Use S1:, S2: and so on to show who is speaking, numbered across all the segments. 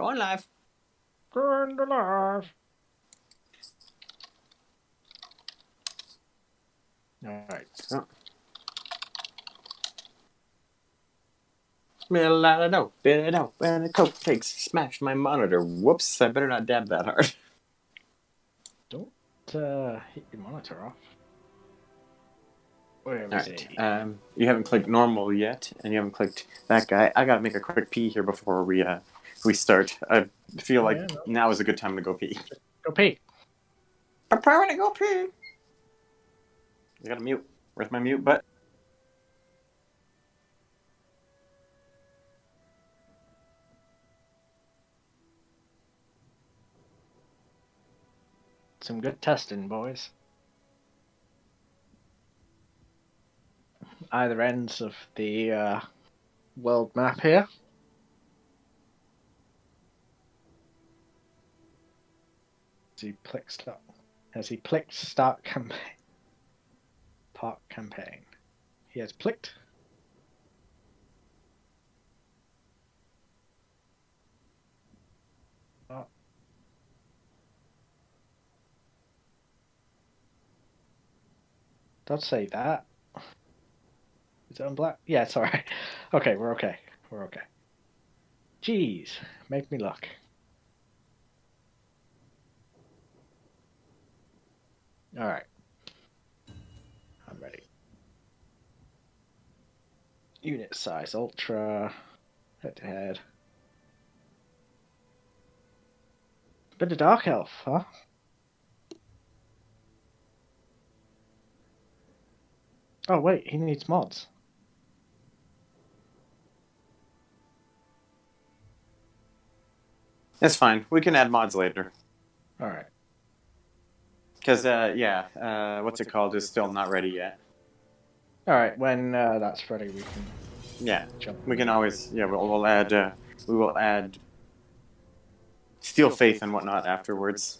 S1: Going live.
S2: Going live. Alright.
S1: Oh. Smell a lot of dope, bit of dope, and a coke takes smashed my monitor. Whoops, I better not dab that hard.
S2: Don't hit your monitor off. Where is
S1: Alright,
S2: he?
S1: you haven't clicked normal yet, and you haven't clicked that guy. I gotta make a quick pee here before we start. I feel like now is a good time to go pee.
S2: Go pee.
S1: Preparing to go pee. I gotta mute. Where's my mute button?
S2: Some good testing, boys. Either ends of the world map here. Has he clicked start campaign? Park campaign. He has clicked. Oh. Don't say that. Is it on black? Yeah, it's alright. Okay, we're okay. We're okay. Jeez, make me look. Alright. I'm ready. Unit size, ultra, head to head. Bit of dark elf, huh? Oh wait, he needs mods.
S1: It's fine. We can add mods later.
S2: Alright.
S1: Because, what's it called is still not ready yet.
S2: Alright, when that's ready we can...
S1: Yeah,
S2: jump.
S1: we can always, we'll add, we will add Steel Faith and whatnot afterwards.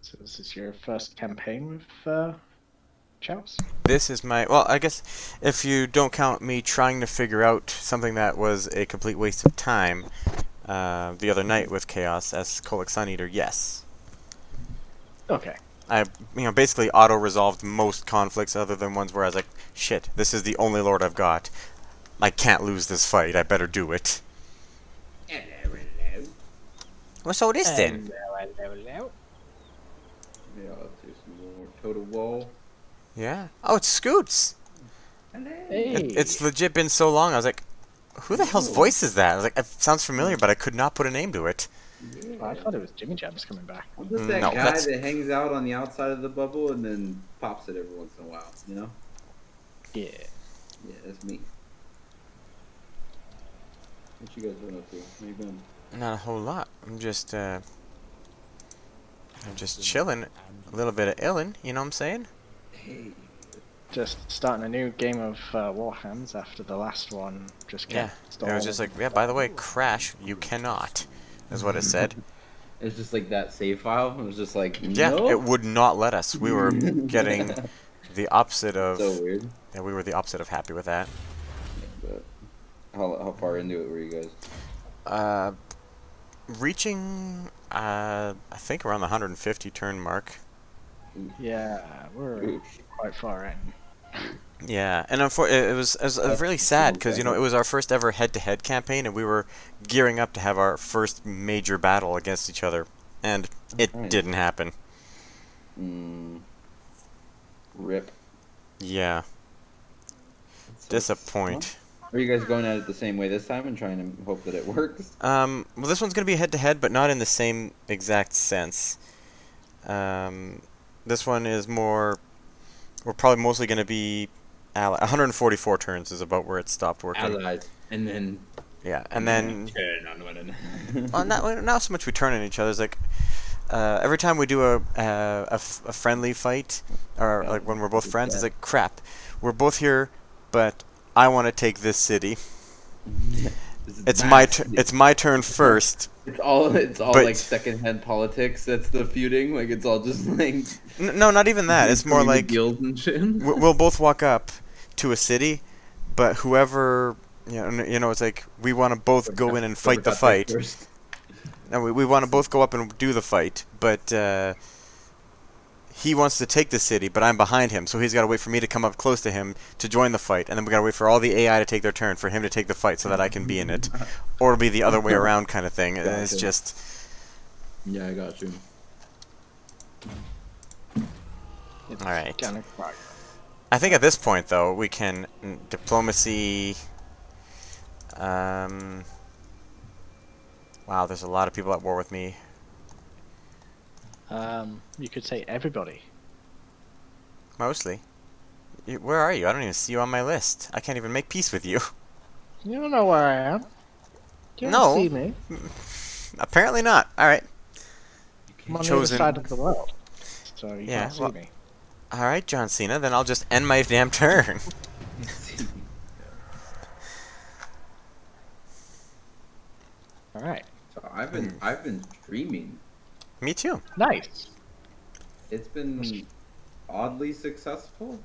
S2: So this is your first campaign with Chows?
S3: This is my... Well, I guess if you don't count me trying to figure out something that was a complete waste of time the other night with Chaos as Colic Sun Eater, yes.
S2: Okay.
S3: I, basically auto-resolved most conflicts other than ones where I was like, shit, this is the only lord I've got. I can't lose this fight, I better do it.
S1: Hello.
S3: Well, so it is then.
S2: Hello.
S4: Yeah, I'll do some more Total Wall.
S3: Yeah. Oh, it's Scoots!
S2: Hey.
S3: It's legit been so long, I was like, who the hell's voice is that? I was like, it sounds familiar, but I could not put a name to it.
S4: Yeah.
S2: Oh, I thought it was GrimJim666 coming back.
S4: I'm just that guy that hangs out on the outside of the bubble and then pops it every once in a while, you know?
S2: Yeah.
S4: Yeah, that's me. What you guys been up to? How you been?
S3: Not a whole lot. I'm just chilling. A little bit of illin', you know what I'm saying?
S4: Hey.
S2: Just starting a new game of Warhams after the last one just
S3: Yeah.
S2: kept
S3: It was just like, yeah, by the way, crash, you cannot, is what it said.
S4: It's just like that save file. It was just like,
S3: Yeah,
S4: nope.
S3: it would not let us. We were getting the opposite of...
S4: So weird.
S3: Yeah, we were the opposite of happy with that.
S4: Yeah, but how far into it were you guys?
S3: Reaching, I think around the 150 turn mark.
S2: Yeah, we're quite far in.
S3: Yeah, and it was really sad because it was our first ever head-to-head campaign, and we were gearing up to have our first major battle against each other, and it didn't happen.
S4: Rip.
S3: Yeah. Disappoint.
S4: Are you guys going at it the same way this time and trying to hope that it works?
S3: Well, this one's gonna be head-to-head, but not in the same exact sense. This one is more we're probably mostly going to be 144 turns is about where it stopped working.
S4: Allies, and then
S3: Yeah, and then
S4: turn on one another.
S3: well, not so much we turn on each other. It's like every time we do a friendly fight, or like when we're both friends, it's like crap. We're both here, but I want to take this city. It's my turn first.
S4: It's all
S3: but,
S4: like secondhand politics. That's the feuding. Like it's all just like
S3: no, not even that. It's more like
S4: deals and shit.
S3: We'll both walk up to a city, but whoever it's like we want to both go in and fight the fight. No, we want to both go up and do the fight, but he wants to take the city, but I'm behind him, so he's got to wait for me to come up close to him to join the fight, and then we got to wait for all the AI to take their turn for him to take the fight so that I can be in it, or it'll be the other way around kind of thing.
S4: Gotcha.
S3: It's just
S4: Yeah, I got you.
S3: all right. I think at this point, though, we can diplomacy. Wow, there's a lot of people at war with me.
S2: You could say everybody.
S3: Mostly. Where are you? I don't even see you on my list. I can't even make peace with you.
S2: You don't know where I am. You
S3: No.
S2: don't see me.
S3: Apparently not. All right.
S2: I'm on the
S3: Chosen-
S2: other side of the world. So you
S3: Yeah,
S2: can't
S3: well-
S2: see me.
S3: All right, John Cena. Then I'll just end my damn turn.
S2: Alright.
S4: So I've been streaming.
S3: Me too.
S2: Nice.
S4: It's been oddly successful.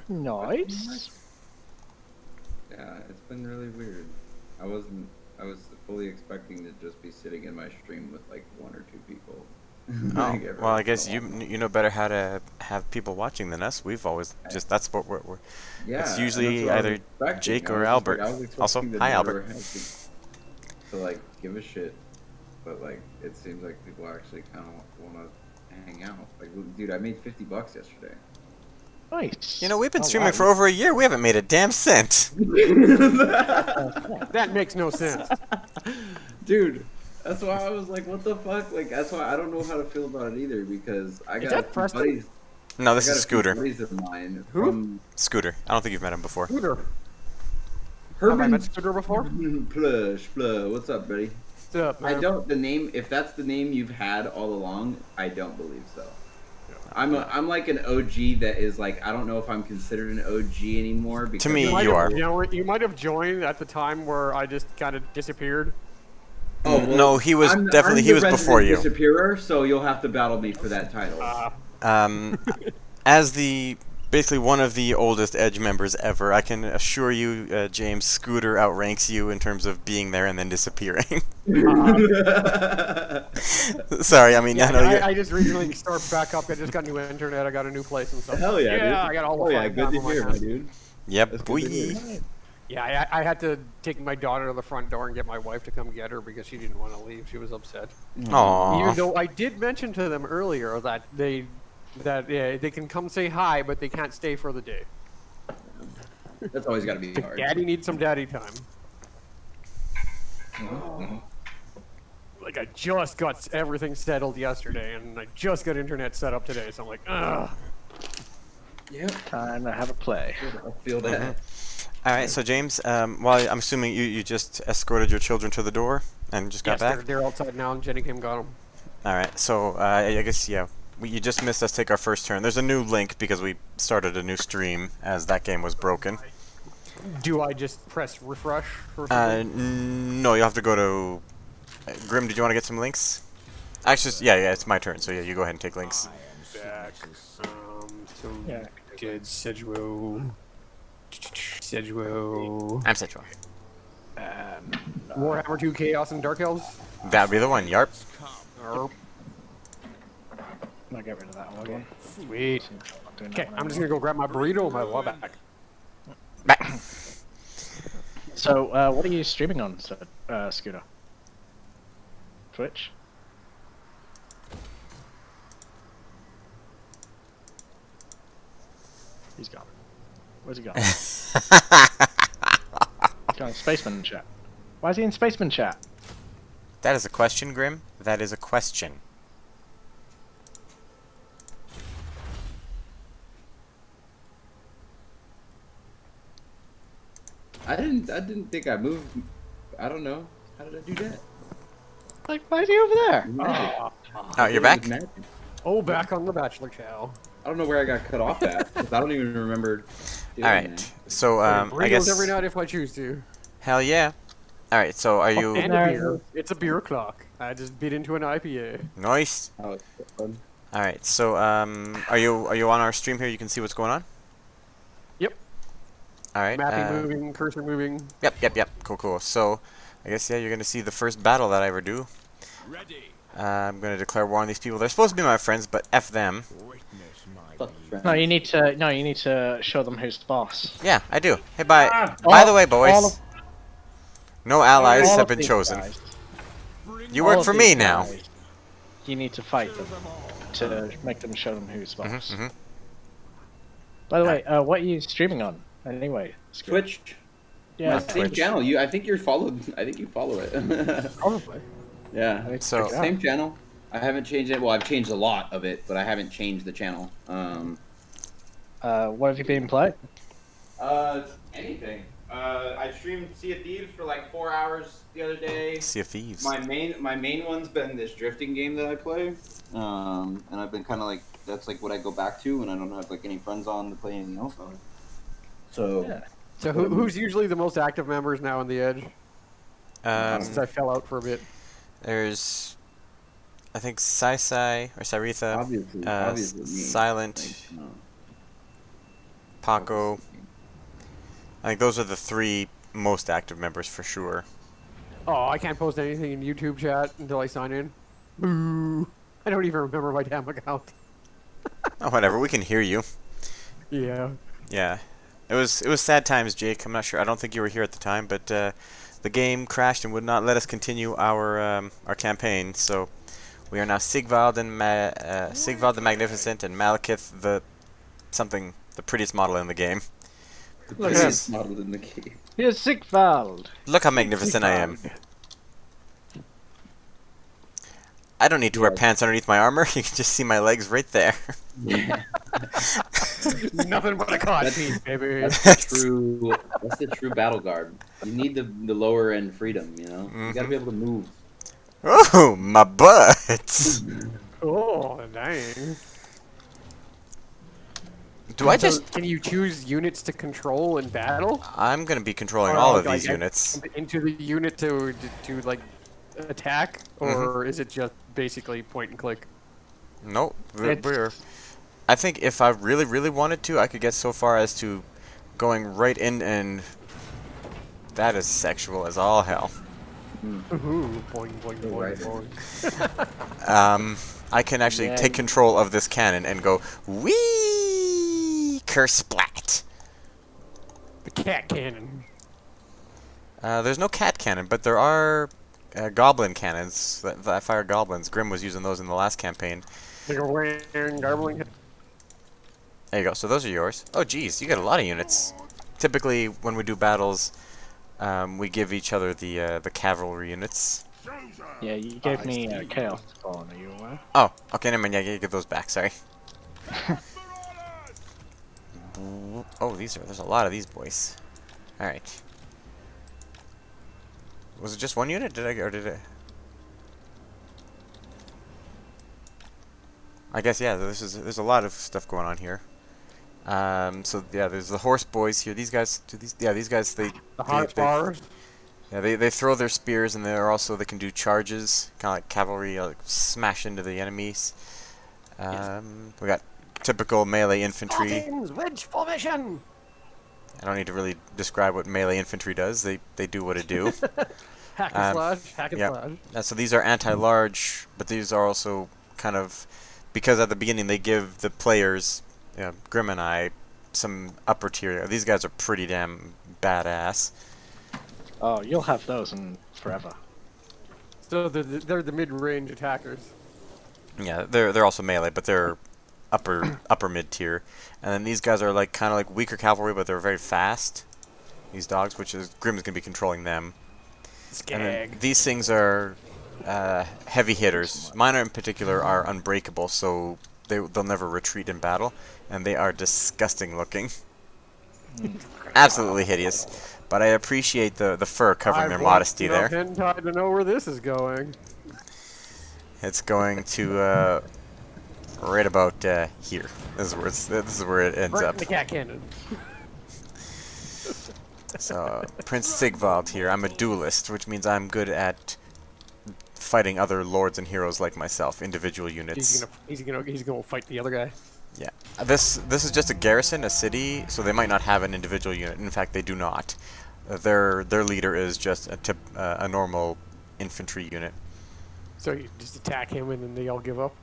S2: Nice.
S4: Yeah, it's been really weird. I was fully expecting to just be sitting in my stream with like one or two people.
S3: Oh,
S4: Like, every
S3: well, I
S4: once
S3: guess
S4: in a while.
S3: you know better how to have people watching than us. We've always just that's what we're
S4: Yeah,
S3: it's
S4: and
S3: usually
S4: that's what I was
S3: either
S4: expecting.
S3: Jake
S4: I
S3: or
S4: was just
S3: Albert.
S4: I was expecting
S3: Also,
S4: to
S3: hi,
S4: never
S3: Albert.
S4: have to like give a shit, but like it seems like people actually kind of want to hang out. Like, dude, I made $50 yesterday.
S2: Nice.
S3: You know, we've been
S2: Oh,
S3: streaming
S2: wow.
S3: for over a year. We haven't made a damn cent.
S5: That makes no sense.
S4: Dude, that's why I was like, what the fuck? Like, that's why I don't know how to feel about it either, because I got
S5: that
S4: a few
S5: Preston?
S4: buddies.
S3: No, this
S4: I got
S3: is
S4: a few
S3: Scooter.
S4: buddies of mine
S5: Who?
S4: from
S3: Scooter. I don't think you've met him before.
S5: Scooter. Have I
S4: Herman.
S5: met Scooter before?
S4: Plush, plush. What's up, buddy?
S5: What's up,
S4: I
S5: man?
S4: don't. The name, if that's the name you've had all along, I don't believe so. I'm like an OG that is like, I don't know if I'm considered an OG anymore. Because
S3: me,
S5: might
S3: you
S5: have-
S3: are.
S5: You might have joined at the time where I just kind of disappeared.
S4: Oh, well,
S3: No, he was
S4: I'm
S3: definitely- he
S4: the
S3: was
S4: resident
S3: before you.
S4: Disappearer, so you'll have to battle me for that title.
S3: As the basically one of the oldest Edge members ever, I can assure you, James, Scooter outranks you in terms of being there and then disappearing. Sorry, I mean,
S5: Yeah,
S3: I know you're...
S5: I just recently started back up. I just got new internet. I got a new place and stuff.
S4: Hell yeah, dude.
S5: I got all the
S4: Oh yeah,
S5: fucking
S4: good
S5: time
S4: to
S5: on my
S4: hear, my
S5: hands.
S4: dude.
S3: Yep,
S4: That's
S3: boy.
S4: good to hear.
S5: Yeah, I had to take my daughter to the front door and get my wife to come get her because she didn't want to leave. She was upset. Even
S3: Aww.
S5: though I did mention to them earlier that they can come say hi, but they can't stay for the day.
S4: That's always got to be hard.
S5: Daddy needs some daddy time. Like, I just got everything settled yesterday, and I just got internet set up today, so I'm like, ugh.
S4: Yep.
S2: Time to have a play.
S4: I feel that.
S3: All right, so James, well, I'm assuming you just escorted your children to the door and just got
S5: Yes,
S3: back?
S5: they're outside now, and Jenny came and got them.
S3: All right, so I guess, yeah, you just missed us take our first turn. There's a new link because we started a new stream as that game was broken.
S5: Do I just press refresh? Or something?
S3: No, you'll have to go to... Grim, did you want to get some links? Actually, yeah, it's my turn, so yeah, you go ahead and take links.
S5: Back. So
S2: Yeah.
S5: did Segwo. Segwo.
S3: I'm Citro.
S5: Warhammer 2 Chaos and Dark Elves?
S3: That'd be the one, yarp.
S5: Erp.
S2: I'll get rid of that one again.
S5: Sweet. Okay, I'm just gonna go grab my burrito and my law back.
S3: Back.
S2: So, what are you streaming on, Scooter? Twitch? He's gone. Where's he gone? He's gone in Spaceman chat. Why is he in Spaceman chat?
S3: That is a question, Grim. That is a question.
S4: I didn't think I moved. I don't know. How did I do that?
S2: Like, why is he over there?
S4: Magic.
S3: Oh, you're back?
S4: Magic.
S5: Oh, back on the Bachelor channel.
S4: I don't know where I got cut off at. 'Cause I don't even remember. doing
S3: Alright,
S4: that.
S3: so, I
S5: Burritos
S3: guess...
S5: every night if I choose to.
S3: Hell yeah. Alright, so are you...
S5: And a beer. It's a beer clock. I just bit into an IPA.
S3: Nice.
S4: Oh, it's fun.
S3: Alright, so, are you on our stream here? You can see what's going on?
S5: Yep.
S3: Alright,
S5: Mapping moving, cursor moving.
S3: Yep. Cool. So, I guess, yeah, you're gonna see the first battle that I ever do. I'm gonna declare war on these people. They're supposed to be my friends, but F them.
S2: No, you need to show them who's the boss.
S3: Yeah, I do. Hey, by the way, boys, no allies
S2: All
S3: have
S2: of
S3: been
S2: these
S3: chosen.
S2: guys.
S3: You
S2: All
S3: work
S2: of
S3: for
S2: these
S3: me now.
S2: guys, you need to fight them to make them show them who's boss. By the way, what are you streaming on? Anyway,
S4: Twitch.
S2: Yeah,
S4: My same
S2: Twitch.
S4: channel. I think you're followed. I think you follow it.
S5: Probably.
S4: Yeah.
S3: So,
S4: Same channel. I haven't changed it. Well, I've changed a lot of it, but I haven't changed the channel.
S2: What have you been playing?
S4: Anything. I streamed Sea of Thieves for like 4 hours the other day.
S3: Sea of Thieves.
S4: My main one's been this drifting game that I play. And I've been kind of like, that's like what I go back to when I don't have like any friends on to play anything else on. So.
S2: Yeah.
S5: So who's usually the most active members now on the Edge? Since I fell out for a bit.
S3: There's, I think, Sai or Saritha,
S4: Obviously me.
S3: Silent,
S4: Like,
S3: Paco. I think those are the 3 most active members for sure.
S5: Oh, I can't post anything in YouTube chat until I sign in. Boo! I don't even remember my damn account.
S3: Oh, whatever. We can hear you.
S5: Yeah.
S3: Yeah. It was sad times, Jake. I'm not sure. I don't think you were here at the time, but the game crashed and would not let us continue our campaign. So we are now Sigvald Sigvald the Magnificent and Malekith the prettiest model in the game.
S4: The
S2: Look
S4: prettiest model in the game.
S2: Here's Sigvald.
S3: Look how magnificent I am. I don't need to wear pants underneath my armor. You can just see my legs right there.
S4: Yeah.
S5: Nothing but a cod piece, baby.
S4: That's the true battle garb. You need the lower end freedom, you know? You gotta be able to move.
S3: Oh, my butt!
S5: Oh, dang.
S3: Do I just...
S5: Can you choose units to control in battle?
S3: I'm gonna be controlling
S5: Or,
S3: all of
S5: like,
S3: these units.
S5: Into the unit to like attack, or is it just basically point and click?
S3: Nope. I think if I really, really wanted to, I could get so far as to going right in and... That is sexual as all hell.
S5: Ooh, boing, boing, boing,
S4: Right.
S5: boing.
S3: I can actually take control of this cannon and go, wee, kersplat.
S5: The cat cannon.
S3: There's no cat cannon, but there are goblin cannons that fire goblins. Grim was using those in the last campaign.
S5: They're wearing garbling.
S3: There you go. So those are yours. Oh, geez, you got a lot of units. Typically, when we do battles, we give each other the cavalry units.
S2: Yeah, you gave me Chaos Spawn, are you aware?
S3: Oh, okay, never mind. Yeah, give those back. Sorry. Oh, there's a lot of these boys. All right. Was it just one unit? Did I? I guess yeah. There's a lot of stuff going on here. So yeah, there's the horse boys here. These guys, these guys,
S5: The hot bars.
S3: Yeah, they throw their spears, and they can do charges, kind of like cavalry, like smash into the enemies. We got typical melee infantry.
S5: Wedge formation.
S3: I don't need to really describe what melee infantry does. They do what it do.
S5: Hack and slash. Hack and slash.
S3: So these are anti-large, but these are also kind of, because at the beginning they give the players, Grim and I, some upper tier. These guys are pretty damn badass.
S2: Oh, you'll have those in forever.
S5: So they're the mid-range attackers.
S3: Yeah, they're also melee, but they're upper mid tier. And then these guys are like kind of like weaker cavalry, but they're very fast. These dogs, which is Grim's gonna be controlling them. And then these things are heavy hitters. Mine in particular are unbreakable, so they'll never retreat in battle, and they are disgusting looking. Absolutely hideous. But I appreciate the fur covering their modesty there.
S5: I'm hentai to know where this is going.
S3: It's going to right about here. This is where it ends
S5: Right
S3: up.
S5: in the cat cannon.
S3: So Prince Sigvald here. I'm a duelist, which means I'm good at fighting other lords and heroes like myself, individual units.
S5: He's gonna fight the other guy.
S3: Yeah. This is just a garrison, a city, so they might not have an individual unit. In fact, they do not. Their leader is just a normal infantry unit.
S5: So you just attack him and then they all give up?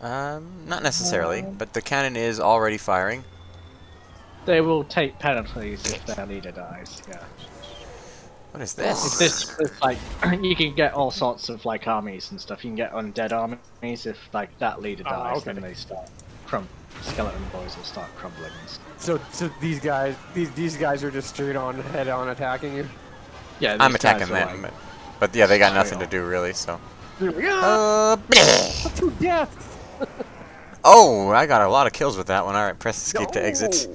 S3: Not necessarily, but the cannon is already firing.
S2: They will take penalties if their leader dies. Yeah.
S3: What is this?
S2: If this is like, you can get all sorts of like armies and stuff. You can get undead armies if like that leader dies,
S5: okay.
S2: then they start skeleton boys will start crumbling. And stuff.
S5: So these guys are just straight on head on attacking you.
S2: Yeah,
S3: I'm
S2: these guys
S3: attacking
S2: are
S3: them,
S2: like-
S3: but yeah, they got nothing to do really. So.
S5: To death.
S3: Oh, I got a lot of kills with that one. All right, press escape to exit.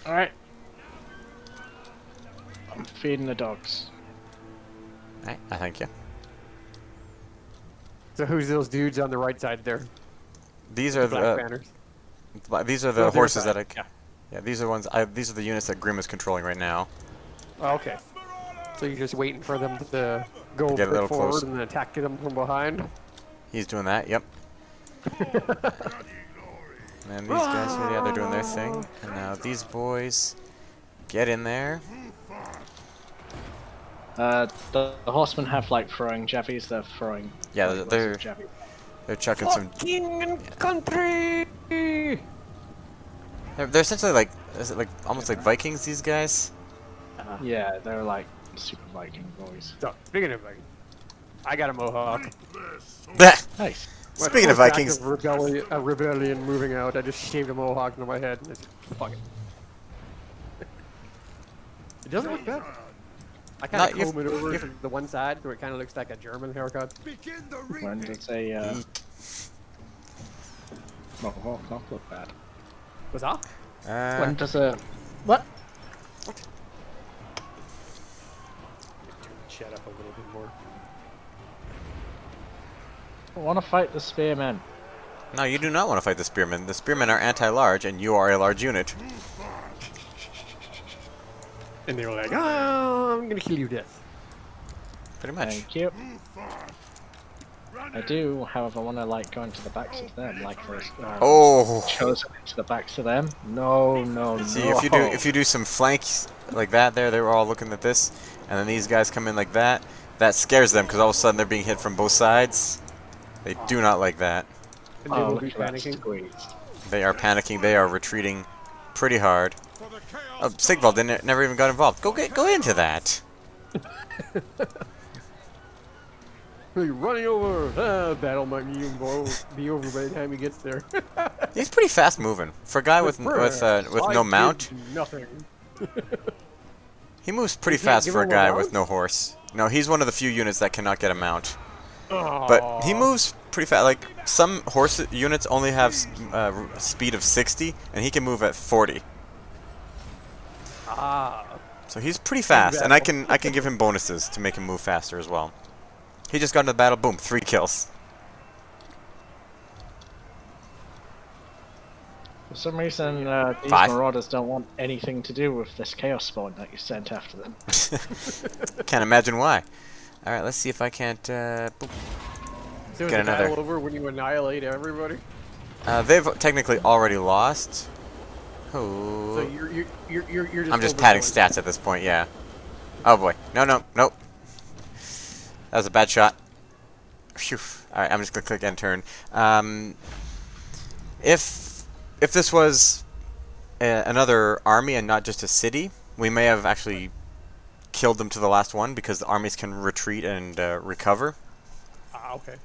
S2: All right. I'm feeding the dogs.
S3: All right, I thank you.
S5: So who's those dudes on the right side there?
S3: These are
S5: Black
S3: the
S5: banners.
S3: these are the
S5: their
S3: horses
S5: side.
S3: that yeah, these are ones. These are the units that Grim is controlling right now.
S5: Oh, okay. So you're just waiting for them to go
S3: Get a little
S5: forward
S3: close.
S5: and then attack them from behind.
S3: He's doing that. Yep. And these guys here, yeah, they're doing their thing. And now these boys get in there.
S2: The horsemen have like throwing jabbies. They're throwing.
S3: Yeah,
S2: like,
S3: they're
S2: lots of jabbies.
S3: they're chucking some.
S5: King and country.
S3: They're essentially like, is it like almost like Vikings? These guys.
S2: Yeah, they're like super Viking boys.
S5: So speaking of Vikings, I got a mohawk.
S2: Nice.
S5: My
S3: Speaking of
S5: first act
S3: Vikings,
S5: rebellion moving out. I just shaved a mohawk into my head. And it's, fuck it. It doesn't look bad. I kind of comb it over to the one side where it kind of looks like a German haircut.
S2: When does a mohawk not look bad?
S5: What's that?
S2: When does a what?
S5: Shut up a little bit more.
S2: I want to fight the spearmen.
S3: no, you do not want to fight the spearmen. The spearmen are anti-large, and you are a large unit.
S5: And they were like, "Oh, I'm gonna kill you to death."
S3: Pretty much.
S2: Thank you. I do, however, want to like go into the backs of them, like this.
S3: Oh.
S2: Chosen into the backs of them. No, no,
S3: See,
S2: no.
S3: if you do some flanks like that, they were all looking at this, and then these guys come in like that. That scares them because all of a sudden they're being hit from both sides. They do not like that.
S5: And they
S2: Oh,
S5: will be
S2: look at that
S5: panicking.
S2: squeeze.
S3: They are panicking. They are retreating pretty hard. Oh, Sigvald never even got involved. Go into that.
S5: You're running over. Battle might be over by the time he gets there.
S3: He's pretty fast moving for a guy with no mount.
S5: Nothing.
S3: He moves pretty
S5: You can't
S3: fast
S5: give
S3: for a
S5: him a
S3: guy
S5: mount?
S3: with no horse. No, he's one of the few units that cannot get a mount. But he moves pretty fast. Like some horse units only have speed of 60, and he can move at 40. So he's pretty fast, and I can give him bonuses to make him move faster as well. He just got into the battle. Boom, 3 kills.
S2: For some reason, these
S3: 5.
S2: marauders don't want anything to do with this chaos spawn that you sent after them.
S3: Can't imagine why. All right, let's see if I can't. Boop.
S5: So is
S3: Get
S5: the
S3: another.
S5: battle over when you annihilate everybody?
S3: They've technically already lost. Oh.
S5: So you're just.
S3: I'm just padding
S5: overthrowing.
S3: stats at this point, yeah. Oh boy. No. That was a bad shot. Phew. Alright, I'm just gonna click end turn. If this was another army and not just a city, we may have actually killed them to the last one because the armies can retreat and recover.
S5: Okay.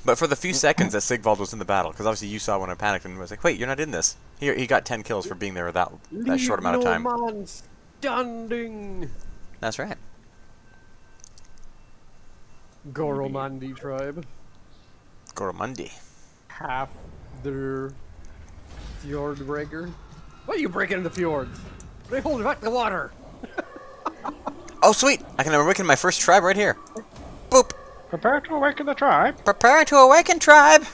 S3: But for the few seconds that Sigvald was in the battle, because obviously you saw when I panicked and was like, wait, you're not in this. He got 10 kills for being there that short amount of time.
S5: No man standing.
S3: That's right.
S5: Goromandi tribe.
S3: Goromundi.
S5: Half their Fjordbreaker. Why are you breaking the fjords? They hold back the water.
S3: Oh, sweet! I can awaken my first tribe right here. Boop!
S2: Prepare to awaken the tribe.
S3: Prepare to awaken, tribe!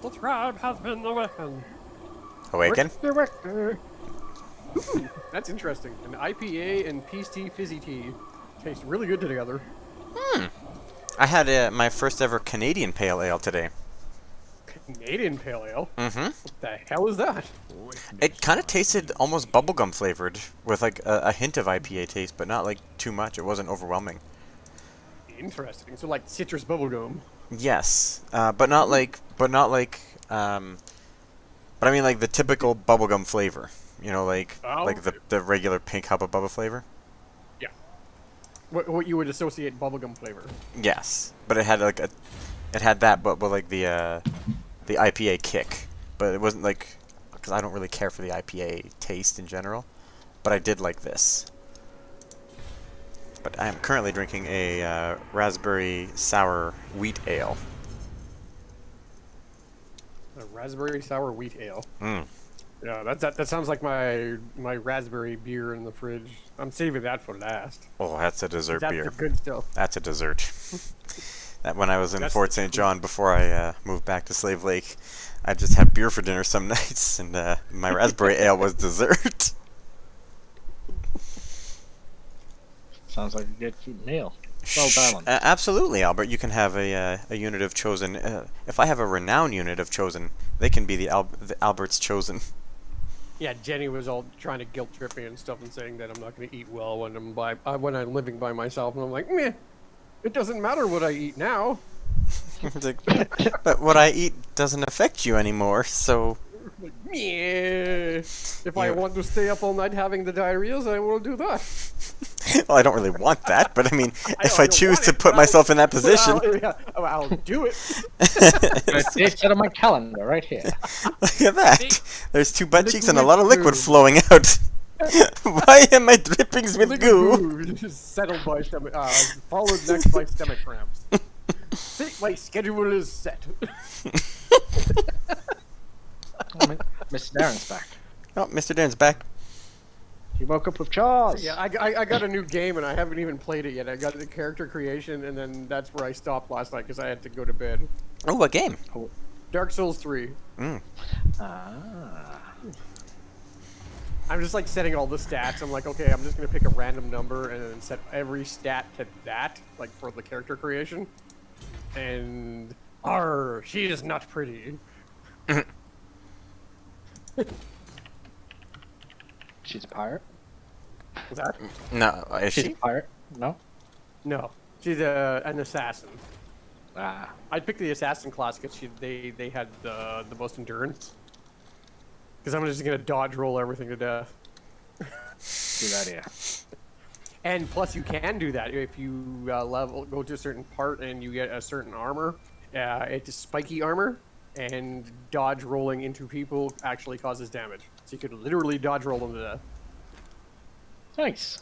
S5: The tribe has been awakened.
S3: Awaken?
S5: Ooh, that's interesting. An IPA and peace tea fizzy tea taste really good together.
S3: I had my first ever Canadian Pale Ale today.
S5: Canadian pale ale?
S3: Mm-hmm.
S5: What the hell is that?
S3: It kind of tasted almost bubblegum flavored, with like a hint of IPA taste, but not like too much. It wasn't overwhelming.
S5: Interesting. So like citrus bubblegum.
S3: Yes, but not like, but I mean like the typical bubblegum flavor. You know, like the regular pink Hubba Bubba flavor.
S5: Yeah. What you would associate bubblegum flavor.
S3: Yes, but it had like it had that, but like the IPA kick. But it wasn't like, because I don't really care for the IPA taste in general, but I did like this. But I am currently drinking a raspberry sour wheat ale.
S5: A raspberry sour wheat ale.
S3: Mm.
S5: Yeah, that sounds like my raspberry beer in the fridge. I'm saving that for last.
S3: Oh, that's a dessert
S5: That's
S3: beer.
S5: the good stuff.
S3: That's a dessert. That when I was in
S5: That's
S3: Fort St. John before I moved back to Slave Lake, I just had beer for dinner some nights, and my raspberry ale was dessert.
S2: Sounds like a good meal. Well balanced.
S3: Absolutely, Albert. You can have a unit of chosen. If I have a renown unit of chosen, they can be the Albert's chosen.
S5: Yeah, Jenny was all trying to guilt trip me and stuff and saying that I'm not going to eat well when I'm living by myself, and I'm like, meh. It doesn't matter what I eat now.
S3: It's like, but what I eat doesn't affect you anymore, so.
S5: Like, meh. If I want to stay up all night having the diarrheas, I will do that.
S3: Well, I don't really want that, but I mean, if I choose to put myself in that position.
S5: I'll do it.
S2: It's set on my calendar right here.
S3: Look at that. There's 2 butt cheeks and a lot of liquid flowing out. Why am my drippings with goo?
S5: Just settled by stomach. Followed next by stomach cramps. See, my schedule is set.
S2: Mr. Darren's back.
S3: Oh, Mr. Darren's back.
S2: He woke up with Charles.
S5: Yeah, I got a new game and I haven't even played it yet. I got the character creation and then that's where I stopped last night because I had to go to bed.
S3: Oh, what game?
S5: Dark Souls 3.
S3: Mm.
S5: I'm just like setting all the stats. I'm like, okay, I'm just gonna pick a random number and then set every stat to that, like for the character creation. And she is not pretty.
S2: She's a pirate.
S5: What's that?
S3: No, is
S2: She's
S3: she?
S2: a pirate. No.
S5: No, she's an assassin.
S2: Ah.
S5: I'd pick the assassin class because they had the most endurance. Because I'm just gonna dodge roll everything to death.
S2: Good idea.
S5: And plus, you can do that if you go to a certain part and you get a certain armor. It's spiky armor, and dodge rolling into people actually causes damage. So you could literally dodge roll them to death.
S2: Nice.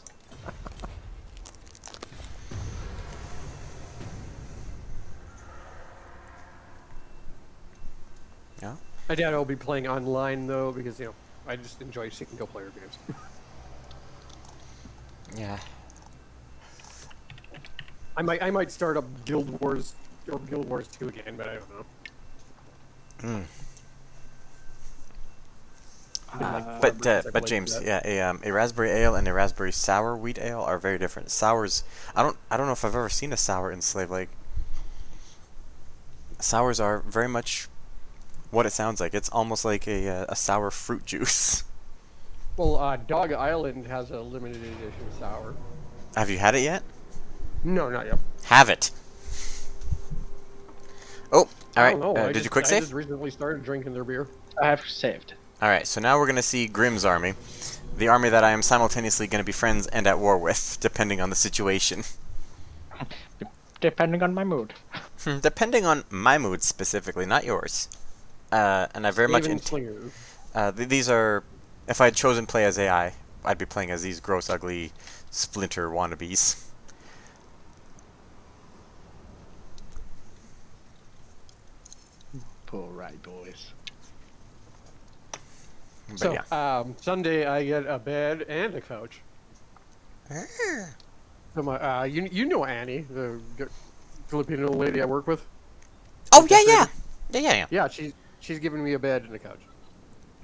S3: Yeah.
S5: I doubt I'll be playing online though, because I just enjoy single player games.
S3: Yeah.
S5: I might start up Guild Wars or Guild Wars 2 again, but I don't know.
S3: Mm.
S5: But
S3: James, yeah, a raspberry ale and a raspberry sour wheat ale are very different. Sours, I don't know if I've ever seen a sour in Slave Lake. Sours are very much what it sounds like. It's almost like a sour fruit juice.
S5: Well, Dog Island has a limited edition sour.
S3: Have you had it yet?
S5: No, not yet.
S3: Have it. Oh, all right.
S5: I
S3: Did you quick save?
S5: I just recently started drinking their beer.
S2: I have saved.
S3: All right, so now we're going to see Grim's army. The army that I am simultaneously going to be friends and at war with, depending on the situation.
S2: Depending on my mood.
S3: Depending on my mood specifically, not yours. And I very much... these are... If I had chosen play as AI, I'd be playing as these gross, ugly Splinter wannabes.
S2: Poor right boys.
S3: But
S5: So,
S3: yeah.
S5: Sunday I get a bed and a couch. So my, you know Annie, the Filipino lady I work with.
S3: Oh yeah.
S5: Yeah, she's giving me a bed and a couch.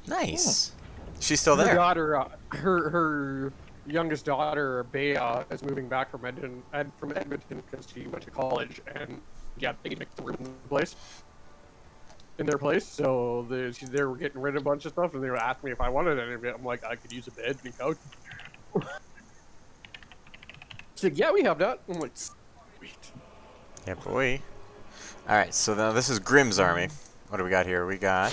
S3: Nice. She's still
S5: Her
S3: there.
S5: daughter, her youngest daughter, Bea, is moving back from Edmonton because she went to college, and yeah, they make the room in the place. In their place, so they were getting rid of a bunch of stuff, and they were asking me if I wanted any of it. I'm like, I could use a bed and a couch. She's like, yeah, we have that. I'm like, sweet.
S3: Yeah, boy. Alright, so now this is Grim's army. What do we got here? We got...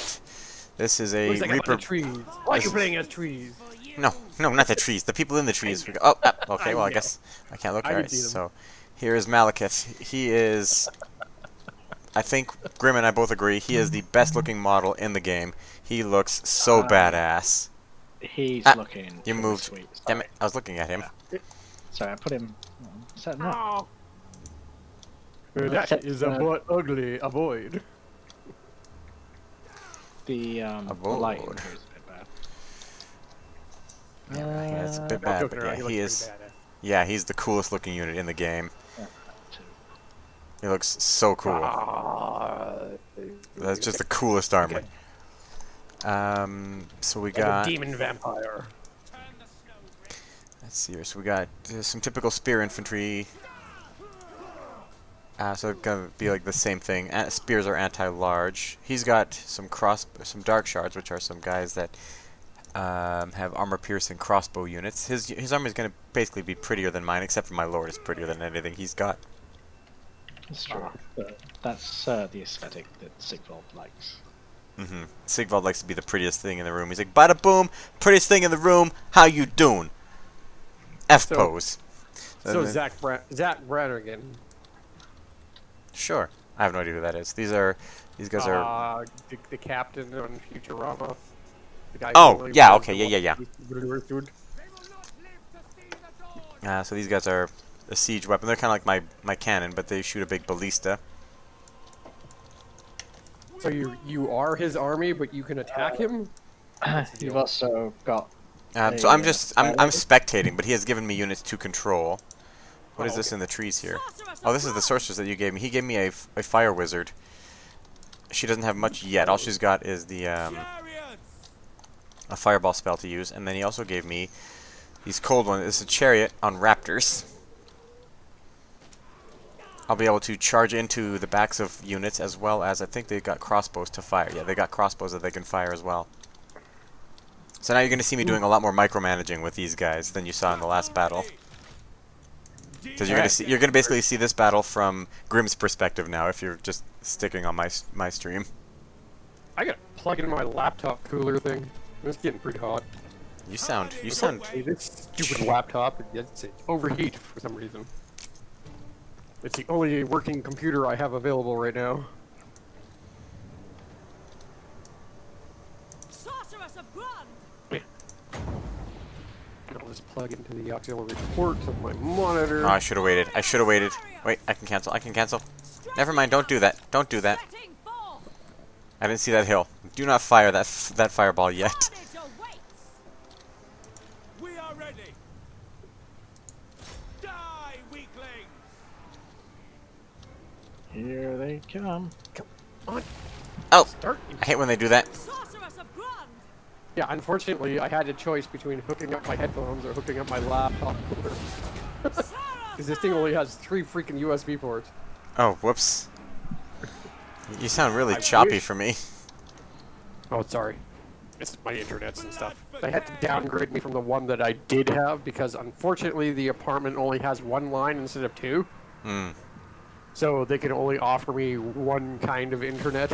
S3: This is a
S5: Looks like a bunch
S3: Reaper...
S5: of trees. Why are you playing as trees?
S3: No, not the trees. The people in the trees. We got... Oh, okay, well, I
S5: know.
S3: guess I can't look.
S5: I can
S3: Alright,
S5: see them.
S3: so here is Malekith. He is... I think Grim and I both agree, he is the best-looking model in the game. He looks so badass.
S2: He's looking.
S3: You
S2: pretty
S3: moved.
S2: Sweet.
S3: Damn it, I was looking at him.
S2: Sorry, I put him. Is that not?
S5: That is a ugly avoid.
S2: The lighting here is a bit bad.
S3: Yeah, it's a bit
S5: I'm
S3: bad,
S5: joking
S3: but
S5: around,
S3: yeah,
S5: looks
S3: he
S5: pretty
S3: is...
S5: badass.
S3: Yeah, he's the coolest looking unit in the game.
S2: Yeah, too.
S3: He looks so cool. That's just the coolest armor. So we
S5: Like a
S3: got...
S5: demon vampire.
S3: Let's see here. So we got some typical spear infantry. So it's gonna be like the same thing. Spears are anti-large. He's got some dark shards, which are some guys that have armor-piercing crossbow units. His armor is gonna basically be prettier than mine, except for my lord is prettier than anything he's got.
S2: That's true. But that's the aesthetic that Sigvald likes.
S3: Sigvald likes to be the prettiest thing in the room. He's like, bada boom, prettiest thing in the room. How you doing? F pose.
S5: So Zach Brannigan.
S3: Sure. I have no idea who that is. These guys are...
S5: the captain on Futurama. The guy
S3: Oh,
S5: who
S3: yeah,
S5: was
S3: okay,
S5: the
S3: yeah.
S5: dude.
S3: So these guys are a siege weapon. They're kind of like my cannon, but they shoot a big ballista.
S5: So you are his army, but you can attack him?
S2: You've also got.
S3: So I'm spectating, but he has given me units to control. What is this in the trees here? Oh, this is the sorceress that you gave me. He gave me a fire wizard. She doesn't have much yet. All she's got is the a fireball spell to use, and then he also gave me these cold ones. It's a chariot on raptors. I'll be able to charge into the backs of units, as well as I think they've got crossbows to fire. Yeah, they got crossbows that they can fire as well. So now you're going to see me doing a lot more micromanaging with these guys than you saw in the last battle. Because you're going to basically see this battle from Grim's perspective now, if you're just sticking on my stream.
S5: I gotta plug in my laptop cooler thing. It's getting pretty hot.
S3: You sound.
S5: Hey, this stupid laptop, it's overheat for some reason. It's the only working computer I have available right now.
S6: Sorceress of Grund!
S5: I'll just plug into the auxiliary port of my monitor.
S3: Oh, I should have waited. Wait, I can cancel. Never mind, don't do that.
S6: Setting forth!
S3: I didn't see that hill. Do not fire that fireball yet.
S6: Carnage awaits!
S7: We are ready. Die, weakling!
S2: Here they come.
S5: Come on.
S3: Oh,
S5: Start.
S3: I hate when they do that.
S6: Sorceress of Grund!
S5: Yeah, unfortunately, I had a choice between hooking up my headphones or hooking up my laptop cooler. Because this thing only has 3 freaking USB ports.
S3: Oh, whoops. You sound really choppy
S5: wish.
S3: for me.
S5: Oh, sorry. It's my internets and stuff. They had to downgrade me from the one that I did have because unfortunately the apartment only has 1 line instead of 2.
S3: Hmm.
S5: So they can only offer me 1 kind of internet.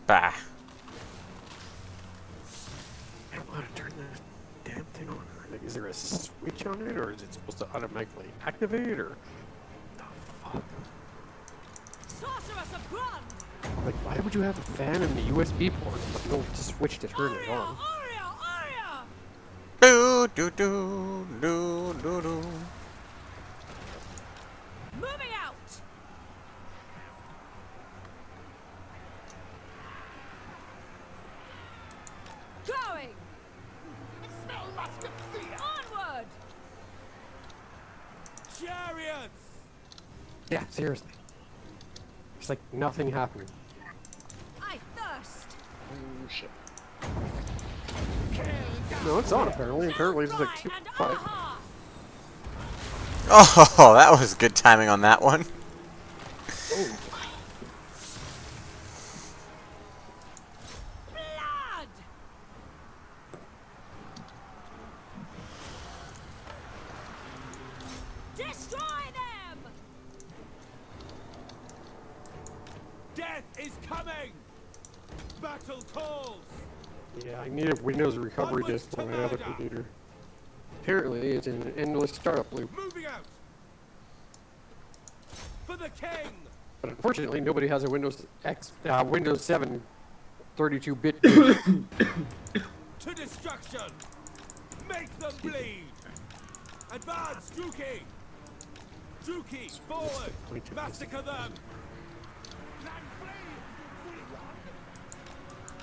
S3: Bah.
S5: I don't want to turn this damn thing on. Like, is there a switch on it, or is it supposed to automatically activate, or the fuck?
S6: Sorceress of Grund!
S5: Like, why would you have a fan in the USB port but no switch to turn it on?
S6: Aria!
S3: Do do do do do do.
S6: Moving out!
S7: Chariots!
S5: Yeah, seriously. It's like nothing happening.
S6: I thirst.
S2: Oh shit.
S5: No, it's on apparently. Apparently it's like 2
S6: And
S5: 5.
S6: aha!
S3: Oh, that was good timing on that one.
S2: Oh.
S6: Blood! Destroy them!
S7: Death is coming! Battle calls!
S5: Yeah, I need a Windows recovery disk for my other computer. Apparently it's in an endless startup loop.
S7: Moving out! For the king!
S5: But unfortunately nobody has a Windows 7 32-bit.
S7: To destruction! Make them bleed! Advance, Druki! Druki, forward! Massacre them!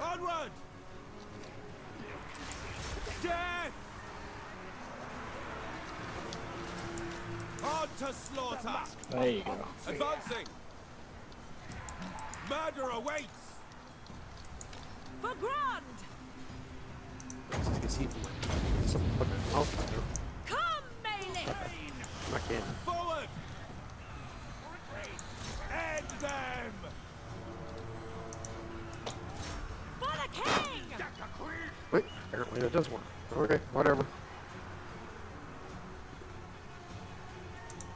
S7: Onward! Death! On to slaughter!
S2: There you go.
S7: Advancing! Murder awaits!
S6: For Grand! Come, melee!
S7: Forward! End them!
S6: For the king!
S5: Wait, apparently that does work. Okay, whatever.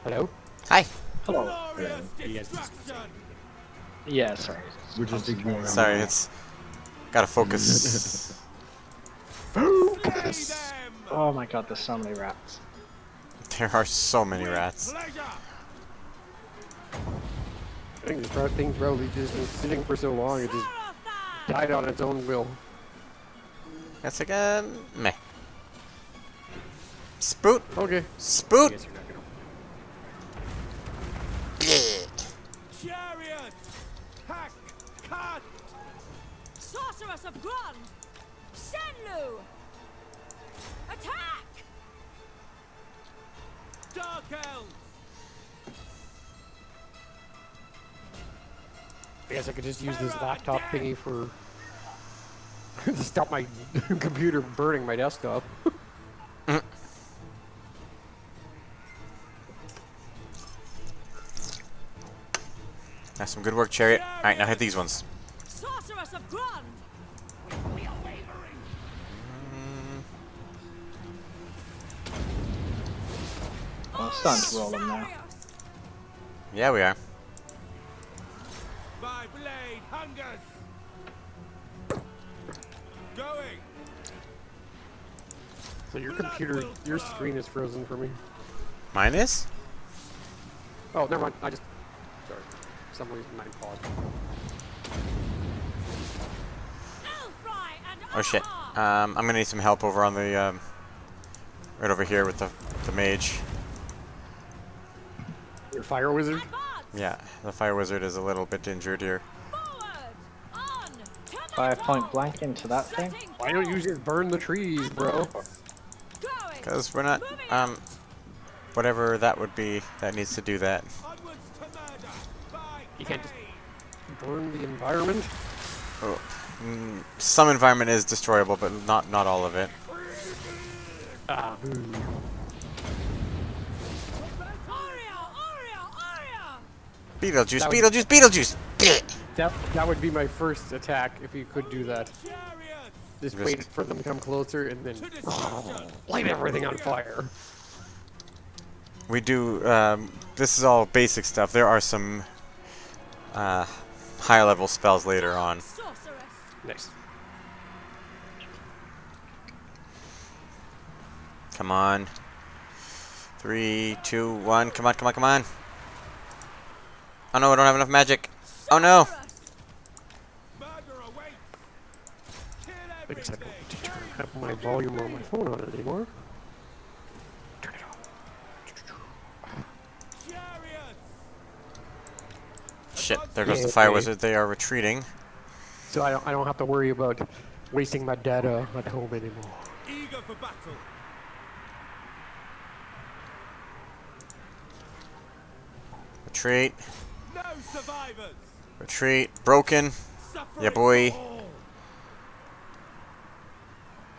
S5: Hello?
S3: Hi.
S2: Hello.
S7: Glorious
S5: Yes.
S7: destruction!
S2: Yeah, sorry.
S8: We're just ignoring.
S3: Sorry, it's gotta focus.
S7: Slay them!
S2: Oh my god, there's so many rats.
S3: There are so many rats.
S7: Pleasure!
S5: I think this thing's probably just been sitting for so long it just
S6: Sarathan!
S5: died on its own will.
S3: That's like a meh. Spoot.
S5: Okay.
S3: Spoot.
S5: Guess you're not gonna.
S7: Chariot! Hack! Cut!
S6: Sorceress of Grand! Shenlu! Attack!
S7: Dark Elves!
S5: I guess I could just use this laptop thingy for to stop my computer from burning my desktop.
S3: That's some good work, Chariot. Alright, now hit these ones.
S6: Sorceress of Grand!
S2: I'm starting to roll them now.
S6: Chariots!
S3: Yeah, we are.
S7: My blade hungers! Going!
S5: So your computer, your screen is frozen for me.
S3: Mine is?
S5: Oh, never mind. I just, sorry. For some reason mine paused.
S6: Elfry and
S3: Oh shit.
S6: aha!
S3: I'm gonna need some help over on the, right over here with the mage.
S5: Your fire wizard?
S6: Advance!
S3: Yeah, the fire wizard is a little bit injured here.
S6: Forward! On! To the
S2: Fire point
S6: top!
S2: blank into that thing.
S6: Setting
S5: Why don't you just burn the trees, bro?
S6: Going!
S3: Because we're not,
S6: Moving
S3: whatever that would be, that needs to do that.
S7: Onwards to murder! By
S5: You can't just-
S7: day!
S5: Burn the environment?
S3: Oh. Some environment is destroyable, but not all of it.
S5: Ah, boo.
S6: Aria!
S3: Beetlejuice,
S5: That was-
S3: Beetlejuice, Beetlejuice! Blech.
S5: That would be my first attack if you could do that.
S7: Chariots!
S5: Just
S3: Just-
S5: wait for them to come closer and then
S7: To destruction!
S5: light everything on fire.
S3: We do, this is all basic stuff. There are some, higher level spells later on.
S6: Sorceress!
S5: Nice.
S3: Come on. 3, 2, 1. Come on, come on, come on. Oh no, I don't have enough magic. Oh no.
S6: Sorceress!
S7: Murder awaits! Kill
S5: I guess I
S7: everything!
S5: don't have my volume on my phone on anymore. Turn it off.
S7: Chariots!
S3: Shit, there goes the fire wizard. They are retreating.
S5: So I don't have to worry about wasting my data at home anymore.
S7: Eager for battle!
S3: Retreat.
S7: No survivors.
S3: Retreat. Broken.
S7: Suffering
S3: Yeah, boy.
S7: for all.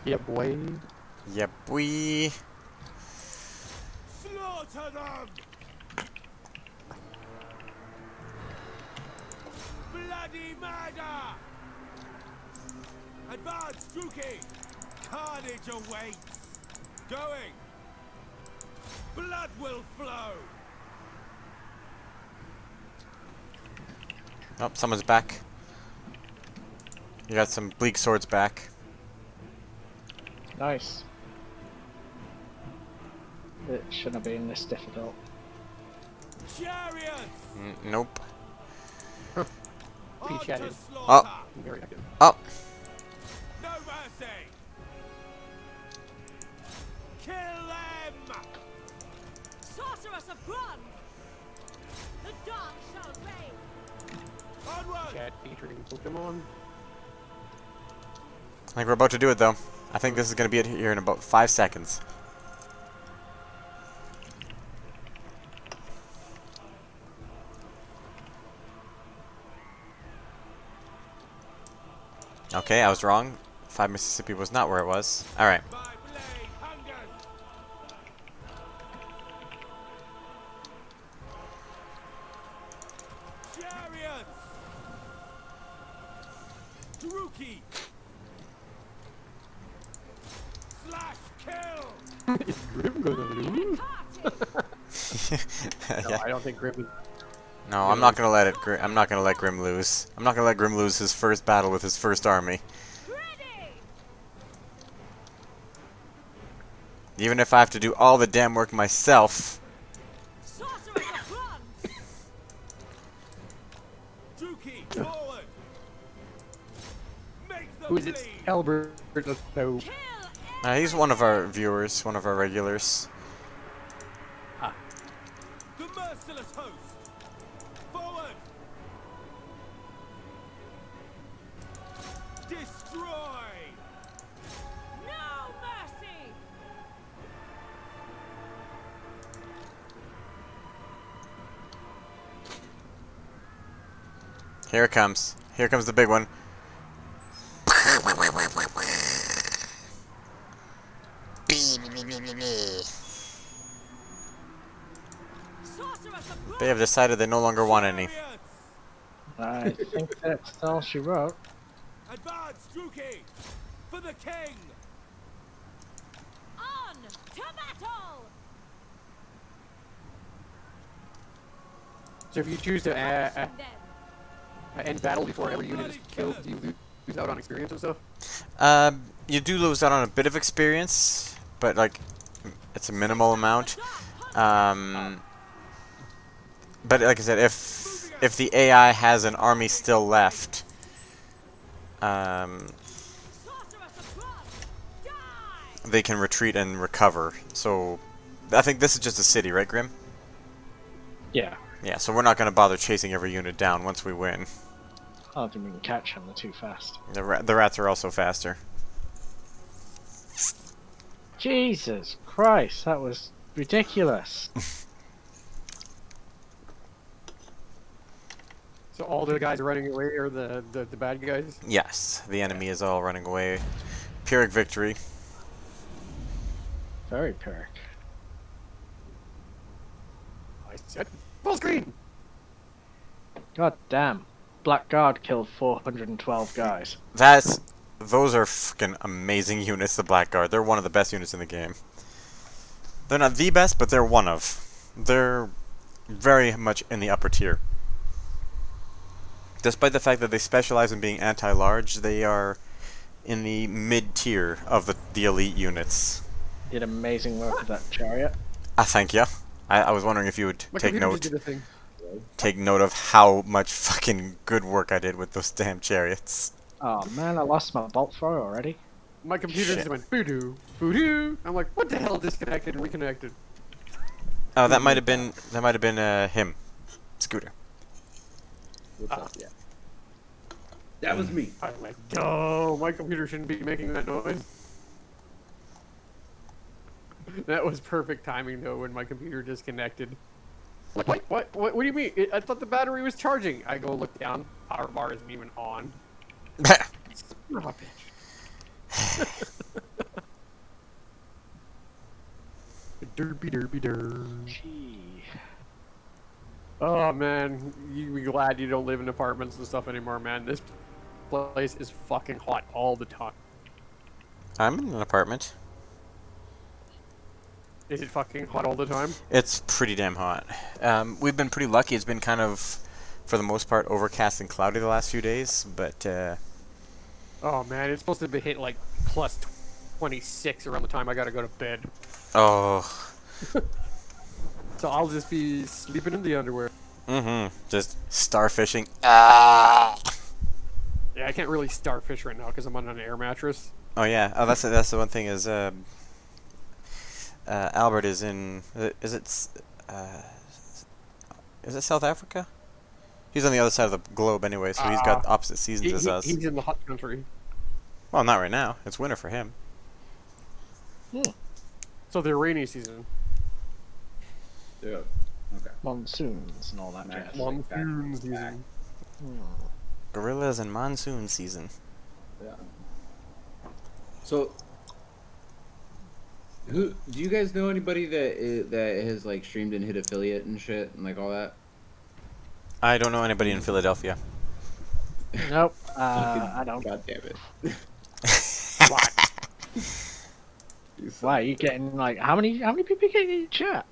S5: Yeah, boy.
S3: Yeah, boy.
S7: Slaughter them. Bloody murder. Advance, Druki. Carnage awaits. Going. Blood will flow.
S3: Oh, someone's back. You got some bleak swords back.
S2: Nice. It shouldn't have been this difficult.
S7: Chariots.
S3: Nope.
S7: On to
S5: Chatted.
S7: slaughter.
S5: Very active.
S3: Oh,
S7: No mercy. Kill them.
S6: Sorceress of Grun! The dark shall reign!
S7: Onward.
S5: Chat featuring Pokemon.
S3: I think we're about to do it though. I think this is gonna be it here in about 5 seconds. Okay, I was wrong. 5 Mississippi was not where it was. Alright.
S7: My blade hungers. Chariots. Druki. Slash kill.
S5: Is Grim gonna lose? No,
S3: Yeah.
S5: I don't think Grim is.
S3: No, I'm not gonna let it. I'm not gonna let Grim lose. I'm not gonna let Grim lose his first battle with his first army.
S6: Ready!
S3: Even if I have to do all the damn work myself.
S6: Sorceress of Grun!
S7: Druki, forward. Make them
S5: Who is it?
S7: bleed.
S5: Albert. No.
S6: Kill
S3: He's one of our viewers, one of our regulars.
S7: The merciless host. Forward. Destroy.
S6: no mercy!
S3: Here it comes. Here comes the big one.
S6: Sorceress of Grun!
S3: They have decided they no longer want any.
S7: Chariots.
S2: I think that's all she wrote.
S7: Advance, Druki. For the king.
S6: On to battle!
S5: So if you choose to
S6: Then,
S5: end battle before every unit is killed, do you lose out on experience and stuff?
S3: You do lose out on a bit of experience, but like, it's a minimal amount. But like I said, if the AI has an army still left,
S6: Sorceress of Grun! Die!
S3: they can retreat and recover. So, I think this is just a city, right, Grim?
S2: Yeah.
S3: Yeah. So we're not going to bother chasing every unit down once we win.
S2: I don't think we can catch them, they're too fast.
S3: The rats are also faster.
S2: Jesus Christ, that was ridiculous.
S5: So all the guys running away are the bad guys?
S3: Yes, the enemy is all running away. Pyrrhic victory.
S2: Very Pyrrhic.
S5: I said full screen!
S2: God damn. Blackguard killed 412 guys.
S3: Those are fucking amazing units, the Blackguard. They're one of the best units in the game. They're not the best, but they're one of. They're very much in the upper tier. Despite the fact that they specialize in being anti-large, they are in the mid-tier of the elite units.
S2: Did amazing work with that chariot.
S3: Thank you. I was wondering if you would
S5: My
S3: take
S5: computer
S3: note.
S5: just did a thing.
S3: Take note of how much fucking good work I did with those damn chariots.
S2: Oh man, I lost my bolt thrower already.
S5: My computer just
S3: Shit.
S5: went boo-doo, boo-doo. I'm like, what the hell, disconnected and reconnected?
S3: Oh, that might have been him, Scooter.
S5: Yeah.
S4: That was me.
S5: I'm like, oh, my computer shouldn't be making that noise. That was perfect timing though when my computer disconnected. Like, what do you mean? I thought the battery was charging. I go look down. Power bar isn't even on. Son of a bitch. Derpy derpy der.
S2: Gee.
S5: Oh man, you be glad you don't live in apartments and stuff anymore, man. This place is fucking hot all the time.
S3: I'm in an apartment.
S5: Is it fucking hot all the time?
S3: It's pretty damn hot. We've been pretty lucky. It's been kind of, for the most part, overcast and cloudy the last few days, but
S5: Oh man, it's supposed to be hit like plus 26 around the time I gotta go to bed.
S3: oh,
S5: So I'll just be sleeping in the underwear.
S3: just starfishing. Ah!
S5: Yeah, I can't really starfish right now because I'm on an air mattress.
S3: Oh yeah, oh that's the one thing is Albert is in is it South Africa? He's on the other side of the globe anyway, so he's got opposite seasons as us.
S5: He's in the hot country.
S3: Well, not right now. It's winter for him.
S5: So the rainy season.
S4: Yeah. Okay.
S2: Monsoons and all that jazz.
S5: Monsoon season.
S3: Gorillas and monsoon season.
S4: Yeah. So, do you guys know anybody that has like streamed and hit affiliate and shit and like all that?
S3: I don't know anybody in Philadelphia.
S2: Nope. I don't.
S4: God damn it.
S5: What?
S2: Why, are you getting like how many people get in your chat?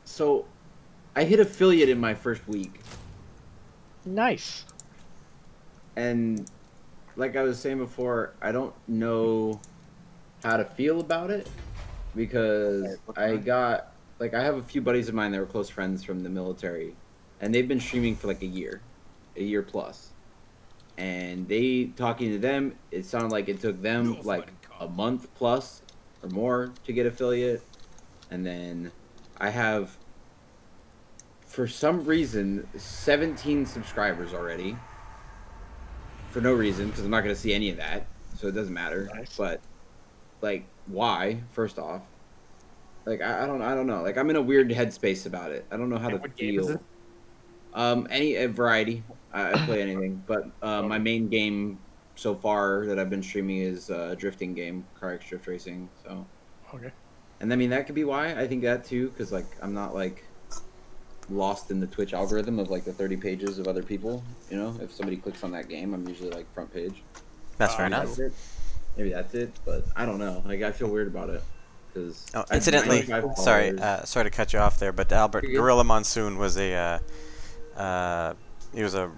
S4: So I hit affiliate in my first week,
S2: Nice.
S4: and like I was saying before, I don't know how to feel about it because I have a few buddies of mine that were close friends from the military, and they've been streaming for like a year plus. And talking to them, it sounded like it took them like a month plus or more to get affiliate. And then I have, for some reason, 17 subscribers already. For no reason, because I'm not going to see any of that, so it doesn't matter.
S2: Nice.
S4: But, like, why? First off, like I don't know. Like I'm in a weird headspace about it. I don't know how to
S5: What game is
S4: feel.
S5: it?
S4: A variety. I play anything, but my main game so far that I've been streaming is a drifting game, CarX Drift Racing. So,
S2: Okay.
S4: and I mean that could be why I think that too, because like I'm not like lost in the Twitch algorithm of like the 30 pages of other people. You know, if somebody clicks on that game, I'm usually like front page.
S3: That's fair enough.
S4: That's it. Maybe that's it, but I don't know. Like I feel weird about it because.
S3: Oh, incidentally, sorry to cut you off there, but Albert, Gorilla Monsoon was he was a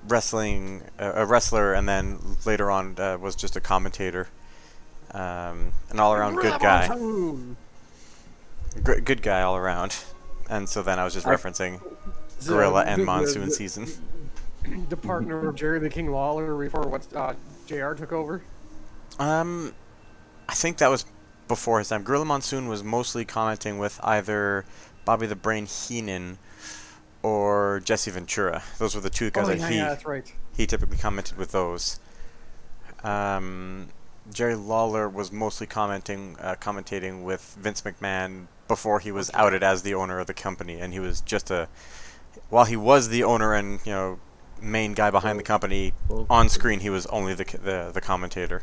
S3: wrestler, and then later on was just a commentator, an all-around good guy. Good guy all around, and so then I was just referencing Gorilla and Monsoon season.
S5: The partner of Jerry the King Lawler before JR took over.
S3: I think that was before his time. Gorilla Monsoon was mostly commenting with either Bobby the Brain Heenan or Jesse Ventura. Those were the two guys
S5: That's right.
S3: he typically commented with those. Jerry Lawler was mostly commentating with Vince McMahon before he was outed as the owner of the company, and he was just while he was the owner and main guy behind the company, on screen he was only the commentator.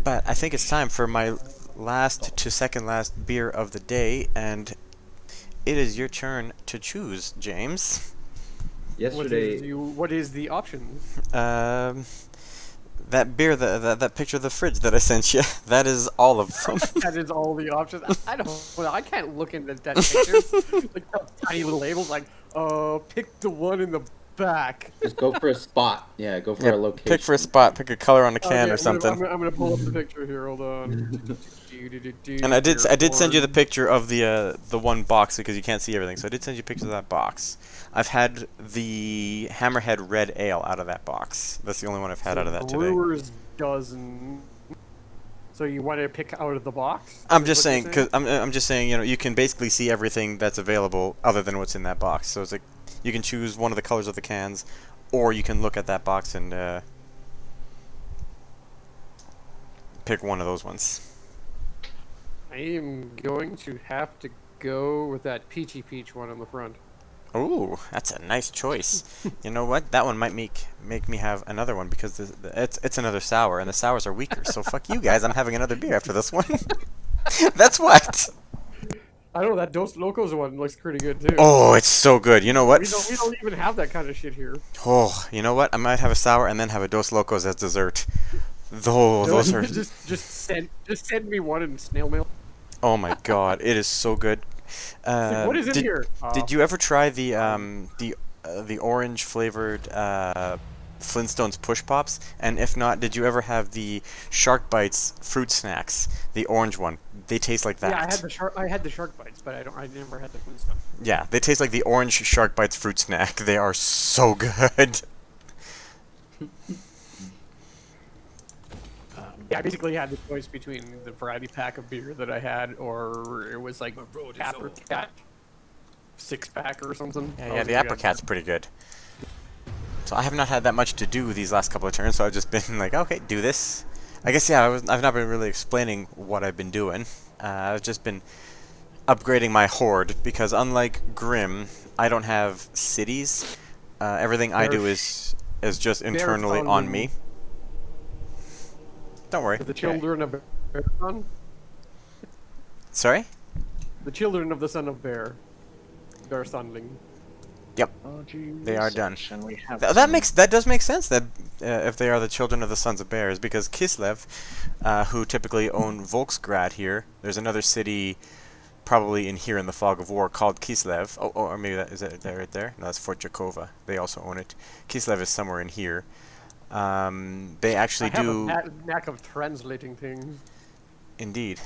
S3: But I think it's time for my last to second last beer of the day, and it is your turn to choose, James.
S4: Yesterday,
S5: What is the option?
S3: That beer, that picture of the fridge that I sent you, that is all of them.
S5: That is all the options. I can't look into that pictures. Like tiny little labels, like pick the one in the back.
S4: just go for a spot. Yeah, go for a location.
S3: Pick for a spot, pick a color on a can or something.
S5: I'm gonna pull up the picture here. Hold on.
S3: And I did send you the picture of the one box because you can't see everything. So I did send you pictures of that box. I've had the Hammerhead Red Ale out of that box. That's the only one I've had out of that today.
S5: Brewer's dozen. So you want to pick out of the box?
S3: I'm just saying, I'm just saying, you can basically see everything that's available other than what's in that box. So it's like you can choose one of the colors of the cans, or you can look at that box and pick one of those ones.
S5: I am going to have to go with that peachy peach one on the front.
S3: Ooh, that's a nice choice. You know what? That one might make me have another one because it's another sour, and the sours are weaker. So fuck you guys. I'm having another beer after this one. That's what.
S5: I know that Dos Locos one looks pretty good too.
S3: Oh, it's so good. You know what?
S5: We don't even have that kind of shit here.
S3: Oh, you know what? I might have a sour and then have a Dos Locos as dessert. Those are.
S5: just send me one in snail mail.
S3: Oh my god, it is so good.
S5: What is in here?
S3: Did you ever try the orange flavored Flintstones Push Pops? And if not, did you ever have the Shark Bites fruit snacks? The orange one. They taste like that.
S5: Yeah, I had the shark bites, but I never had the Flintstones.
S3: Yeah, they taste like the orange Shark Bites fruit snack. They are so good.
S5: Yeah, I basically had the choice between the variety pack of beer that I had, or it was like Apricot 6-pack or something.
S3: Yeah, the Apricot's pretty good. So I have not had that much to do these last couple of turns, so I've just been like, okay, do this. I guess, yeah, I've not been really explaining what I've been doing. I've just been upgrading my horde, because unlike Grim, I don't have cities. Everything I do is just internally on me. Don't worry.
S5: The children of Bear.
S3: Sorry?
S5: The children of the son of Bear. Bear Sunling.
S3: Yep.
S2: Oh,
S3: they are done.
S2: And we have
S3: That does make sense that if they are the children of the sons of bears, because Kislev, who typically own Volksgrad here, there's another city probably in here in the Fog of War called Kislev. Oh, or maybe that is it there right there? No, that's Fort Jakova. They also own it. Kislev is somewhere in here. They actually do.
S5: I have a knack of translating things.
S3: Indeed.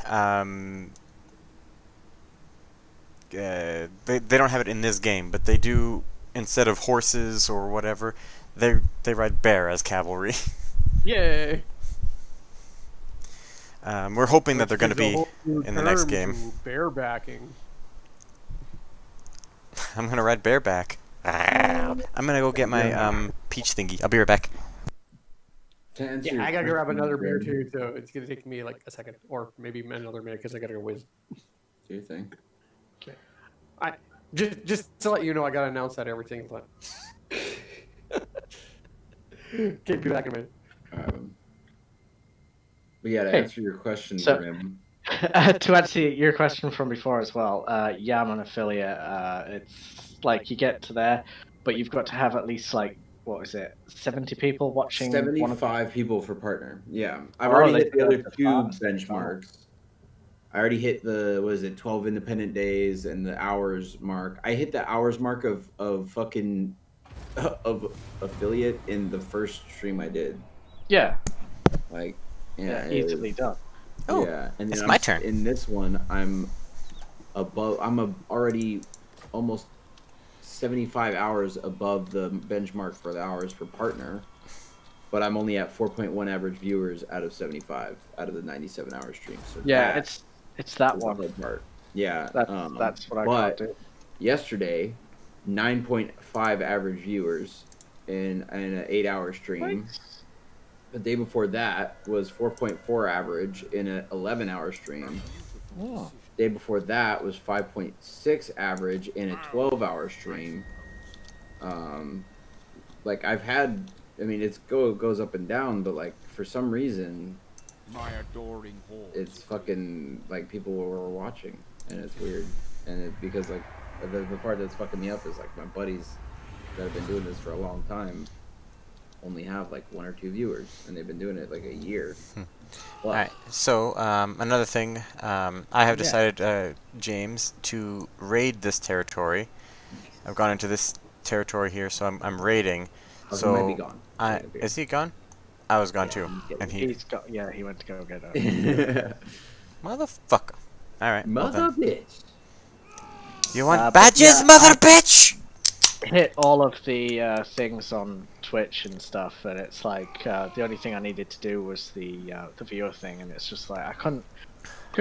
S3: They don't have it in this game, but they do. Instead of horses or whatever, they ride bear as cavalry.
S5: Yay!
S3: We're hoping that they're going to be in the next game.
S5: Bear backing.
S3: I'm going to ride bareback. I'm going to go get my peach thingy. I'll be right back.
S5: Yeah, I gotta grab another beer too, so it's gonna take me like a second, or maybe another minute, because I gotta go whiz.
S4: Do your thing.
S5: Okay. I just to let you know, I gotta announce that everything. But can't be back in a minute.
S4: But yeah, to answer your question, Grim.
S2: To answer your question from before as well, yeah, I'm an affiliate. It's like you get to there, but you've got to have at least like, what is it, 70 people watching?
S4: 75 people for partner. Yeah, I've already hit the other two benchmarks. I already hit the 12 independent days and the hours mark. I hit the hours mark of affiliate in the first stream I did.
S2: Yeah.
S4: Like, yeah,
S2: easily done.
S3: Oh,
S4: yeah, and
S3: it's
S4: then
S3: my turn.
S4: In this one, I'm already almost 75 hours above the benchmark for the hours for partner, but I'm only at 4.1 average viewers out of 75 out of the 97 hour stream. So
S2: yeah, it's that one
S4: part. Yeah,
S2: that's what I got to do.
S4: Yesterday, 9.5 average viewers in an 8-hour stream.
S2: What?
S4: The day before that was 4.4 average in an 11-hour stream.
S2: Oh.
S4: Day before that was 5.6 average in a 12-hour stream. Like I've had, I mean, it goes up and down, but like for some reason,
S7: my adoring horde.
S4: It's fucking like people were watching, and it's weird. And it's because like the part that's fucking me up is like my buddies that have been doing this for a long time only have like 1 or 2 viewers, and they've been doing it like a year.
S3: Alright, so another thing, I have decided, James, to raid this territory. I've gone into this territory here, so I'm raiding.
S4: So he might be gone.
S3: Is he gone? I was gone too, and
S2: he's got. Yeah, he went to go get it.
S3: Motherfucker! All right,
S4: mother bitch.
S3: You want badges, mother bitch?
S2: Hit all of the things on Twitch and stuff, and it's like the only thing I needed to do was the viewer thing, and it's just like I couldn't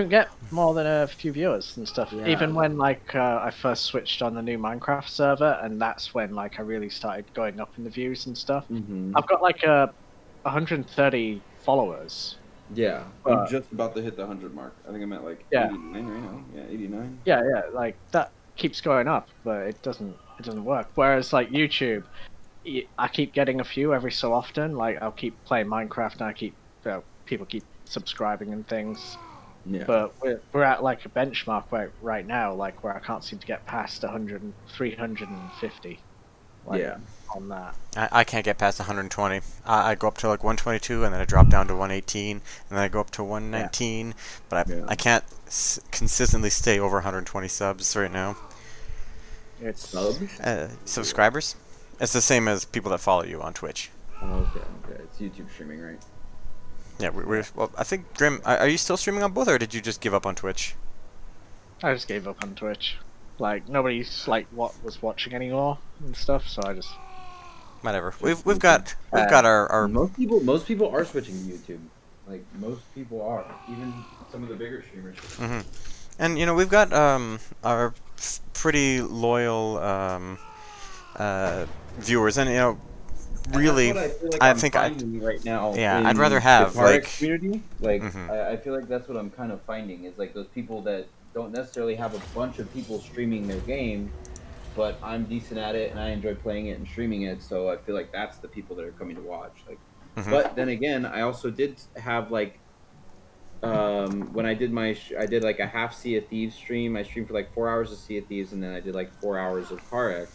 S2: get more than a few viewers and stuff. Yeah. Even when like I first switched on the new Minecraft server, and that's when like I really started going up in the views and stuff.
S4: Mm-hmm.
S2: I've got like 130 followers,
S4: Yeah,
S2: But-
S4: I'm just about to hit the 100 mark. I think I'm at like
S2: Yeah.
S4: 89 right now. Yeah, 89.
S2: Yeah, like that keeps going up, but it doesn't work. Whereas like YouTube, I keep getting a few every so often. Like I'll keep playing Minecraft, and I keep people keep subscribing and things.
S4: Yeah.
S2: But we're at like a benchmark right now, like where I can't seem to get past 100, 350. Like,
S4: Yeah.
S2: on that.
S3: I can't get past 120. I go up to like 122, and then I drop down to 118, and then I go up to 119. But I can't consistently stay over 120 subs right now.
S2: It's
S4: Subs?
S3: Subscribers? It's the same as people that follow you on Twitch.
S4: Oh, okay. It's YouTube streaming, right?
S3: Yeah, well, I think Grim. Are you still streaming on both, or did you just give up on Twitch?
S2: I just gave up on Twitch. Like nobody's like was watching anymore and stuff, so I just
S3: Whatever. We've got our
S4: most people are switching to YouTube. Like most people are, even some of the bigger streamers.
S3: Mm-hmm. And you know we've got our pretty loyal viewers, and you know really I think
S4: right now.
S3: Yeah, I'd rather have like
S4: community. Like
S3: Mhm.
S4: I feel like that's what I'm kind of finding is like those people that don't necessarily have a bunch of people streaming their game, but I'm decent at it and I enjoy playing it and streaming it. So I feel like that's the people that are coming to watch. Like, but then again, I also did have like when I did I did like a half Sea of Thieves stream. I streamed for like 4 hours of Sea of Thieves, and then I did like 4 hours of CarX,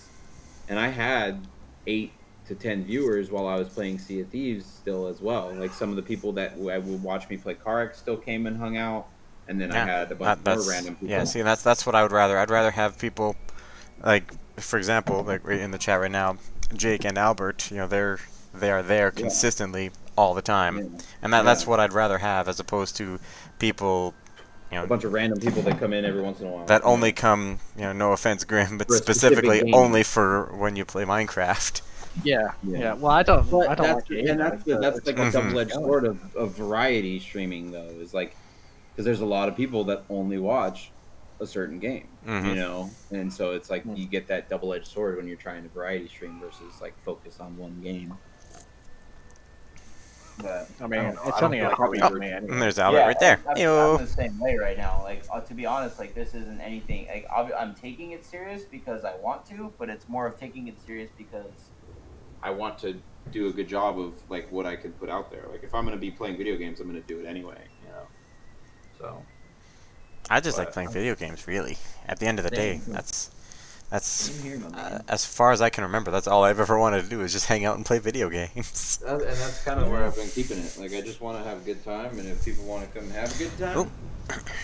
S4: and I had 8 to 10 viewers while I was playing Sea of Thieves still as well. Like some of the people that would watch me play CarX still came and hung out, and then I had a bunch more random people.
S3: Yeah, see, that's what I would rather. I'd rather have people like, for example, like in the chat right now, Jake and Albert. You know, they are there consistently all the time, and that's what I'd rather have as opposed to people. You know,
S4: a bunch of random people that come in every once in a while.
S3: That only come, you know, no offense, Grim, but
S4: For a
S3: specifically
S4: specific game.
S3: only for when you play Minecraft.
S2: yeah. Well, I don't like it.
S4: And
S2: either,
S4: that's like a
S3: Mhm.
S4: double-edged sword of variety streaming, though. Is like because there's a lot of people that only watch a certain game, you know, and so it's like you get that double-edged sword when you're trying to variety stream versus like focus on one game.
S8: But
S2: I mean,
S8: don't know,
S2: it's
S8: I don't
S2: only
S8: feel
S2: a
S8: like
S2: hobby
S8: I
S2: for
S8: would-
S2: me anyway.
S3: And there's Albert
S8: Yeah,
S3: right there.
S8: I'm
S3: Yo.
S8: the same way right now. Like, to be honest, like this isn't anything. Like, I'm taking it serious because I want to, but it's more of taking it serious because
S4: I want to do a good job of like what I can put out there. Like if I'm going to be playing video games, I'm going to do it anyway, you know. So
S3: I just like playing video games, really. At the end of the day,
S8: Same.
S3: that's
S8: Same here, my man.
S3: as far as I can remember, that's all I've ever wanted to do is just hang out and play video games.
S4: and that's kind of where I've been keeping it. Like I just want to have a good time, and if people want to come have a good time,
S3: Oh.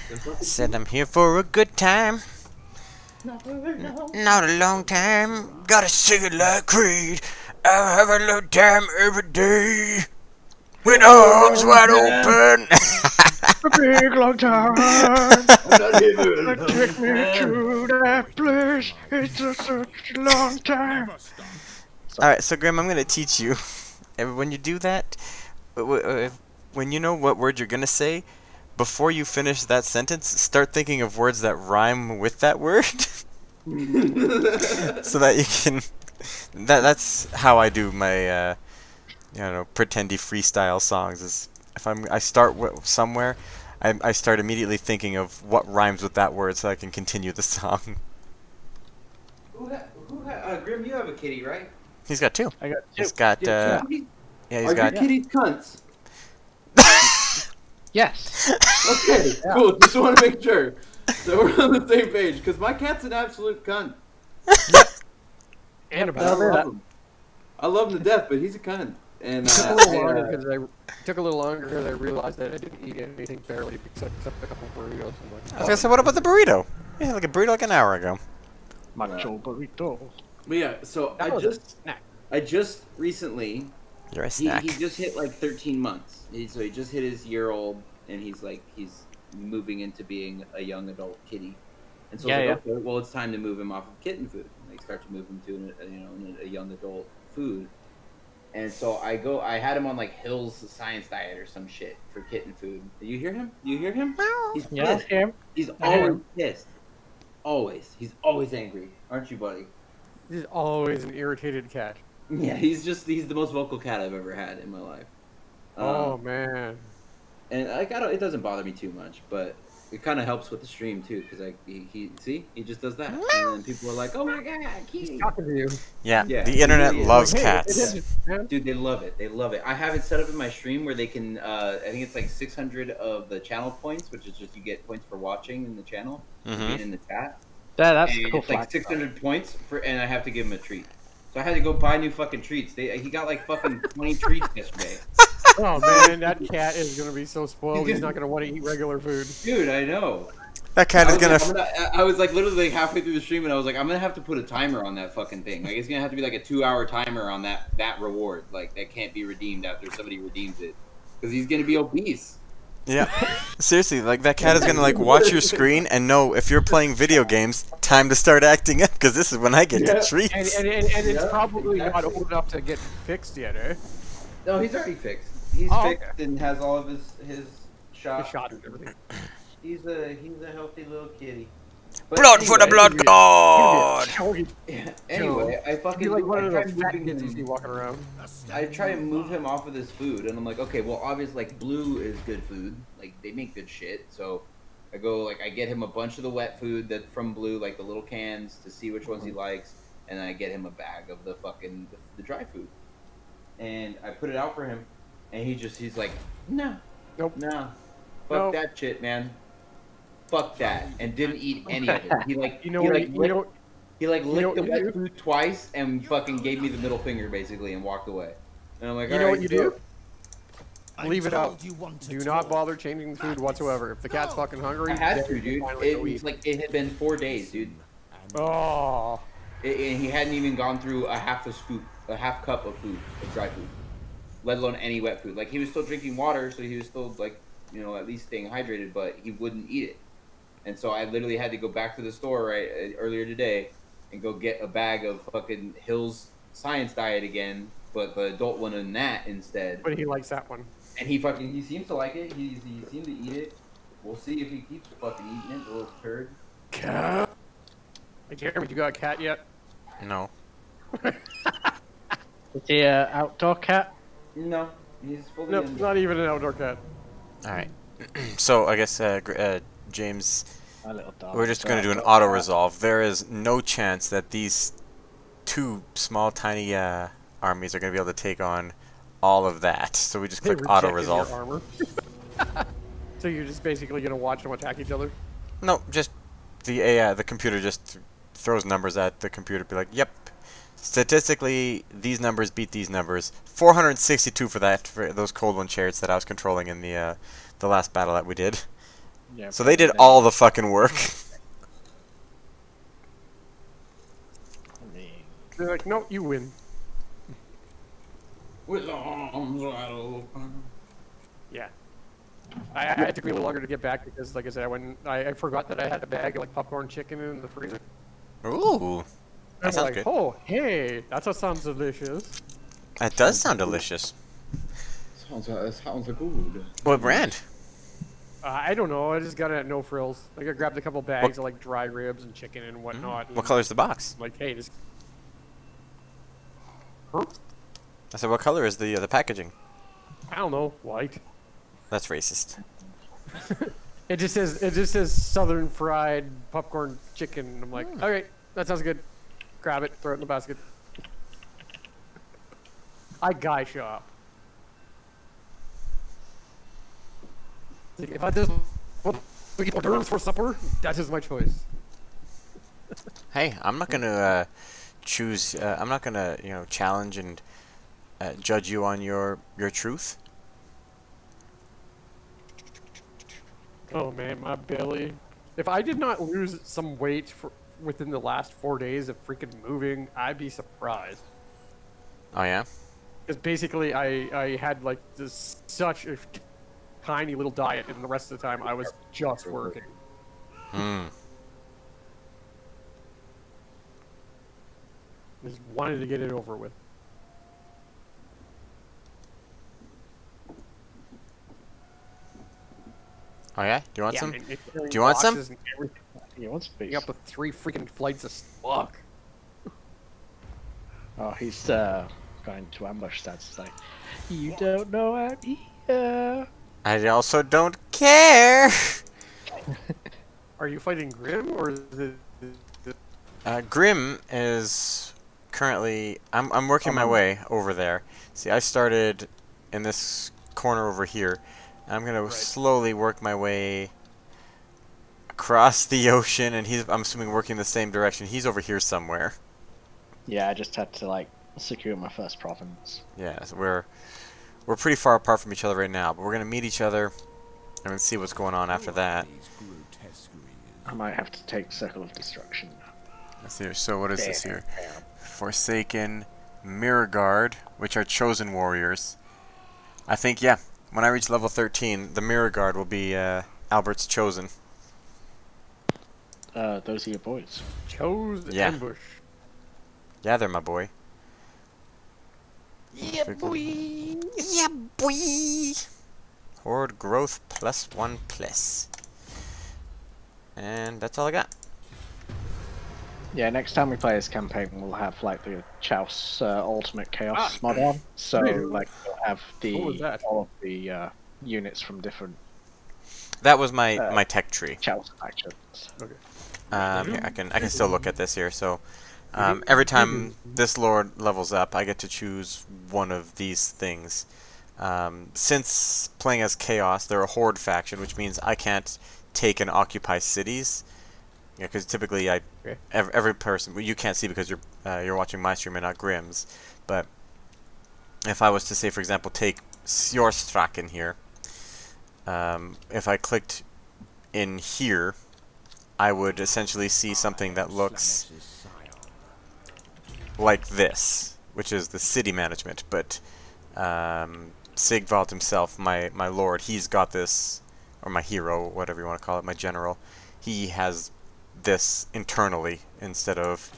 S4: then fucking
S3: Said I'm here for a good time, not a long time. Gotta sing it like Creed. I have a little time every day. With arms wide open.
S2: A big long time.
S4: I'm not even.
S2: Take me to that place. It's just such a long time.
S3: Alright, so Graham, I'm gonna teach you. And when you do that, when you know what word you're gonna say, before you finish that sentence, start thinking of words that rhyme with that word. So that you can. That's how I do my, you know, pretendy freestyle songs. Is if I start somewhere, I start immediately thinking of what rhymes with that word, so I can continue the song.
S4: Grim, you have a kitty, right?
S3: He's got 2.
S2: I got 2.
S3: He's got yeah, he's got.
S4: your kitties cunts?
S2: Yes.
S4: Okay, cool. Just want to make sure that we're on the same page because my cat's an absolute cunt.
S5: And
S4: I
S5: about
S4: love him. I love him to death, but he's a cunt. And
S5: took a little longer because I realized that I didn't eat anything barely except a couple burritos. And
S3: I was gonna say, what about the burrito? Yeah, like a burrito like an hour ago.
S2: Macho burrito.
S4: But yeah, so
S5: That was a snack.
S4: I just recently
S3: You're a
S4: he
S3: snack.
S4: just hit like 13 months. So he just hit his year-old, and he's moving into being a young adult kitty. And so I was like, okay, well, it's time to move him off of kitten food. And they start to move him to a young adult food. And so I had him on like Hill's Science Diet or some shit for kitten food. Do you hear him? He's
S2: Yeah,
S4: pissed.
S2: him.
S4: He's
S2: I hear
S4: always
S2: him.
S4: pissed. Always. He's always angry. Aren't you, buddy?
S5: This is always an irritated cat.
S4: Yeah, he's the most vocal cat I've ever had in my life.
S5: Oh man.
S4: And like it doesn't bother me too much, but it kind of helps with the stream too, because he just does that, and then people are like, "Oh my god,
S5: He's
S4: kitty!"
S5: talking to you.
S3: Yeah,
S4: Yeah,
S3: the
S4: he
S3: internet
S4: really is.
S3: loves
S5: Like, hey,
S3: cats.
S5: attention, man.
S4: Dude, they love it. They love it. I have it set up in my stream where they can. I think it's like 600 of the channel points, which is just you get points for watching in the channel, being in the chat.
S2: Yeah, that's
S4: And
S2: the cool
S4: it's like
S2: fact.
S4: 600 points and I have to give him a treat. So I had to go buy new fucking treats. He got like fucking 20 treats yesterday.
S5: Oh man, that cat is gonna be so spoiled. He's not gonna want to eat regular food.
S4: Dude, I know.
S3: That cat is gonna.
S4: I was like literally like halfway through the stream and I was like, I'm gonna have to put a timer on that fucking thing. Like it's gonna have to be like a 2-hour timer on that reward. Like that can't be redeemed after somebody redeems it, because he's gonna be obese.
S3: Yeah, seriously, like that cat is gonna like watch your screen and know if you're playing video games, time to start acting up, because this is when I get the treats.
S5: And it's probably not old enough to get fixed yet, eh?
S4: No, he's already fixed. He's fixed and has all of his shots.
S5: Shot and everything.
S4: He's a healthy little kitty. But
S3: Blood for the blood god!
S4: Yeah, anyway, I fucking
S5: You're like one of
S4: I
S5: those
S4: tried
S5: fat
S4: moving
S5: kids you see
S4: him.
S5: walking around.
S4: I try to move him off of this food, and I'm like, okay, well, obviously, like blue is good food. Like they make good shit, so I go like I get him a bunch of the wet food that from blue, like the little cans, to see which ones he likes, and then I get him a bag of the fucking the dry food, and I put it out for him, and he's like, no,
S5: Nope.
S4: no, fuck
S5: Nope.
S4: that shit, man. Fuck that, and didn't eat any of it. He like
S5: You know
S4: he
S5: what?
S4: like
S5: You
S4: licked,
S5: know,
S4: he like
S5: know
S4: licked
S5: what
S4: the
S5: you
S4: wet
S5: do?
S4: food twice and fucking gave me the middle finger basically and walked away. And I'm like,
S5: you know what you do? Leave it out.
S7: You want to
S5: Do not
S7: talk.
S5: bother changing the food whatsoever. If the cat's fucking hungry,
S4: I had
S5: then
S4: to,
S5: you
S4: dude.
S5: finally
S4: It
S5: go
S4: was
S5: eat.
S4: like it had been 4 days, dude.
S5: Oh,
S4: And he hadn't even gone through a half cup of food, of dry food, let alone any wet food. Like he was still drinking water, so he was still like, you know, at least staying hydrated, but he wouldn't eat it. And so I literally had to go back to the store earlier today and go get a bag of fucking Hill's Science Diet again, but the adult one in that instead.
S5: but he likes that one.
S4: And he seems to like it. He seemed to eat it. We'll see if he keeps fucking eating it, the little turd.
S5: Cat. Hey, Jeremy, you got a cat yet?
S3: No.
S2: Is he an outdoor cat?
S4: No, he's fully
S5: No,
S4: in.
S5: not even an outdoor cat.
S3: Alright. So, I guess, James,
S2: My little dog.
S3: we're just going to do an auto-resolve. There is no chance that these two small, tiny armies are going to be able to take on all of that. So we just
S5: They
S3: click
S5: rejected
S3: auto-resolve.
S5: your armor. So you're just basically gonna watch them attack each other?
S3: No, just the AI, the computer just throws numbers at the computer. Be like, yep, statistically these numbers beat these numbers. 462 for those cold one chariots that I was controlling in the last battle that we did.
S2: Yeah,
S3: So they did all the fucking work.
S5: They're like, no, you win.
S4: With arms wide open.
S5: Yeah. It took me a little longer to get back because, like I said, I forgot that I had a bag of like popcorn chicken in the freezer.
S3: Ooh,
S5: And
S3: that
S5: I'm
S3: sounds
S5: like,
S3: good.
S5: oh, hey, that sounds delicious.
S3: That does sound delicious.
S4: Sounds good.
S3: What brand?
S5: I don't know. I just got it at No Frills. Like I grabbed a couple bags of like dry ribs and chicken and whatnot.
S3: What
S5: and,
S3: color's the box?
S5: Like, hey, this.
S3: I said, what color is the packaging?
S5: I don't know, white.
S3: That's racist.
S5: It just says Southern fried popcorn chicken. I'm like, okay, that sounds good. Grab it, throw it in the basket. I guy shop. Like, if I just want to eat hors d'oeuvres for supper, that is my choice.
S3: Hey, I'm not gonna choose. I'm not gonna, challenge and judge you on your truth.
S5: Oh man, my belly. If I did not lose some weight within the last 4 days of freaking moving, I'd be surprised.
S3: Oh yeah.
S5: Because basically, I had like such a tiny little diet, and the rest of the time I was just working. Just wanted to get it over with.
S3: Oh yeah. Do you want some?
S5: and
S3: Do you want some?
S5: boxes and everything.
S2: He wants space.
S5: Up with 3 freaking flights of fuck.
S2: Oh, he's going to ambush that. It's like, you don't know I'm here.
S3: I also don't care.
S5: Are you fighting Grim or is it?
S3: Grim is currently. I'm working my way over there. See, I started in this corner over here. I'm gonna slowly work my way across the ocean, and I'm assuming working the same direction. He's over here somewhere.
S2: Yeah, I just had to like secure my first province.
S3: Yeah, so we're pretty far apart from each other right now, but we're gonna meet each other and then see what's going on after that.
S2: I might have to take Circle of Destruction.
S3: Let's see. So what is this here? Forsaken, Mirror Guard, which are chosen warriors. I think, yeah, when I reach level 13, the Mirror Guard will be Albert's chosen.
S2: Those are your boys.
S5: Chose
S3: Yeah.
S5: ambush.
S3: Yeah, they're my boy.
S5: Yeah, boy.
S3: Yeah, boy. Horde growth +1+. And that's all I got.
S2: Yeah, next time we play this campaign, we'll have like the Chaos Ultimate Chaos mod on. So like we'll have all of the units from different.
S3: That was my tech tree.
S2: Chaos factions.
S5: Okay.
S3: Here, I can still look at this here. So every time this lord levels up, I get to choose one of these things. Since playing as Chaos, they're a Horde faction, which means I can't take and occupy cities. Yeah, because typically every person, well, you can't see because you're watching my stream and not Grim's. But if I was to say, for example, take Sjorstrak in here, if I clicked in here, I would essentially see something that looks like this, which is the city management. But Sigvald himself, my lord, he's got this, or my hero, whatever you want to call it, my general, he has this internally instead of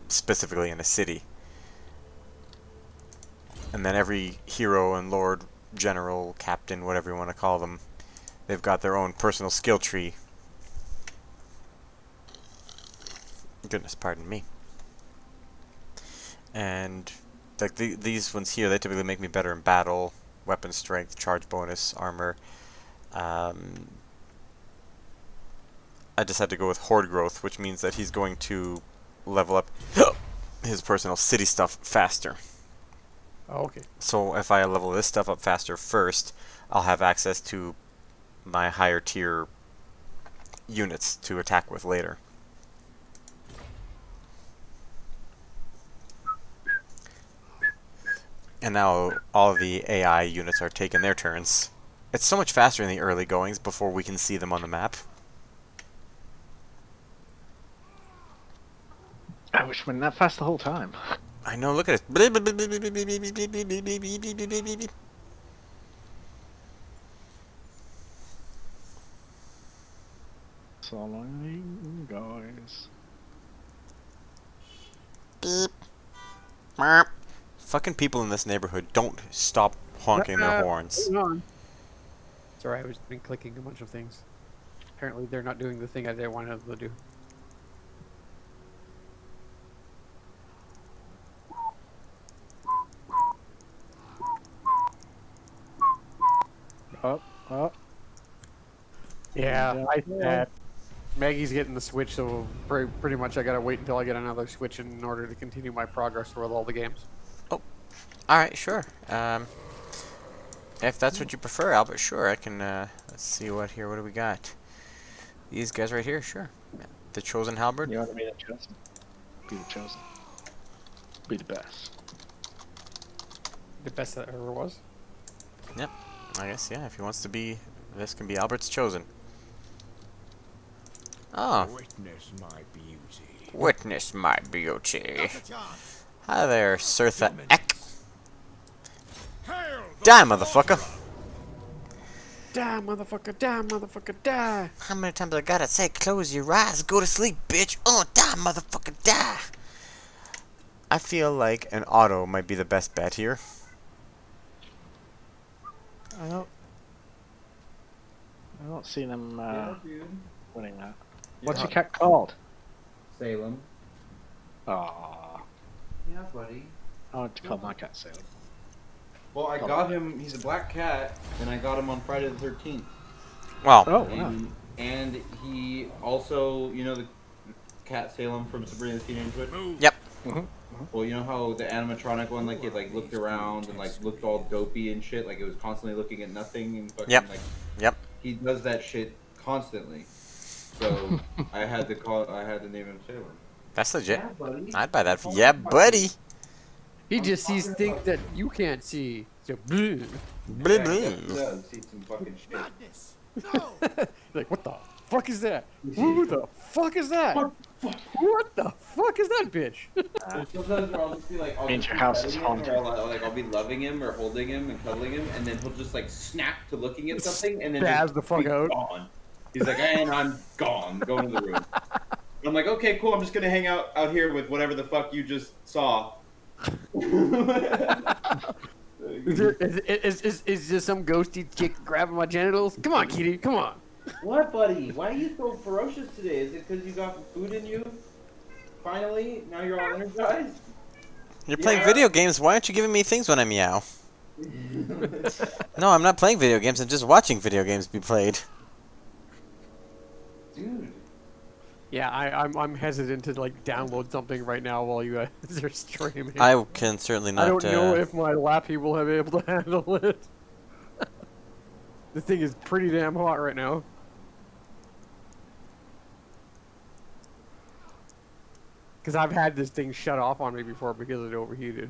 S3: specifically in a city. And then every hero and lord, general, captain, whatever you want to call them, they've got their own personal skill tree. Goodness, pardon me. And like these ones here, they typically make me better in battle, weapon strength, charge bonus, armor. I just had to go with Horde growth, which means that he's going to level up his personal city stuff faster.
S5: Oh, okay.
S3: So if I level this stuff up faster first, I'll have access to my higher tier units to attack with later. And now all the AI units are taking their turns. It's so much faster in the early goings before we can see them on the map.
S2: I wish it went that fast the whole time.
S3: I know, look at it.
S2: So long, guys.
S3: Beep. Merp. Fucking people in this neighborhood don't stop honking their horns.
S5: Sorry, I was been clicking a bunch of things. Apparently they're not doing the thing I wanted them to do.
S2: Oh.
S5: Yeah, Maggie's getting the Switch, so pretty much I gotta wait until I get another Switch in order to continue my progress with all the games.
S3: Oh, alright, sure. If that's what you prefer, Albert, sure, I can, let's see what do we got? These guys right here, sure. The Chosen Halberd?
S2: You want to be the Chosen? Be the Chosen. Be the best.
S5: The best that ever was?
S3: Yep, I guess, yeah, if he wants to be, this can be Albert's Chosen. Oh.
S7: Witness my beauty.
S3: Witness my beauty. Hi there, Sirtha Ek. Die, motherfucker.
S5: Die, motherfucker, die, motherfucker, die.
S3: How many times I gotta say, close your eyes, go to sleep, bitch. Oh, die, motherfucker, die. I feel like an auto might be the best bet here.
S2: I don't see them winning that. What's your cat called?
S4: Salem.
S2: Aww.
S4: Yeah, buddy.
S2: I want to call my cat Salem.
S4: Well, I got him. He's a black cat, and I got him on Friday the 13th.
S3: Wow.
S2: Oh, wow.
S4: And he also, you know, the cat Salem from Sabrina the Teenage Witch.
S3: Yep.
S4: Well, you know how the animatronic one, like, it like looked around and like looked all dopey and shit, like it was constantly looking at nothing and fucking
S3: Yep.
S4: like.
S3: Yep.
S4: He does that shit constantly. So I had to name him Salem.
S3: That's legit.
S4: Yeah, buddy.
S3: I'd buy that. Yeah, buddy.
S5: He just sees things that you can't see. So, bleh.
S3: Blah,
S4: Yeah, he
S3: blah.
S4: definitely does see some fucking shit.
S7: Madness. No.
S5: Like, what the fuck is that? Who the fuck is that? What the fuck is that bitch?
S4: Sometimes I'll just be like,
S2: Means your house is haunted.
S4: I'll be loving him or holding him and cuddling him, and then he'll just like snap to looking at something, and then
S5: Spaz
S4: just
S5: the fuck
S4: be
S5: out.
S4: gone. He's like, and I'm gone, going to the room. I'm like, okay, cool. I'm just gonna hang out here with whatever the fuck you just saw.
S5: Is there some ghosty chick grabbing my genitals? Come on, Kitty, come on.
S4: What, buddy? Why are you so ferocious today? Is it because you got food in you? Finally, now you're all energized.
S3: You're playing video games. Why aren't you giving me things when I meow? No, I'm not playing video games. I'm just watching video games be played.
S4: Dude.
S5: Yeah, I'm hesitant to like download something right now while you guys are streaming.
S3: I can certainly not.
S5: I don't know if my lappy will be able to handle it. The thing is pretty damn hot right now. Because I've had this thing shut off on me before because it overheated.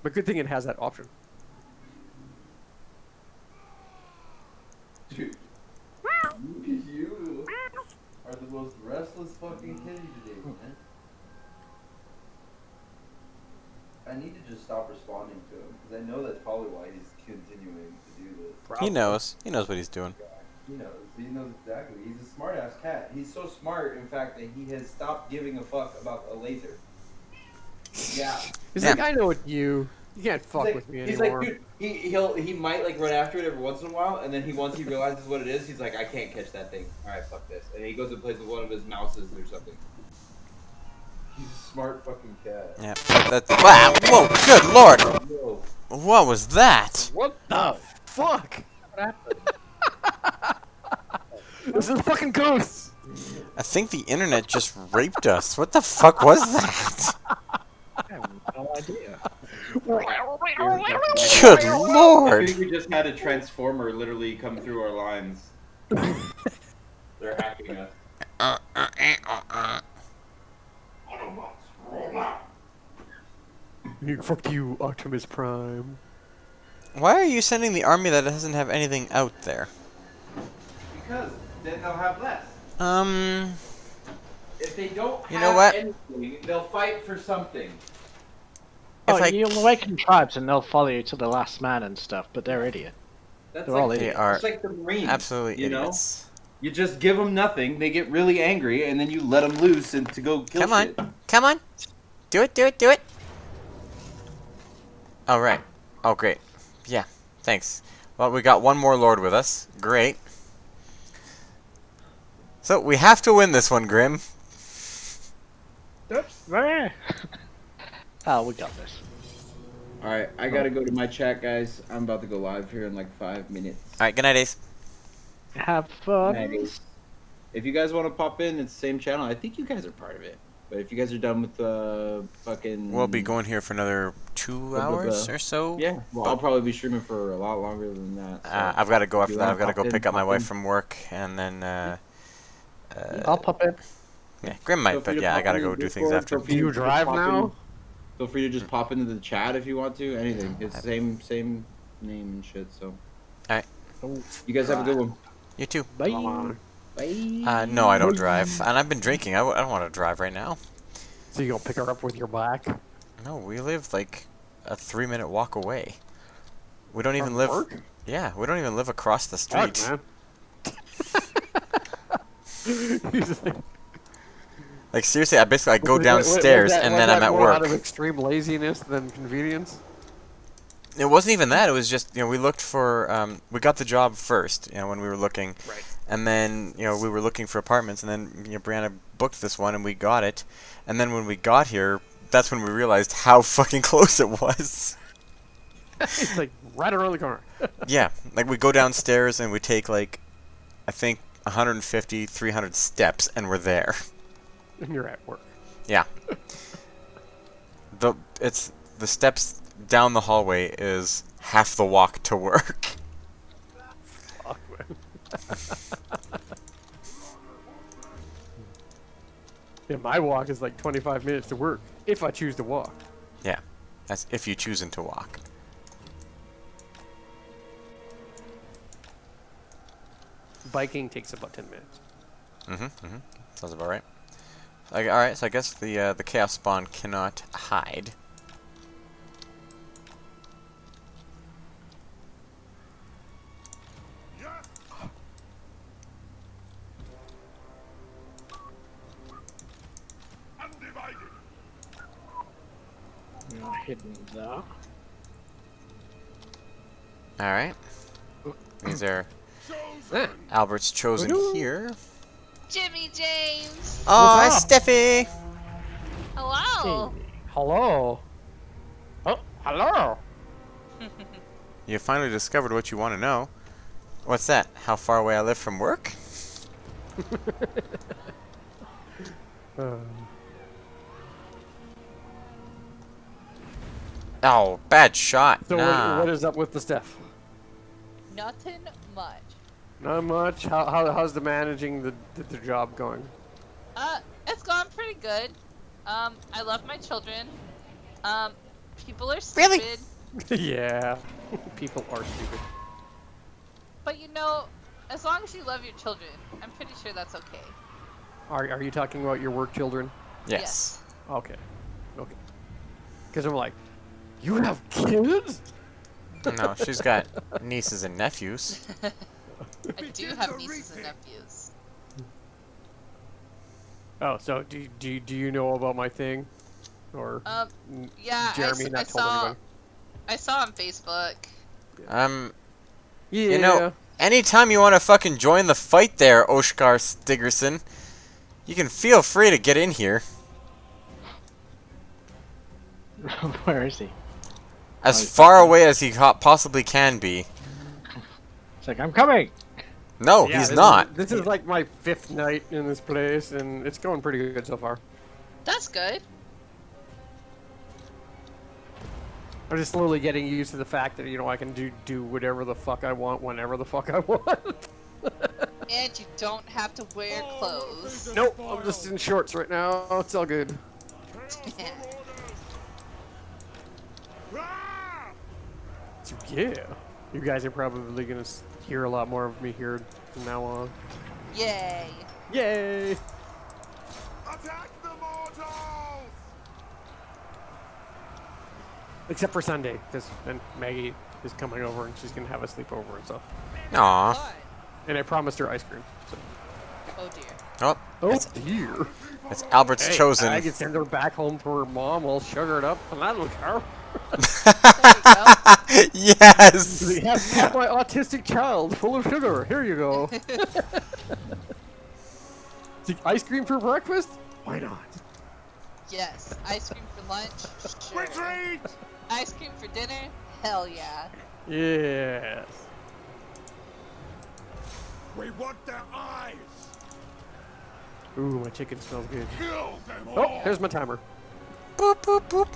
S5: But good thing it has that option.
S4: Dude. You are the most restless fucking kitty today, man. I need to just stop responding to him, because I know that's probably why he's continuing to do this.
S3: He knows. He knows what he's doing.
S4: He knows. He knows exactly. He's a smart ass cat. He's so smart, in fact, that he has stopped giving a fuck about a laser. Yeah.
S5: He's
S3: Yeah.
S5: like, I know it's you. You can't fuck
S4: He's
S5: with me
S4: he's
S5: anymore.
S4: like, dude, he might like run after it every once in a while, and then once he realizes what it is, he's like, I can't catch that thing. All right, fuck this, and he goes and plays with one of his mouses or something. He's a smart fucking cat.
S3: Yeah. That's. Wow. Whoa. Good lord.
S4: Whoa.
S3: What was that?
S5: What the fuck?
S2: What happened?
S5: This is fucking ghosts.
S3: I think the internet just raped us. What the fuck was that?
S2: I have no idea.
S3: Good
S4: I
S3: lord.
S4: think we just had a transformer literally come through our lines. They're hacking us.
S5: Fuck you, Optimus Prime.
S3: Why are you sending the army that doesn't have anything out there?
S4: Because then they'll have less. If they don't have
S3: You know what?
S4: anything, they'll fight for something.
S2: Oh,
S3: If I-
S2: you'll awaken tribes and they'll follow you to the last man and stuff, but they're idiots.
S4: That's
S2: They're
S4: like,
S2: all
S3: They
S2: idiots.
S3: are
S4: it's like the Marines.
S3: absolutely
S4: you
S3: idiots.
S4: know? You just give them nothing, they get really angry, and then you let them loose and to go kill
S3: Come on.
S4: shit.
S3: Come on. Do it, do it, do it. All right. Oh, great. Yeah, thanks. Well, we got one more lord with us. Great. So, we have to win this one, Grim.
S2: Oops. Oh, we got this.
S4: Alright, I gotta go to my chat, guys. I'm about to go live here in like 5 minutes.
S3: All right, good night, Ace.
S2: Have fun.
S4: Nice. If you guys want to pop in, it's the same channel. I think you guys are part of it. But if you guys are done with fucking...
S3: We'll be going here for another 2 hours or so.
S4: Yeah, well, I'll probably be streaming for a lot longer than that. So.
S3: I've got to go after
S4: you
S3: that.
S4: wanna
S3: I've got to
S4: pop
S3: go
S4: in,
S3: pick up my
S4: pop
S3: wife
S4: in.
S3: from work, and then
S2: I'll pop in.
S3: yeah, Grim
S4: Feel
S3: might,
S4: free
S3: but
S4: to
S3: yeah, I
S4: pop
S3: gotta
S4: into
S3: go
S4: the
S3: do things
S4: Discord,
S3: after.
S4: feel free
S5: Do you
S4: to
S5: drive
S4: pop in-
S5: now?
S4: Feel free to just pop into the chat if you want to. Anything. It's the same name and shit. So.
S3: Alright.
S4: You guys have a good one.
S3: You too.
S2: Bye.
S4: Bye.
S3: No, I don't drive, and I've been drinking. I don't want to drive right now.
S5: So you gonna pick her up with your black?
S3: No, we live like a 3-minute walk away. We don't even
S5: From
S3: live.
S5: work?
S3: Yeah, we don't even live across the street.
S5: God, man. He's like,
S3: Like seriously, I basically go
S5: was
S3: downstairs
S5: that-
S3: and
S5: was
S3: then
S5: that
S3: I'm at
S5: more
S3: work.
S5: out of extreme laziness than convenience?
S3: It wasn't even that. It was just we looked for we got the job first. When we were looking,
S5: Right.
S3: and then we were looking for apartments, and then Brianna booked this one and we got it, and then when we got here, that's when we realized how fucking close it was.
S5: It's like right around the corner.
S3: Yeah, like we go downstairs and we take like, I think 150, 300 steps, and we're there.
S5: And you're at work.
S3: Yeah. The steps down the hallway is half the walk to work.
S5: Fuck, man. Yeah, my walk is like 25 minutes to work if I choose to walk.
S3: Yeah, that's if you choosing to walk.
S5: Biking takes about 10 minutes.
S3: Sounds about right. Like, all right, so I guess the chaos spawn cannot hide.
S2: You're hidden there.
S3: All right. These are Albert's chosen here.
S9: Jimmy James.
S3: Oh, hi,
S5: What's
S3: Steffi.
S9: Hello.
S5: Hello. Oh, hello.
S3: You finally discovered what you want to know. What's that? How far away I live from work? Oh, bad shot.
S5: So
S3: Nah.
S5: what is up with the stuff?
S9: Nothing much.
S5: Not much. How's the managing the job going?
S9: It's gone pretty good. I love my children. People are
S3: Really?
S9: stupid.
S5: Yeah. People are stupid.
S9: But you know, as long as you love your children, I'm pretty sure that's okay.
S5: Are you talking about your work children?
S3: Yes.
S5: Okay. Okay. Because I'm like, you have kids?
S3: No, she's got nieces and nephews.
S9: I do have nieces and nephews.
S5: Oh, so do you know about my thing, or
S9: Yeah,
S5: Jeremy not told anybody?
S9: I saw on Facebook.
S5: Yeah.
S3: You know, anytime you want to fucking join the fight there, Oshkar Stigerson, you can feel free to get in here.
S2: Where is he?
S3: As far away as he possibly can be.
S2: It's like, I'm coming!
S3: No,
S5: Yeah,
S3: he's
S5: this
S3: not.
S5: This is like my 5th night in this place, and it's going pretty good so far.
S9: That's good.
S5: I'm just slowly getting used to the fact that, you know, I can do whatever the fuck I want, whenever the fuck I want.
S9: And you don't have to wear clothes.
S5: Nope, I'm just in shorts right now. It's all good. So, yeah, you guys are probably gonna hear a lot more of me here from now on.
S9: Yay.
S5: Yay!
S7: Attack the mortals!
S5: Except for Sunday, because then Maggie is coming over and she's gonna have a sleepover and stuff.
S3: Aw.
S9: Fun.
S5: And I promised her ice cream. So.
S9: Oh dear.
S3: Oh,
S5: Oh dear!
S3: it's Albert's
S5: Hey,
S3: chosen.
S5: I can send her back home to her mom all sugared up, and I don't care.
S3: Yes!
S5: Have my autistic child full of sugar. Here you go. Ice cream for breakfast? Why not?
S9: Yes. Ice cream for lunch? Sure.
S7: Retreat!
S9: Ice cream for dinner? Hell yeah.
S5: Yes.
S7: We want their eyes!
S5: Ooh, my chicken smells good.
S7: Kill them all!
S5: Oh, here's my timer.
S3: Boop, boop, boop.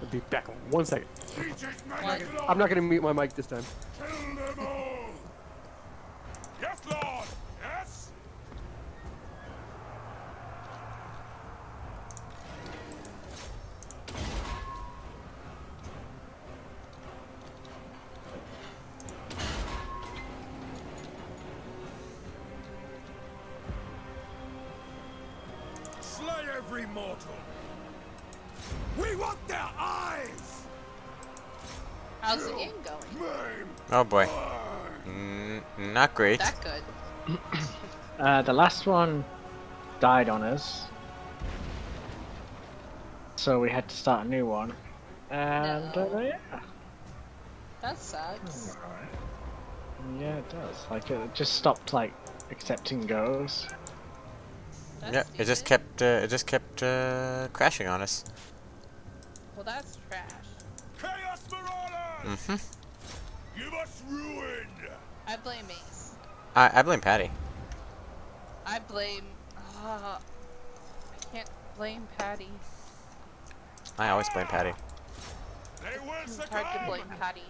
S5: I'll be back in 1 second.
S9: What?
S5: I'm not gonna mute my mic this time.
S7: Kill them all! Yes, Lord! Yes? Slay every mortal! We want their eyes!
S9: How's the game going?
S7: Maim!
S3: Oh boy. Not great.
S9: That good.
S2: The last one died on us. So we had to start a new one. And
S9: No.
S2: yeah.
S9: That sucks.
S2: Yeah, it does. Like, it just stopped, like, accepting goes.
S9: That's
S3: Yeah, it just kept crashing on us.
S9: Well, that's trash.
S7: Chaos Marauders!
S3: Mm-hmm.
S7: Give us ruin.
S9: I blame Mace.
S3: I blame Patty.
S9: I blame. I can't blame Patty.
S3: I always blame Patty.
S7: They will
S9: It's
S7: succumb.
S9: hard to blame Patty.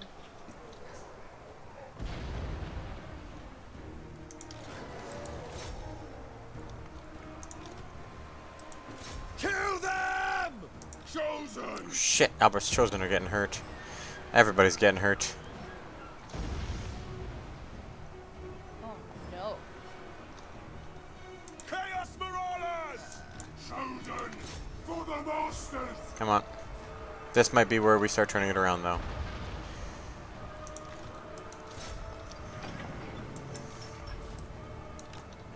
S7: Kill them. Chosen.
S3: Shit, Albert's Chosen are getting hurt. Everybody's getting hurt.
S9: Oh no.
S7: Chaos Marauders. Chosen for the masters.
S3: Come on. This might be where we start turning it around, though.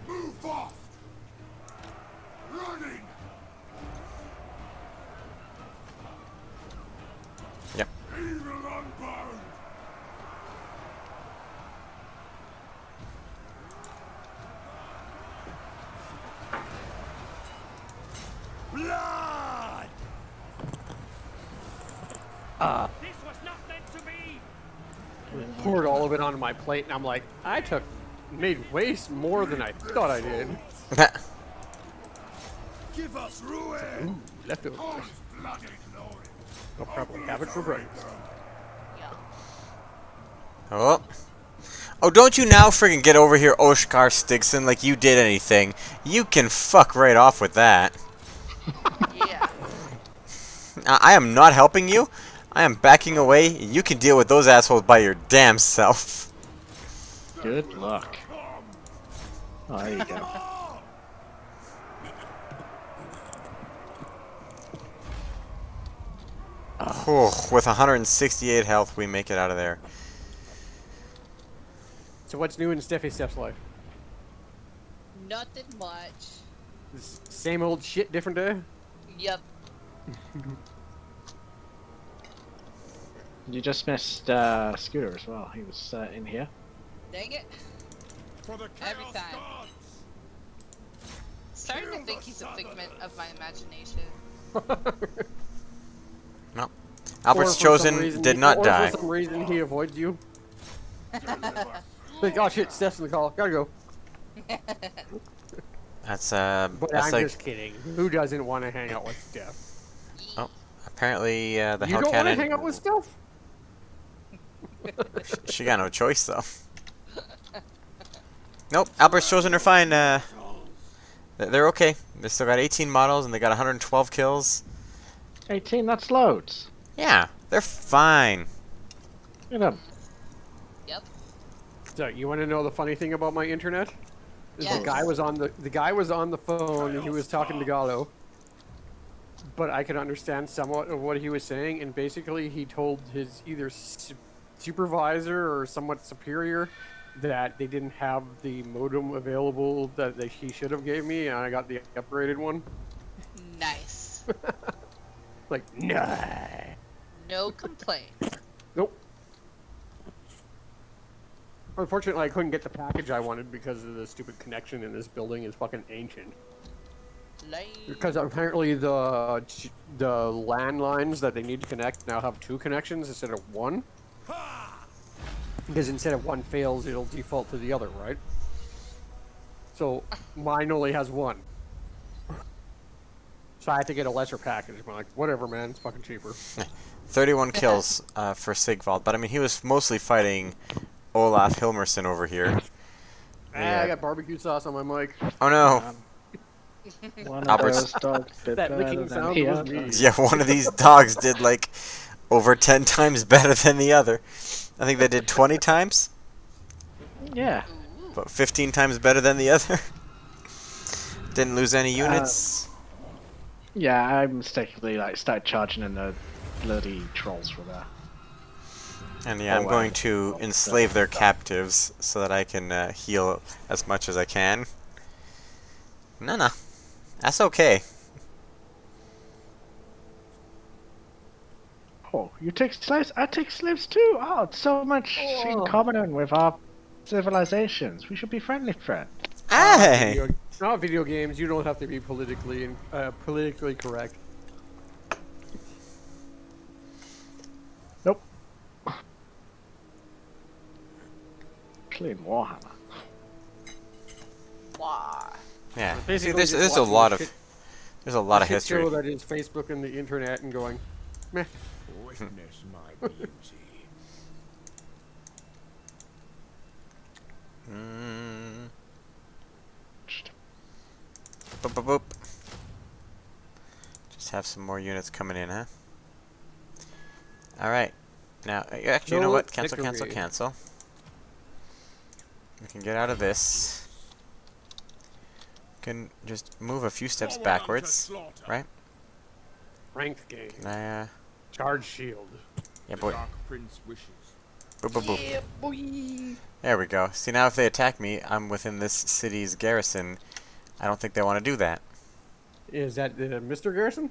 S7: Move fast. Running.
S3: Yep.
S7: Evil unbound. Blood.
S6: This was not meant to be.
S5: Poured all of it onto my plate, and I'm like, made way more than I thought I did.
S7: Give us ruin.
S5: Leftovers.
S7: God's bloody glory.
S5: I'll probably have it for breakfast.
S9: Yeah.
S3: Oh. Oh, don't you now friggin' get over here, Oshkar Stigson, like you did anything. You can fuck right off with that.
S9: Yeah.
S3: I am not helping you. I am backing away. You can deal with those assholes by your damn self.
S2: Good luck. Oh, there you go.
S3: With 168 health, we make it out of there.
S5: So what's new in Steffi Steph's life?
S9: Nothing much.
S5: Same old shit, different day?
S9: Yep.
S2: You just missed Scooter as well. He was in here.
S9: Dang it.
S7: For the
S9: Every
S7: chaos
S9: time.
S7: gods.
S9: Starting to
S7: Kill
S9: think
S7: the
S9: he's a
S7: son
S9: figment
S7: of
S9: of my imagination.
S3: No. Albert's
S5: Or for some
S3: Chosen
S5: reason
S3: did
S5: he-
S3: not
S5: or
S3: die.
S5: for some reason he avoids you. Like, oh shit, Steph's in the call. Gotta go.
S3: That's
S5: But I'm
S3: like
S5: just kidding. Who doesn't want to hang out with Steph?
S3: apparently the
S5: You don't want to
S3: Hell
S5: hang out with Steph?
S3: She got no choice though. Nope, Albert's Chosen are fine. They're okay. They still got 18 models and they got 112 kills.
S2: 18, that's loads.
S3: Yeah, they're fine.
S2: Look at them.
S9: Yep.
S5: So you want to know the funny thing about my internet? Is
S9: Yes.
S5: the guy was on the phone and he was talking to Gallo, but I could understand somewhat of what he was saying, and basically he told his either supervisor or somewhat superior that they didn't have the modem available that he should have gave me, and I got the upgraded one.
S9: Nice.
S5: Like, nah.
S9: No complaint.
S5: Nope. Unfortunately, I couldn't get the package I wanted because of the stupid connection in this building is fucking ancient.
S9: Lame.
S5: Because apparently the landlines that they need to connect now have 2 connections instead of 1. Because instead of one fails, it'll default to the other, right? So mine only has 1. So I had to get a lesser package. I'm like, whatever, man, it's fucking cheaper.
S3: 31 kills for Sigvald, but I mean he was mostly fighting Olaf Hilmerson over here.
S5: I got barbecue sauce on my mic.
S3: Oh no.
S2: One of
S3: Albert's-
S2: those dogs did
S5: That
S2: better
S5: licking
S2: than
S5: sound
S2: the
S5: was
S2: other.
S5: me.
S3: Yeah, one of these dogs did like over 10 times better than the other. I think they did 20 times,
S2: Yeah.
S3: but 15 times better than the other. Didn't lose any units.
S2: Yeah, I mistakenly started charging and the bloody trolls were there.
S3: And yeah, I'm going to enslave their captives so that I can heal as much as I can. No, that's okay.
S2: Oh, you take slaves? I take slaves too. Oh, it's so much in common with our civilizations. We should be friendly friends.
S3: Hey!
S5: Not video games. You don't have to be politically correct.
S2: Nope. Playing Warhammer.
S9: Wah.
S3: Yeah. See,
S5: Basically,
S3: there's a lot of history.
S5: Show that is Facebook and the internet and going, meh.
S7: Witness my beauty.
S3: Boop, boop, boop. Just have some more units coming in, huh? Alright. Now, actually, you know what? Cancel, cancel, cancel. We can get out of this. Can just move a few steps backwards, right?
S5: Rank game.
S3: Can I,
S5: Charge shield.
S3: yeah, boy.
S7: Dark Prince wishes.
S3: Boop, boop, boop.
S5: Yeah, boy.
S3: There we go. See, now if they attack me, I'm within this city's garrison. I don't think they want to do that.
S5: Is that Mr. Garrison?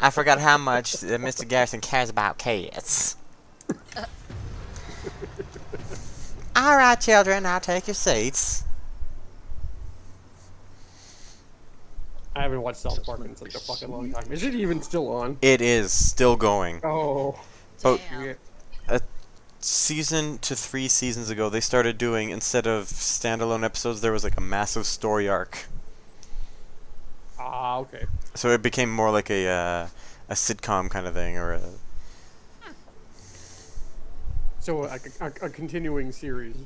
S3: I forgot how much Mr. Garrison cares about kids. Alright, children, I'll take your seats.
S5: I haven't watched South Park in such a fucking long time. Is it even still on?
S3: It is still going.
S5: Oh.
S3: But
S9: Damn.
S3: a season to 3 seasons ago, they started doing, instead of standalone episodes, there was like a massive story arc.
S5: Ah, okay.
S3: So it became more like a sitcom kind of thing, or a...
S5: So a continuing series.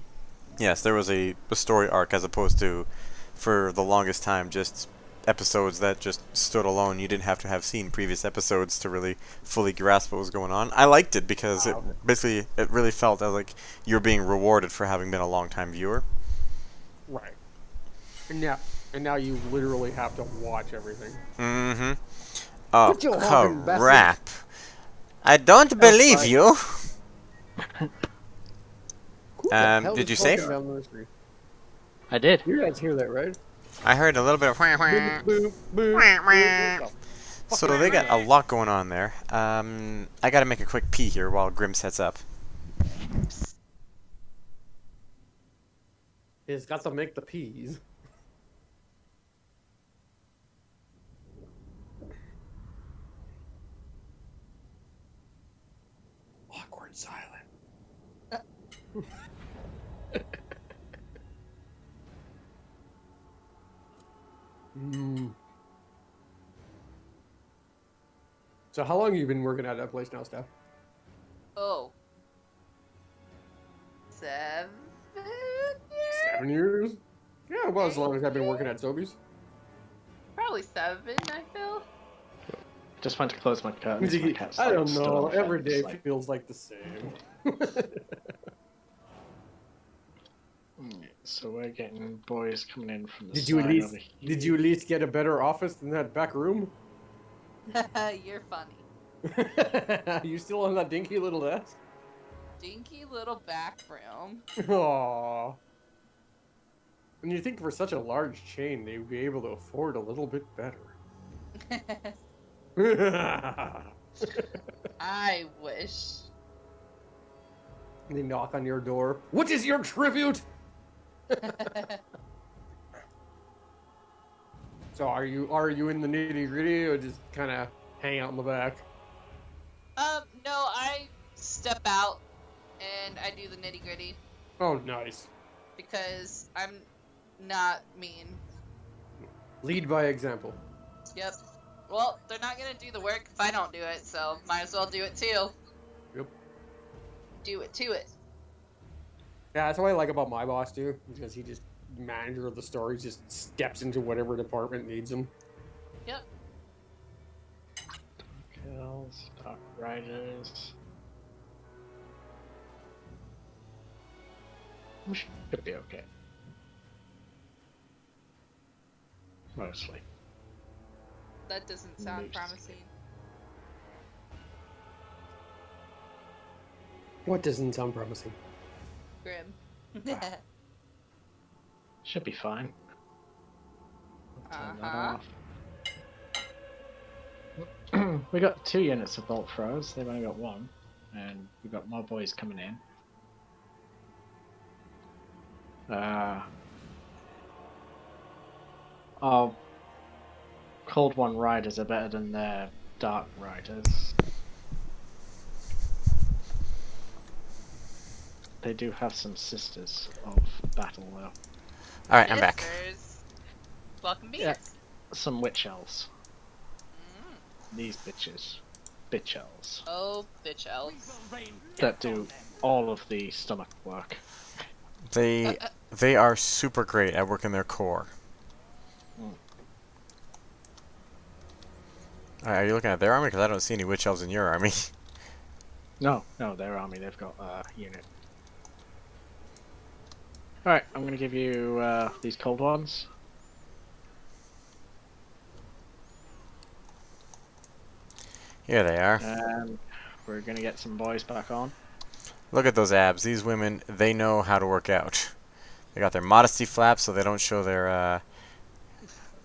S3: Yes, there was a story arc as opposed to, for the longest time, just episodes that just stood alone. You didn't have to have seen previous episodes to really fully grasp what was going on. I liked it because it really felt as like you're being rewarded for having been a long-time viewer.
S5: Right. And now you literally have to watch everything.
S3: Mm-hmm. Oh,
S5: Put your fucking best
S3: crap. I don't believe you. Did you save?
S2: I did.
S5: You guys hear that, right?
S3: I heard a little bit of wah, wah.
S5: Boop, boop, boop.
S3: So they got a lot going on there. I gotta make a quick pee here while Grim sets up.
S5: He's got to make the peas. Awkward silence. So how long have you been working at that place now, Steph?
S9: Oh. 7 years?
S5: 7 years? Yeah, well, as long as I've been working at Sobeys.
S9: Probably 7, I feel.
S2: Just went to close my curtains. My cat's,
S5: I
S2: like,
S5: don't
S2: stood
S5: know.
S2: on the
S5: Every
S2: fence,
S5: day
S2: like,
S5: feels like the same.
S2: so we're getting boys coming in from the
S5: Did
S2: side
S5: you at
S2: over
S5: least get a better office than that back room?
S9: You're funny.
S5: You still on that dinky little desk?
S9: Dinky little back room.
S5: Aww. And you think for such a large chain, they'd be able to afford a little bit better.
S9: I wish.
S5: They knock on your door. What is your tribute? So are you in the nitty gritty or just kind of hang out in the back?
S9: No, I step out and I do the nitty gritty
S5: Oh, nice.
S9: because I'm not mean.
S5: Lead by example.
S9: Yep. Well, they're not gonna do the work if I don't do it, so might as well do it too.
S5: Yep.
S9: Do it to it.
S5: Yeah, that's what I like about my boss too, because he just manager of the store. He just steps into whatever department needs him.
S9: Yep.
S2: kills, Dark Riders. We should be okay. Mostly.
S9: That doesn't sound
S2: Mostly.
S9: promising.
S5: What doesn't sound promising?
S9: Grim.
S2: Should be fine. Turn that
S9: Uh-huh.
S2: off. We got 2 units of bolt throwers, they've only got 1. And we've got more boys coming in. Our Cold One Riders are better than their Dark Riders. They do have some sisters of battle, though.
S3: Alright, I'm back.
S9: Sisters. Welcome beers.
S2: Yeah. Some witch elves. These bitches. Bitch elves.
S9: Oh, bitch elves.
S2: That do all of the stomach work.
S3: They are super great at working their core. Alright, are you looking at their army? Because I don't see any witch elves in your army.
S2: No, their army, they've got a unit. Alright, I'm gonna give you these cold ones.
S3: Here they are.
S2: And we're gonna get some boys back on.
S3: Look at those abs. These women, they know how to work out. They got their modesty flaps so they don't show their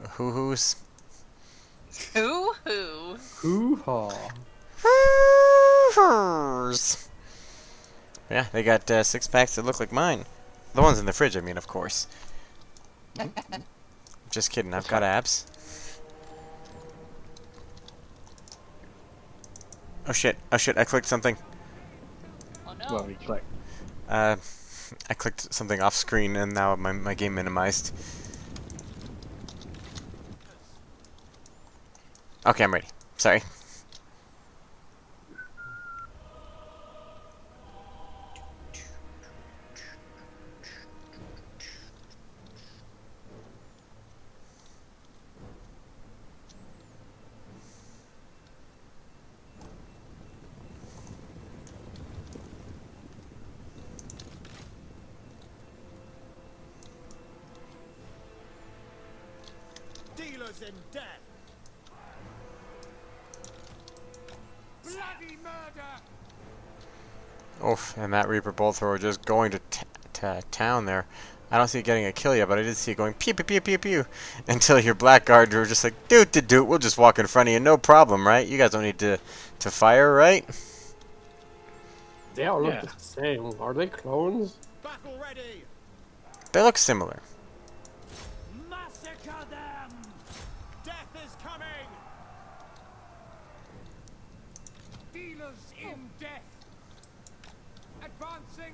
S3: hoo-hoos.
S9: Hoo-hoo.
S5: Hoo-ha.
S3: Yeah, they got six packs that look like mine. The ones in the fridge, I mean, of course. Just kidding, I've got abs. Oh shit, I clicked something.
S9: Oh no.
S2: Well, we click.
S3: I clicked something off screen and now my game minimized. Okay, I'm ready. Sorry.
S7: Dealers in death. Bloody murder.
S3: Oof, and that Reaper Bolt Thrower just going to town there. I don't see it getting a kill yet, but I did see it going pew pew pew pew pew until your Blackguard were just like doot, we'll just walk in front of you, no problem, right? You guys don't need to fire, right?
S5: They all look the same. Are they clones?
S7: Battle ready.
S3: They look similar.
S7: Massacre them. Death is coming. Dealers in death. Advancing.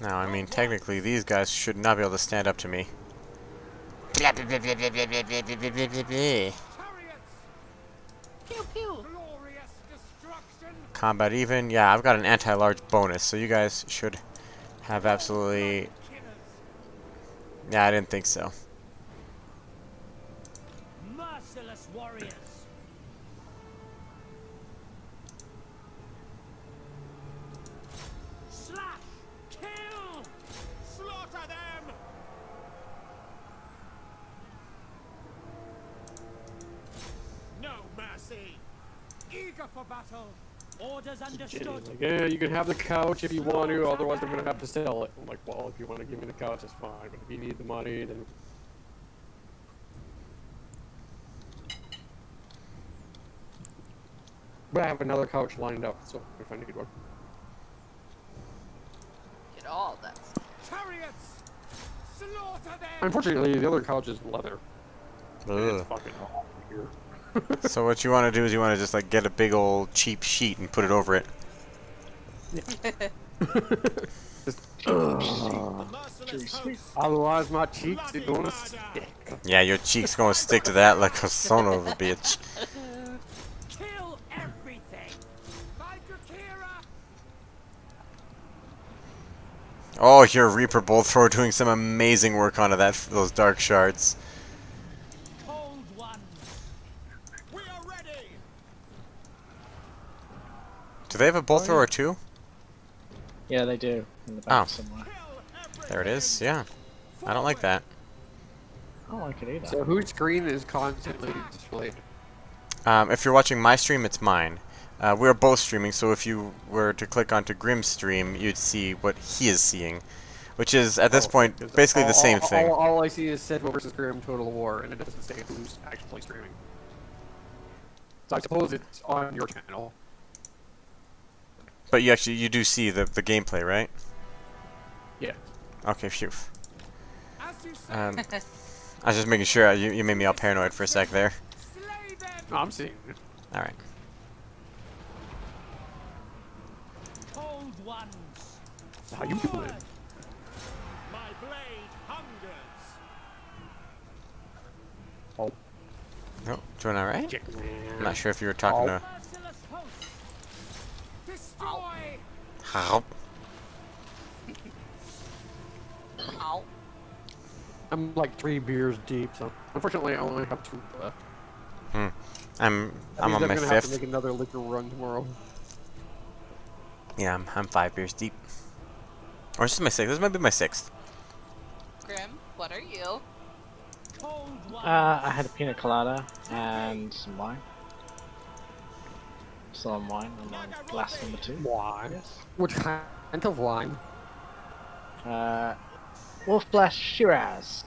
S3: Now, I mean, technically, these guys should not be able to stand up to me.
S7: Chariots.
S9: Pew pew.
S7: Glorious destruction.
S3: Combat even. Yeah, I've got an anti-large bonus, so you guys should have absolutely... Yeah, I didn't think so.
S6: Merciless warriors. Slash! Kill!
S7: Slaughter them. No mercy. Eager for battle.
S6: Orders understood.
S5: Like, yeah, you can have the couch if you want to, otherwise I'm gonna have to sell it. I'm like, well, if you want to give me the couch, that's fine, but if you need the money, then... But I have another couch lined up, so if I need one.
S9: Get all that.
S7: Chariots. Slaughter them.
S5: Unfortunately, the other couch is leather.
S3: Ugh.
S5: It's fucking hot here.
S3: So what you want to do is you want to just like get a big old cheap sheet and put it over it.
S5: Otherwise, my cheeks are gonna stick.
S3: Yeah, your cheek's gonna stick to that like a son of a bitch.
S6: Kill everything.
S3: Oh, your Reaper Bolt Thrower doing some amazing work onto those dark shards.
S6: Cold ones.
S7: We are ready.
S3: Do they have a Bolt Thrower too?
S2: Yeah, they do. In the back
S3: Oh.
S2: somewhere.
S3: There it is, yeah. I don't like that.
S2: I don't like it either.
S5: So whose screen is constantly displayed?
S3: If you're watching my stream, it's mine. We're both streaming, so if you were to click onto Grim's stream, you'd see what he is seeing. Which is, at this point, basically the same thing.
S5: All I see is Segwo versus Grim Total War, and it doesn't say who's actually streaming. So I suppose it's on your channel.
S3: But you do see the gameplay, right?
S5: Yeah.
S3: Okay, phew.
S7: As you say,
S3: I was just making sure. You made me all paranoid for a sec there.
S7: slay them.
S5: No, I'm seeing it.
S3: Alright.
S6: Cold ones.
S5: How you doing?
S7: My blade hungers.
S5: Oh,
S3: No, doing all right.
S5: chicken.
S3: I'm not sure if you were talking to.
S6: Merciless host.
S7: Destroy.
S3: How?
S9: Ow.
S5: I'm like 3 beers deep, so unfortunately I only have 2 left.
S3: I'm
S5: That
S3: on
S5: means
S3: my
S5: I'm gonna have to
S3: 5th.
S5: make another liquor run tomorrow.
S3: Yeah, I'm 5 beers deep. Or is this my 6th? This might be my 6th.
S9: Grim, what are you?
S6: Cold one.
S2: I had a pina colada and some wine. Some wine. I'm on glass number 2.
S5: Wine?
S2: Yes.
S5: What kind of wine?
S2: Wolf Blast Shiraz.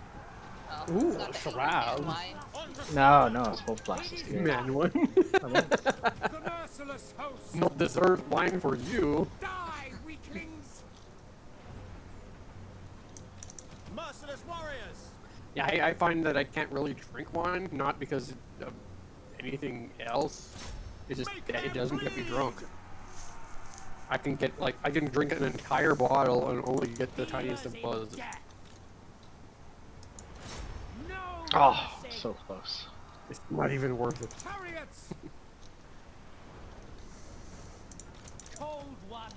S9: Oh,
S5: Ooh,
S9: it's not the
S5: Shiraz.
S9: Indian wine.
S2: No, it's Wolf Blast. It's good.
S5: Man, one.
S7: The merciless host.
S5: No dessert wine for you.
S7: Die, weaklings. Merciless warriors.
S5: Yeah, I find that I can't really drink wine, not because of anything else. It's just that it doesn't get me drunk. I can drink an entire bottle and only get the tiniest of buzz.
S6: No.
S2: Oh,
S6: mercy.
S2: so close.
S5: It's not even worth it.
S7: Chariots.
S6: Cold ones.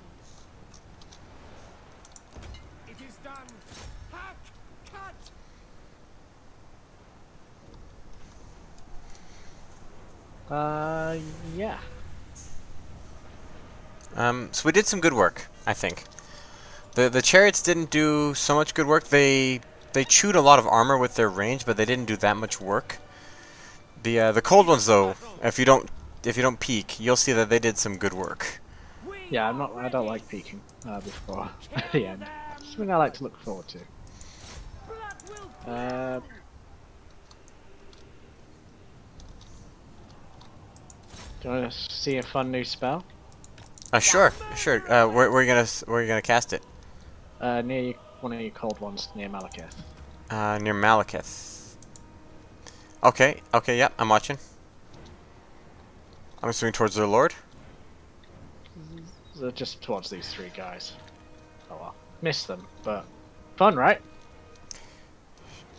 S7: It is done. Hack. Cut.
S2: Yeah.
S3: So we did some good work, I think. The chariots didn't do so much good work. They chewed a lot of armor with their range, but they didn't do that much work. The cold ones, though, if you don't peek, you'll see that they did some good work.
S2: Yeah, I don't like peeking before the end. It's something I like to look forward to. Do you want to see a fun new spell?
S3: Sure. Where are you gonna cast it?
S2: Near one of your cold ones, near Malekith.
S3: Near Malekith. Okay, yep, I'm watching. I'm swinging towards the Lord.
S2: So just towards these 3 guys. Oh well. Missed them, but fun, right?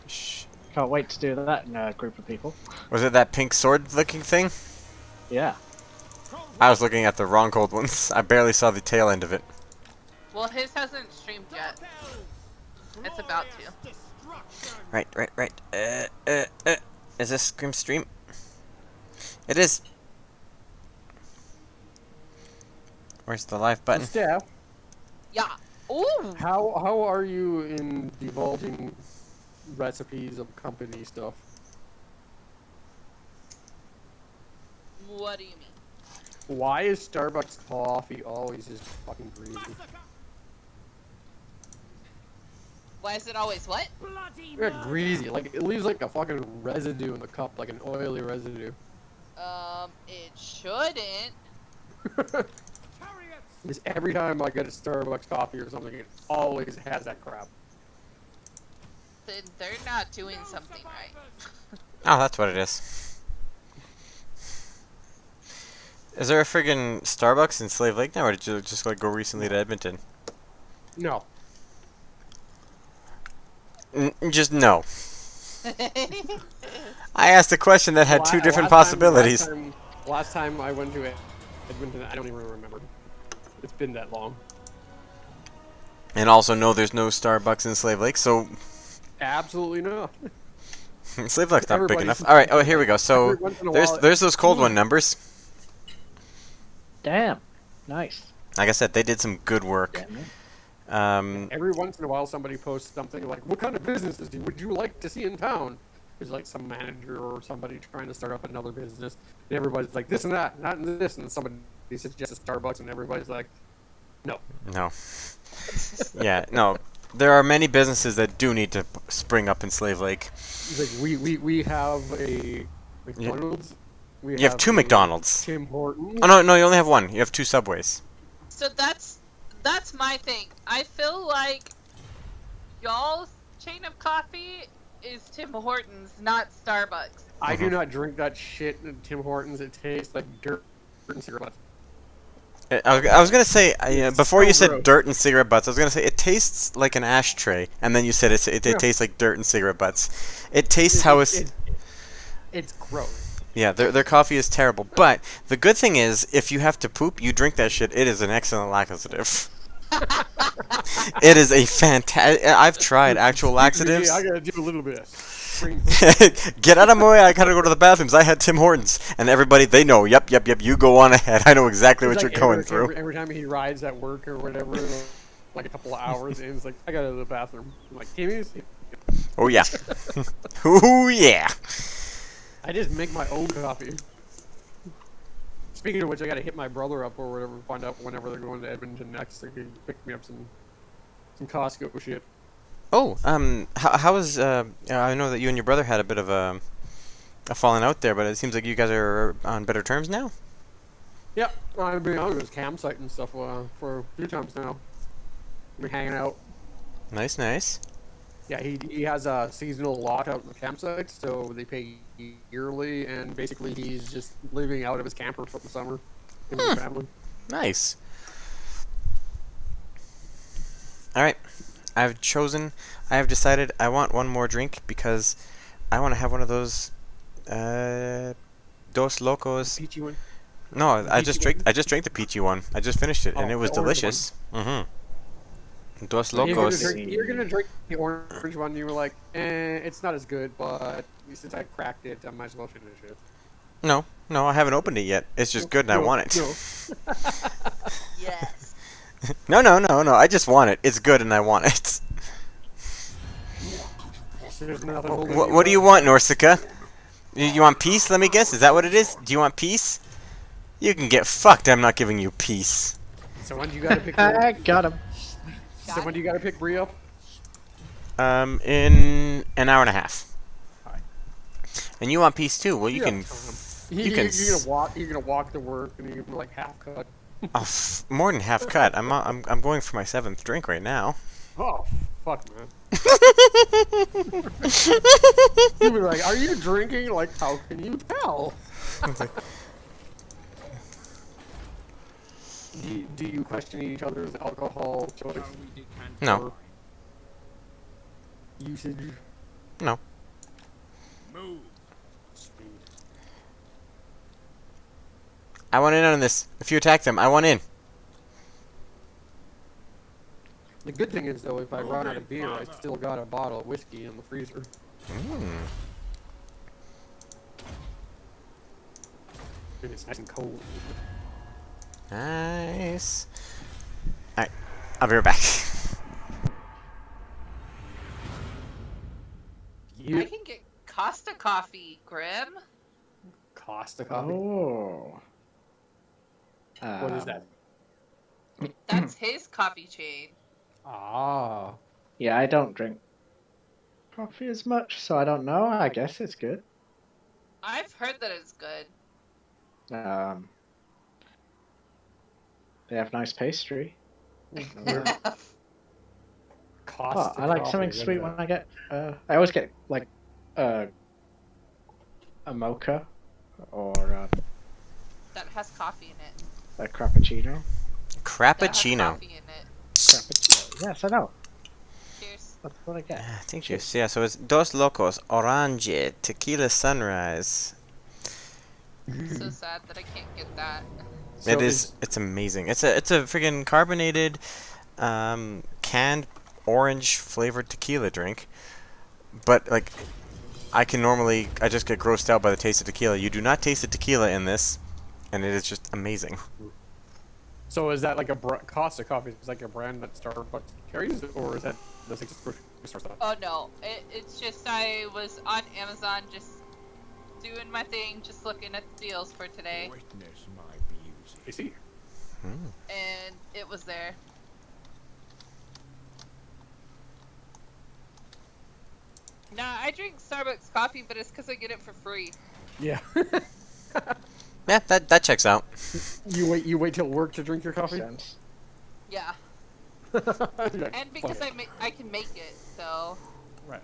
S3: Shh.
S2: Can't wait to do that in a group of people.
S3: Was it that pink sword-looking thing?
S2: Yeah.
S3: I was looking at the wrong cold ones. I barely saw the tail end of it.
S9: Well, his hasn't streamed yet. It's about to.
S3: Right. Is this Scream stream? It is. Where's the live button?
S5: Steph,
S9: Yeah. Ooh.
S5: how are you in divulging recipes of company stuff?
S9: What do you mean?
S5: Why is Starbucks coffee always just fucking greasy?
S9: Why is it always what?
S6: Bloody
S5: Yeah,
S6: murder.
S5: greasy. Like, it leaves like a fucking residue in the cup, like an oily residue.
S9: It shouldn't.
S5: Because every time I get a Starbucks coffee or something, it always has that crap.
S9: Then they're not doing something right.
S3: Oh, that's what it is. Is there a friggin' Starbucks in Slave Lake now, or did you just like go recently to Edmonton?
S5: No.
S3: Just no. I asked a question that had 2 different possibilities.
S5: Last time I went to Edmonton, I don't even remember. It's been that long.
S3: And also, no, there's no Starbucks in Slave Lake, so
S5: Absolutely not.
S3: Slave Lake's not big
S5: Everybody's-
S3: enough. All right, oh, here we go. So
S5: Every once in a while-
S3: there's those cold one numbers.
S2: Damn. Nice.
S3: Like I said, they did some good work.
S5: Every once in a while, somebody posts something like, "What kind of businesses would you like to see in town?" There's like some manager or somebody trying to start up another business, and everybody's like, "This and that, not this," and somebody suggests a Starbucks, and everybody's like, "No."
S3: No. Yeah, no. There are many businesses that do need to spring up in Slave Lake.
S5: It's like we have a McDonald's. We
S3: You have 2
S5: a
S3: McDonald's.
S5: Tim Hortons.
S3: Oh no, you only have 1. You have 2 Subways.
S9: So that's my thing. I feel like y'all's chain of coffee is Tim Hortons, not Starbucks.
S5: I do not drink that shit in Tim Hortons. It tastes like dirt and cigarettes.
S3: I was gonna say before you said
S5: gross.
S3: dirt and cigarette butts. I was gonna say it tastes like an ashtray, and then you said it tastes like dirt and cigarette butts. It tastes how it's.
S5: It's gross.
S3: Yeah, their coffee is terrible. But the good thing is, if you have to poop, you drink that shit. It is an excellent laxative. It is a fantastic. I've tried actual laxatives.
S5: I gotta do a little bit.
S3: Get out of my way! I gotta go to the bathrooms. I had Tim Hortons, and everybody they know. Yep. You go on ahead. I know exactly what you're going through.
S5: Every time he rides at work or whatever, like a couple of hours, and he's like, "I gotta go to the bathroom." I'm like, "Timmy's."
S3: Oh yeah. Oh yeah.
S5: I just make my own coffee. Speaking of which, I gotta hit my brother up or whatever, find out whenever they're going to Edmonton next. They can pick me up some Costco shit.
S3: Oh, how is I know that you and your brother had a bit of a falling out there, but it seems like you guys are on better terms now.
S5: Yeah, I've been on his campsite and stuff for a few times now. We're hanging out.
S3: Nice.
S5: Yeah, he has a seasonal lot out in the campsite, so they pay yearly, and basically he's just living out of his camper for the summer with his family.
S3: Nice. All right, I have decided I want one more drink because I want to have one of those Dos Locos.
S5: Peachy one?
S3: No, I just drank the peachy one. I just finished it, and it was
S5: the orange
S3: delicious. Mm-hmm. Dos
S5: You're
S3: Locos.
S5: gonna drink the orange one, and you were like, it's not as good, but since I cracked it, I might as well finish it.
S3: No, I haven't opened it yet. It's just good, and I want it.
S5: No.
S9: Yes.
S3: No. I just want it. It's good, and I want it.
S5: There's nothing holding
S3: What do you want, Norsika? You want peace? Let me guess. Is that what it is? Do you want peace? You can get fucked. I'm not giving you peace.
S5: So when do you gotta pick?
S2: I got him.
S5: So when do you gotta pick Bree up?
S3: In an hour and a half.
S5: Alright.
S3: And you want peace too? Well, you can.
S5: You're
S3: can
S5: gonna walk to work, and you're gonna like half cut.
S3: Oh, more than half cut. I'm going for my 7th drink right now.
S5: Oh fuck, man. You'll be like, are you drinking? Like, how can you tell? Do you question each other's alcohol choice?
S3: No.
S5: Usage?
S3: No.
S7: Move.
S5: Speed.
S3: I want in on this. If you attack them, I want in.
S5: The good thing is, though, if I run out of beer, I still got a bottle of whiskey in the freezer. And it's nice and cold.
S3: Nice. Alright, I'll be right back.
S9: I can get Costa coffee, Grim.
S5: Costa coffee?
S2: Oh.
S5: What is that?
S9: That's his coffee chain.
S5: Ah.
S2: Yeah, I don't drink coffee as much, so I don't know. I guess it's good.
S9: I've heard that it's good.
S2: They have nice pastry.
S5: Costa
S2: I like
S5: coffee,
S2: something
S5: what is
S2: sweet
S5: that?
S2: when I get. I always get like a mocha or
S9: That has coffee in it.
S2: a crappuccino.
S9: That has
S3: Crappuccino.
S9: coffee in it.
S2: Crappuccino. Yes, I know.
S9: Cheers.
S2: That's what I get.
S3: Thank you. Yeah, so it's Dos Locos, Orange, Tequila Sunrise.
S9: So sad that I can't get that.
S5: So
S3: It's amazing. It's a friggin' carbonated, canned orange flavored tequila drink. But like, I just get grossed out by the taste of tequila. You do not taste the tequila in this, and it is just amazing.
S5: So is that like a Costa coffee? Is like a brand that Starbucks carries, or is that just grocery store stuff?
S9: Oh no, it's just I was on Amazon just doing my thing, just looking at the deals for today,
S7: Witness my beauty.
S5: I see.
S9: and it was there. Nah, I drink Starbucks coffee, but it's because I get it for free.
S5: Yeah.
S3: Yeah, that checks out.
S5: You wait till work to drink your coffee.
S2: Sense.
S9: Yeah,
S5: Okay.
S9: and because I can make it, so.
S5: Right.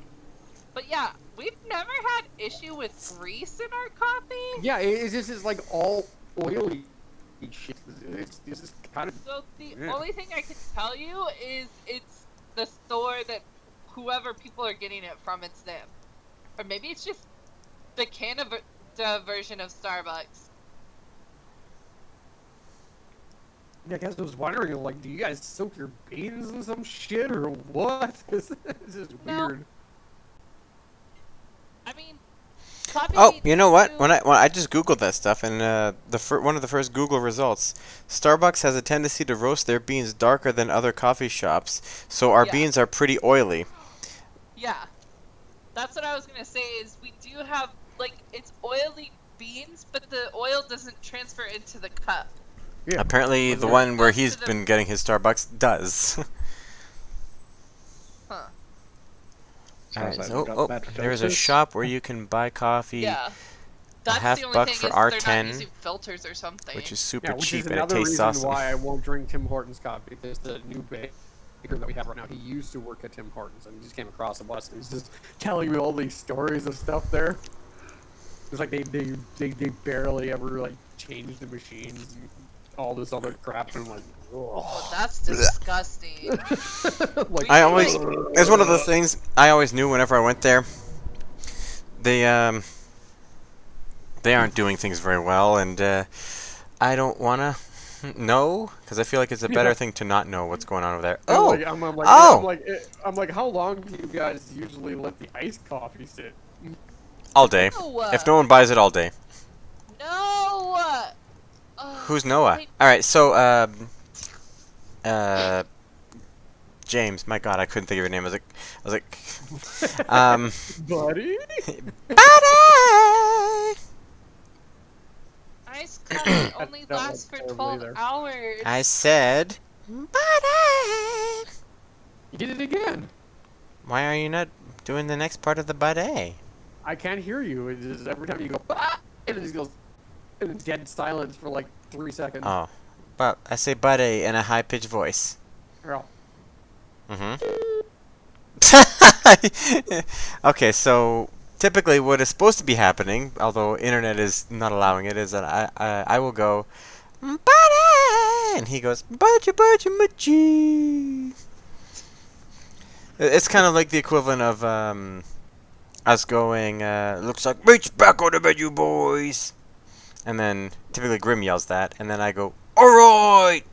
S9: But yeah, we've never had issue with grease in our coffee.
S5: Yeah, this is like all oily shit. It's just kind of.
S9: So the
S5: Yeah.
S9: only thing I can tell you is it's the store that whoever people are getting it from, it's them. Or maybe it's just the Canada version of Starbucks.
S5: Yeah, I guess I was wondering, like, do you guys soak your beans in some shit or what? This is
S9: No.
S5: weird.
S9: I mean, coffee
S3: Oh,
S9: beans
S3: you know what?
S9: do-
S3: When I just googled that stuff, and one of the first Google results, Starbucks has a tendency to roast their beans darker than other coffee shops, so our
S9: Yeah.
S3: beans are pretty oily.
S9: Yeah. That's what I was gonna say is we do have, like, it's oily beans, but the oil doesn't transfer into the cup.
S5: Yeah.
S3: Apparently, the
S9: Yeah.
S3: one where
S9: Up to
S3: he's
S9: the-
S3: been getting his Starbucks does.
S9: Huh.
S3: Alright,
S2: like
S3: so
S2: we got
S3: oh,
S2: bad
S3: there's a
S2: filters.
S3: shop where you can buy coffee,
S9: Yeah. That's
S3: half
S9: the only
S3: buck
S9: thing
S3: for
S9: is they're
S3: R10,
S9: not using filters or something.
S3: which is super
S5: Yeah, which
S3: cheap
S5: is
S3: and it
S5: another
S3: tastes
S5: reason
S3: awesome.
S5: why I won't drink Tim Hortons coffee. There's the new baker that we have right now. He used to work at Tim Hortons, and he just came across the bus, and he's just telling me all these stories of stuff there. It's like they barely ever like change the machines, and all this other crap, and I'm like,
S9: Oh, that's disgusting.
S5: like
S3: I always, it's one of those things I always knew whenever I went there. They aren't doing things very well, and I don't wanna know because I feel like it's a better thing to not know what's going on over there.
S5: I'm
S3: Oh,
S5: like, I'm like,
S3: oh!
S5: I'm like, how long do you guys usually let the iced coffee sit?
S3: All day.
S9: No.
S3: If no one buys it, all day.
S9: No!
S3: Who's Noah?
S9: Wait,
S3: All right, so James. My God, I couldn't think of your name. I was like,
S5: Buddy?
S3: buddy.
S9: ice coffee only
S5: That
S9: lasts
S5: went
S9: for
S5: horribly
S9: 12
S5: there.
S9: hours.
S3: I said, buddy.
S5: You did it again.
S3: Why are you not doing the next part of the buddy?
S5: I can't hear you. It's just every time you go, "Ah!" and it just goes in dead silence for like 3 seconds.
S3: Oh, but I say buddy in a high-pitched voice.
S5: Oh.
S3: Okay, so typically what is supposed to be happening, although internet is not allowing it, is that I will go, buddy, and he goes, budgie, machi. It's kind of like the equivalent of us going, looks like reach back on the menu, boys. And then typically Grim yells that, and then I go, alright!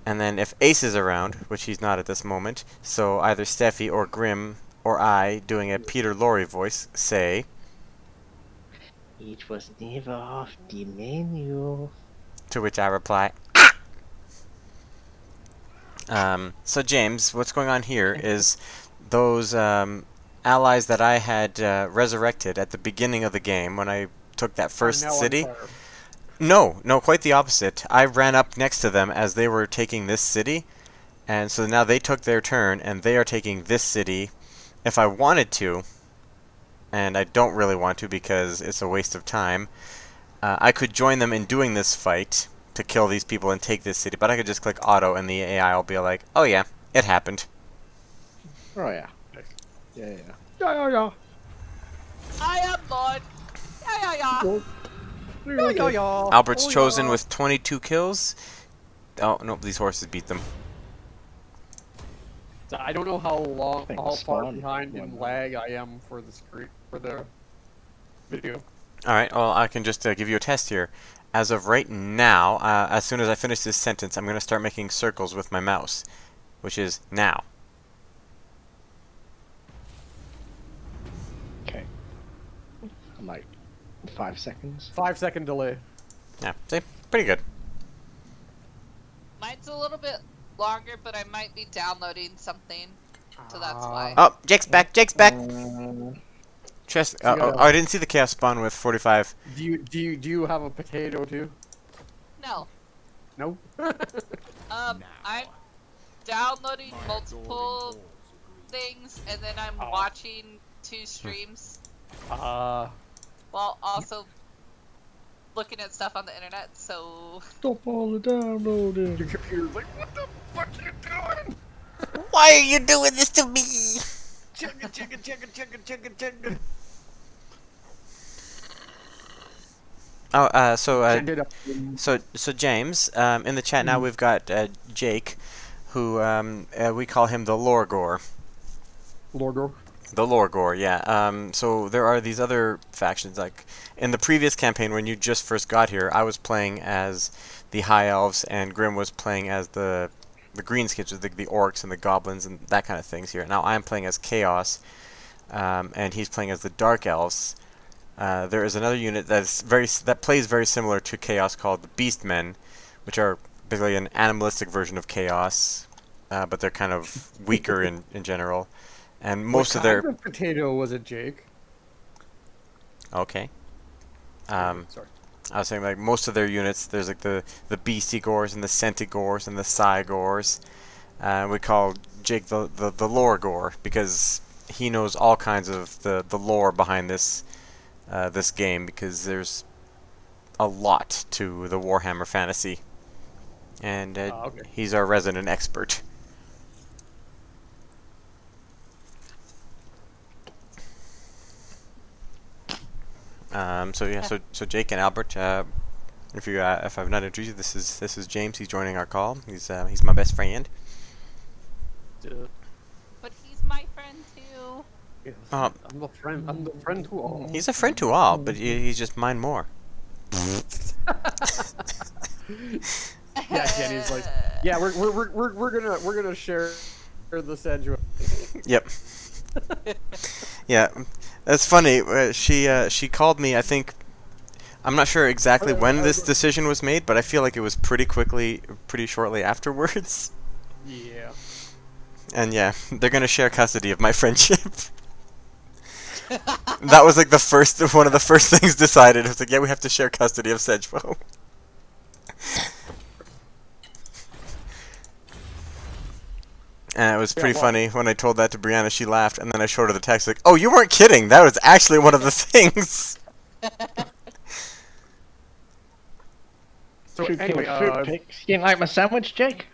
S3: And then if Ace is around, which he's not at this moment, so either Steffi or Grim or I, doing a Peter Lorre voice, say,
S2: It was never off the menu.
S3: to which I reply, so James, what's going on here is those allies that I had resurrected at the beginning of the game when I took that first
S5: Are now on
S3: city.
S5: fire.
S3: No, quite the opposite. I ran up next to them as they were taking this city, and so now they took their turn, and they are taking this city. If I wanted to, and I don't really want to because it's a waste of time, I could join them in doing this fight to kill these people and take this city, but I could just click auto, and the AI will be like, oh yeah, it happened.
S2: Oh yeah. Yeah.
S5: Yeah.
S9: I am Lord. Yeah.
S3: Albert's chosen with 22 kills. Oh, no, these horses beat them.
S5: So I don't know how long,
S2: think
S5: how far
S2: spawn
S5: behind
S2: one
S5: in
S2: more.
S5: lag I am for the screen, for the video.
S3: Alright, well, I can just give you a test here. As of right now, as soon as I finish this sentence, I'm going to start making circles with my mouse, which is now.
S2: Okay. Like 5 seconds.
S5: 5-second delay.
S3: Yeah, see? Pretty good.
S9: Mine's a little bit longer, but I might be downloading something, so that's why.
S3: Oh, Jake's back, Jake's back! Chest,
S5: So you gotta-
S3: I didn't see the chaos spawn with 45.
S5: Do you have a potato too?
S9: No.
S5: No.
S9: I'm downloading multiple things, and then I'm
S5: Oh.
S9: watching 2 streams
S5: Uh.
S9: while also looking at stuff on the internet. So
S2: Stop all the downloading.
S5: Your computer's like, what the fuck are you doing?
S3: Why are you doing this to me? So James, in the chat now we've got Jake, who we call him the Lorgor.
S5: Lorgor.
S3: The Lorgor, yeah. So there are these other factions. Like in the previous campaign, when you just first got here, I was playing as the High Elves, and Grim was playing as the Greenskins, the Orcs and the Goblins and that kind of things here. Now I'm playing as Chaos, and he's playing as the Dark Elves. There is another unit that plays very similar to Chaos called the Beastmen, which are basically an animalistic version of Chaos, but they're kind of weaker in general. And most of their
S5: potato was it, Jake?
S3: Okay.
S5: Sorry.
S3: I was saying like most of their units. There's like the Beastigors and the Centigors and the Cygors. We call Jake the Lorgor because he knows all kinds of the lore behind this game, because there's a lot to the Warhammer fantasy, and he's our resident expert. So Jake and Albert, if I've not introduced you, this is James. He's joining our call. He's my best friend.
S9: But he's my friend too.
S5: Yes. I'm the friend to all.
S3: He's a friend to all, but he's just mine more.
S5: Yeah, Jenny's like, yeah, we're gonna share the Segwo.
S3: Yep. Yeah, that's funny. She called me. I think I'm not sure exactly when this decision was made, but I feel like it was pretty shortly afterwards.
S5: Yeah.
S3: And yeah, they're gonna share custody of my friendship. That was like one of the first things decided. It was like, yeah, we have to share custody of Segwo. And it was pretty funny when I told that to Brianna. She laughed, and then I showed her the text like, "Oh, you weren't kidding! That was actually one of the things."
S5: So anyway,
S2: you didn't like my sandwich, Jake?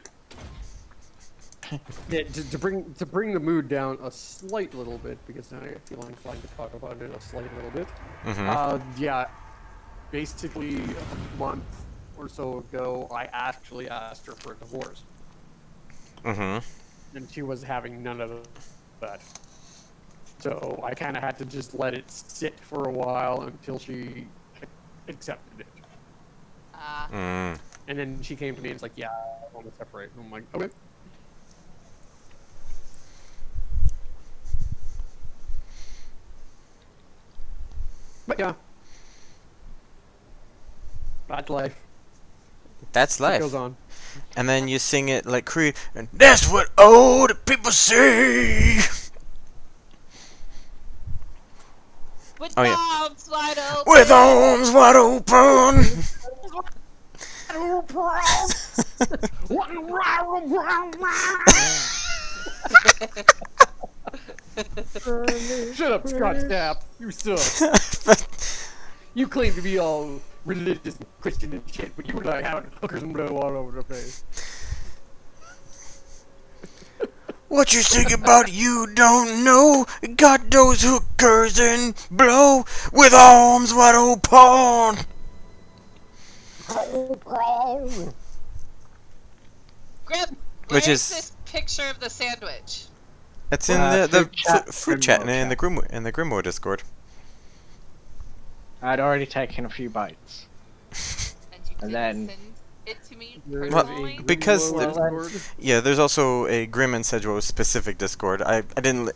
S5: yeah, to bring the mood down a slight little bit, because now I feel inclined to talk about it a slight little bit. Yeah, basically a month or so ago, I actually asked her for a divorce. And she was having none of that. So I kind of had to just let it sit for a while until she accepted it. And then she came to me and was like, yeah, I want to separate. And I'm like, okay. But yeah. That's life.
S3: That's life.
S5: It goes on.
S3: And then you sing it like Creed, and that's what old people say.
S9: With
S3: Oh, yeah.
S9: arms wide open.
S3: With arms wide open.
S5: Shut up, Scott Stapp. You suck. You claim to be all religious and Christian and shit, but you were like having hookers and blow all over the place.
S3: What you think about you don't know. Got those hookers and blow with arms wide open.
S9: Grim,
S3: Which
S9: where's
S3: is
S9: this picture of the sandwich?
S3: That's in the food chat in the Grimo Discord.
S2: I'd already taken a few bites.
S9: And you didn't
S2: then-
S9: send it to me
S5: Well,
S9: personally?
S3: Because
S5: Discord.
S3: yeah, there's also a Grim and Segwo specific Discord. I didn't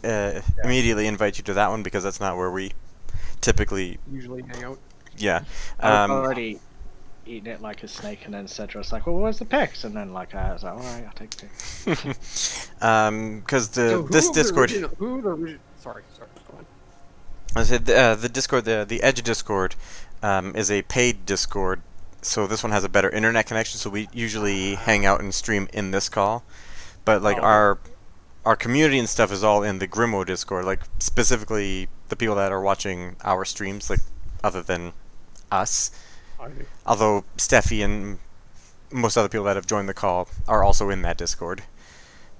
S3: immediately invite you to that one because that's not where we typically.
S5: Usually hang out.
S3: Yeah.
S2: I've already eaten it like a snake, and then Cedra was like, well, where's the pics? And then like I was like, alright, I'll take pics.
S3: Because this Discord.
S5: Sorry, go on.
S3: I said the Discord, the Edge Discord, is a paid Discord, so this one has a better internet connection. So we usually hang out and stream in this call, but like our community and stuff is all in the Grimo Discord. Like specifically the people that are watching our streams, like other than us. Although Steffi and most other people that have joined the call are also in that Discord.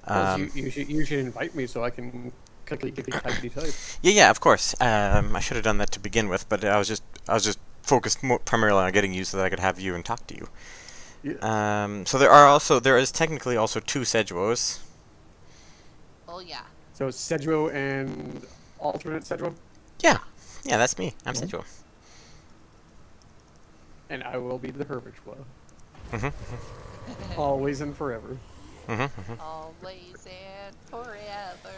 S5: You should invite me so I can quickly type.
S3: Yeah, of course. I should have done that to begin with, but I was just focused primarily on getting you so that I could have you and talk to you.
S5: Yeah.
S3: So there is technically also 2 Segwos.
S9: Oh yeah.
S5: So Segwo and alternate Segwo?
S3: Yeah, that's me. I'm Segwo.
S5: And I will be the Herbivore.
S3: Mm-hmm.
S5: Always and forever.
S3: Mm-hmm.
S9: Always and forever.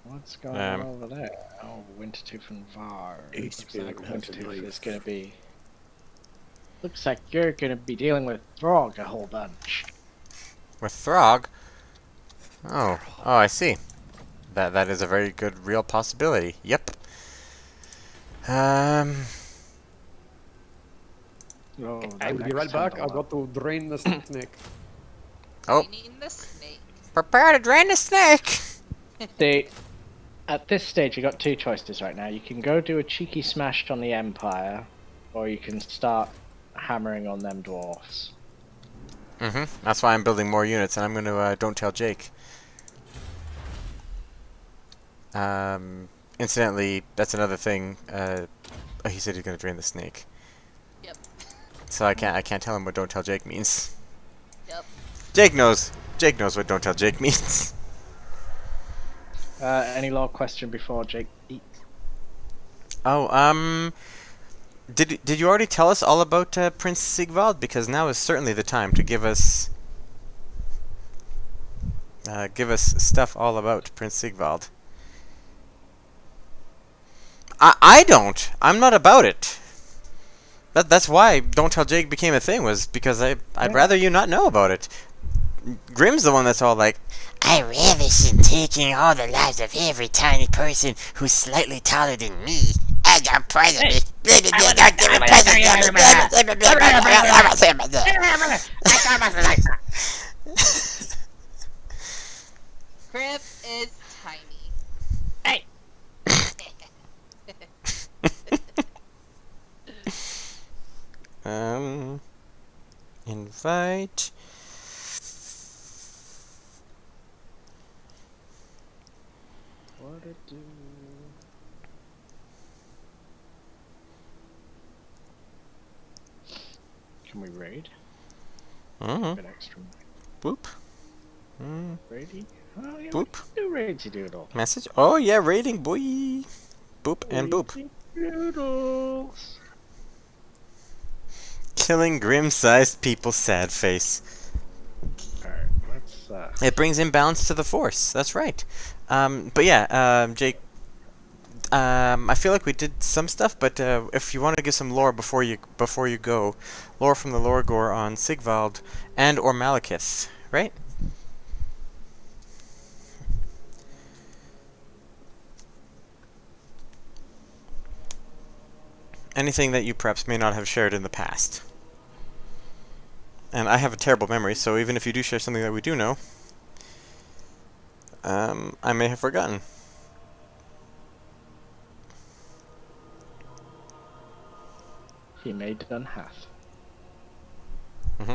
S2: What's going on over there? Oh, Wintertooth and Var. Looks like Wintertooth is gonna be. Looks like you're gonna be dealing with Throg a whole bunch.
S3: With Throg? Oh, I see. That is a very good real possibility. Yep.
S2: Oh,
S5: I will be right back. I've got to drain the snake.
S3: Oh.
S9: Draining the snake.
S3: Prepare to drain the snake!
S2: At this stage, you got 2 choices right now. You can go do a cheeky smash on the Empire, or you can start hammering on them dwarfs.
S3: That's why I'm building more units, and I'm going to don't tell Jake. Incidentally, that's another thing. He said he's going to drain the snake.
S9: Yep.
S3: So I can't tell him what don't tell Jake means.
S9: Yep.
S3: Jake knows what don't tell Jake means.
S2: Any lore question before Jake eats?
S3: Oh, did you already tell us all about Prince Sigvald? Because now is certainly the time to give us stuff all about Prince Sigvald. I don't. I'm not about it. That's why Don't Tell Jake became a thing, was because I'd rather you not know about it. Grim's the one that's all like,
S10: I relish in taking all the lives of every tiny person who's slightly taller than me. I got present.
S9: Grim is tiny.
S10: Hey.
S3: Invite.
S2: What to do? Can we raid?
S3: Mm-hmm.
S2: Bit extra.
S3: Boop.
S2: Raiding? Oh, yeah,
S3: Boop.
S2: do raids, you doodle.
S3: Message. Oh yeah, raiding, boy. Boop and boop.
S2: Doodles.
S3: Killing grim-sized people, sad face.
S2: Alright, let's
S3: It brings imbalance to the force. That's right. But yeah, Jake. I feel like we did some stuff, but if you want to give some lore before you go, lore from the Lore Gore on Sigvald and or Malekith, right? Anything that you perhaps may not have shared in the past. And I have a terrible memory, so even if you do share something that we do know, I may have forgotten.
S2: He may done half.
S3: Oh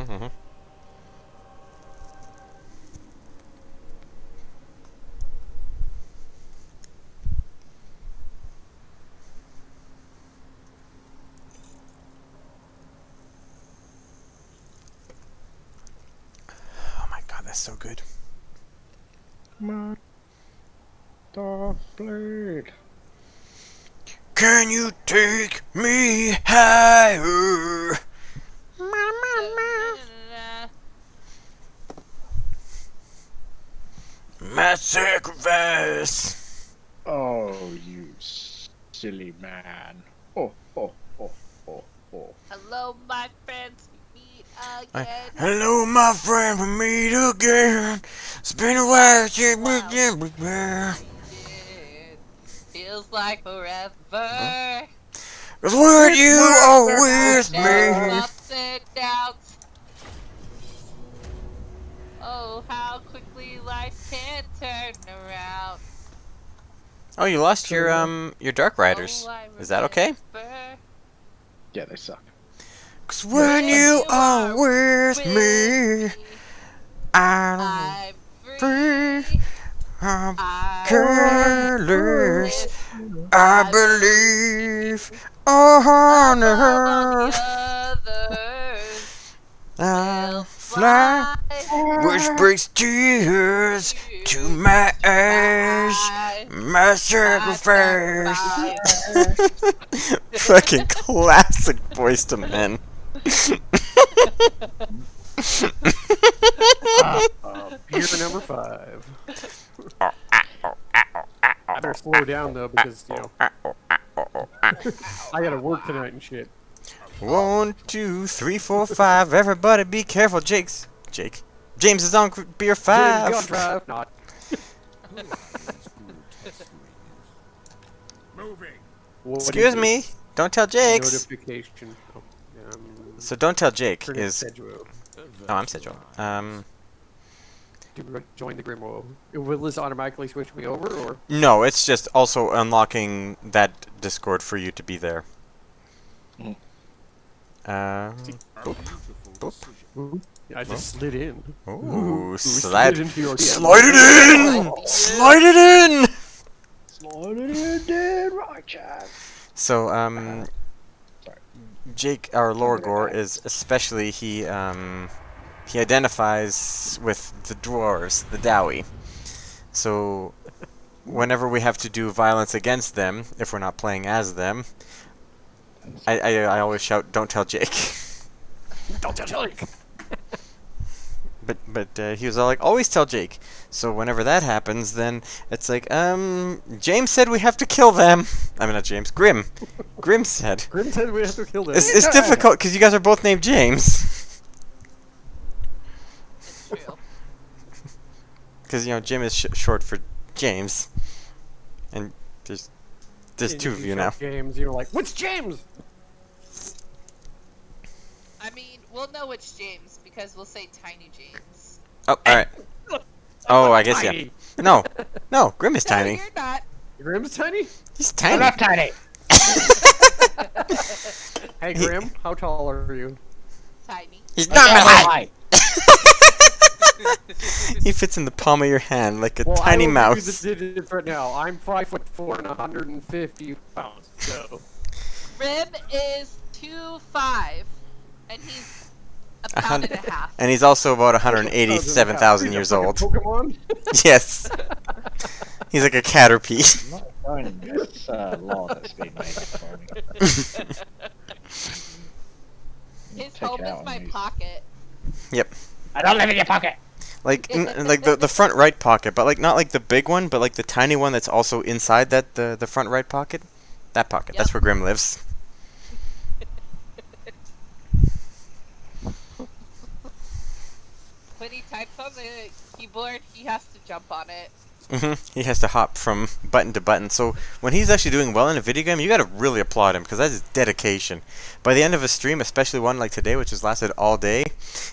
S3: my god, that's so good.
S2: Come on. Dark Blade.
S3: Can you take me higher? My sacrifice.
S2: Oh, you silly man. Oh.
S9: Hello, my friends. We meet again.
S3: Hello, my friend, we meet again. It's been a while since we did.
S9: Feels like forever.
S3: 'Cause when you are with
S9: There's
S3: me.
S9: ups and downs. Oh, how quickly life can turn around.
S3: Oh, you lost your Dark Riders.
S9: Oh, I
S3: Is that okay?
S9: remember.
S2: Yeah, they suck.
S3: 'Cause when you are with me, I'm
S9: I'm free.
S3: free. careless. I believe on earth I'll fly, which brings tears to my eyes. My sacrifice. Fucking classic Boys to Men.
S5: Beer number 5. I better slow down though because you know I gotta work tonight and shit.
S3: 1, 2, 3, 4, 5. Everybody be careful, Jake. James is on beer 5.
S5: James, drive. Not.
S7: Moving.
S3: Excuse me. Don't tell Jake.
S5: Notification. Oh,
S3: so don't tell Jake
S5: turn
S3: is.
S5: Segwo.
S3: Oh, I'm Segwo.
S5: To join the Grimwo. Will this automatically switch me over, or?
S3: No, it's just also unlocking that Discord for you to be there. Boop.
S5: Boop. I just slid in.
S3: Ooh,
S5: slid into your
S3: slide it in! Slide it in!
S2: Slide it in, dead right, Chad.
S3: So, Jake, our Lorgor, is especially, he identifies with the dwarves, the Dowie. So, whenever we have to do violence against them, if we're not playing as them, I always shout, "Don't tell Jake."
S5: Don't tell Jake.
S3: But he was all like, "Always tell Jake." So whenever that happens, then it's like, James said we have to kill them. I mean, not James. Grim. Grim said.
S5: Grim said we have to kill them.
S3: It's difficult because you guys are both named James.
S9: It's true.
S3: Because you know Jim is short for James, and there's two of you now.
S5: James, you're like, what's James?
S9: I mean, we'll know it's James because we'll say Tiny James.
S3: Oh, all right. Oh, I guess yeah. No, Grim is tiny.
S9: No, you're not.
S5: Grim's tiny?
S3: He's tiny.
S2: I'm not tiny.
S5: Hey, Grim, how tall are you?
S9: Tiny.
S3: He's not high. He fits in the palm of your hand like a tiny mouse.
S5: Give you the digits right now. I'm 5'4" and 150 pounds. So.
S9: Grim is 2'5", and he's a pound and a half.
S3: And he's also about 187,000 years old.
S5: Pokemon?
S3: Yes. He's like a Caterpie.
S2: I'm not signing this law that's being made for me.
S9: His home is my pocket.
S3: Yep.
S2: I don't live in your pocket.
S3: Like, like the front right pocket, but like not like the big one, but like the tiny one that's also inside that the front right pocket. That pocket.
S9: Yep.
S3: That's where Grim lives.
S9: When he types on the keyboard, he has to jump on it.
S3: He has to hop from button to button. So when he's actually doing well in a video game, you gotta really applaud him because that is dedication. By the end of a stream, especially one like today, which has lasted all day,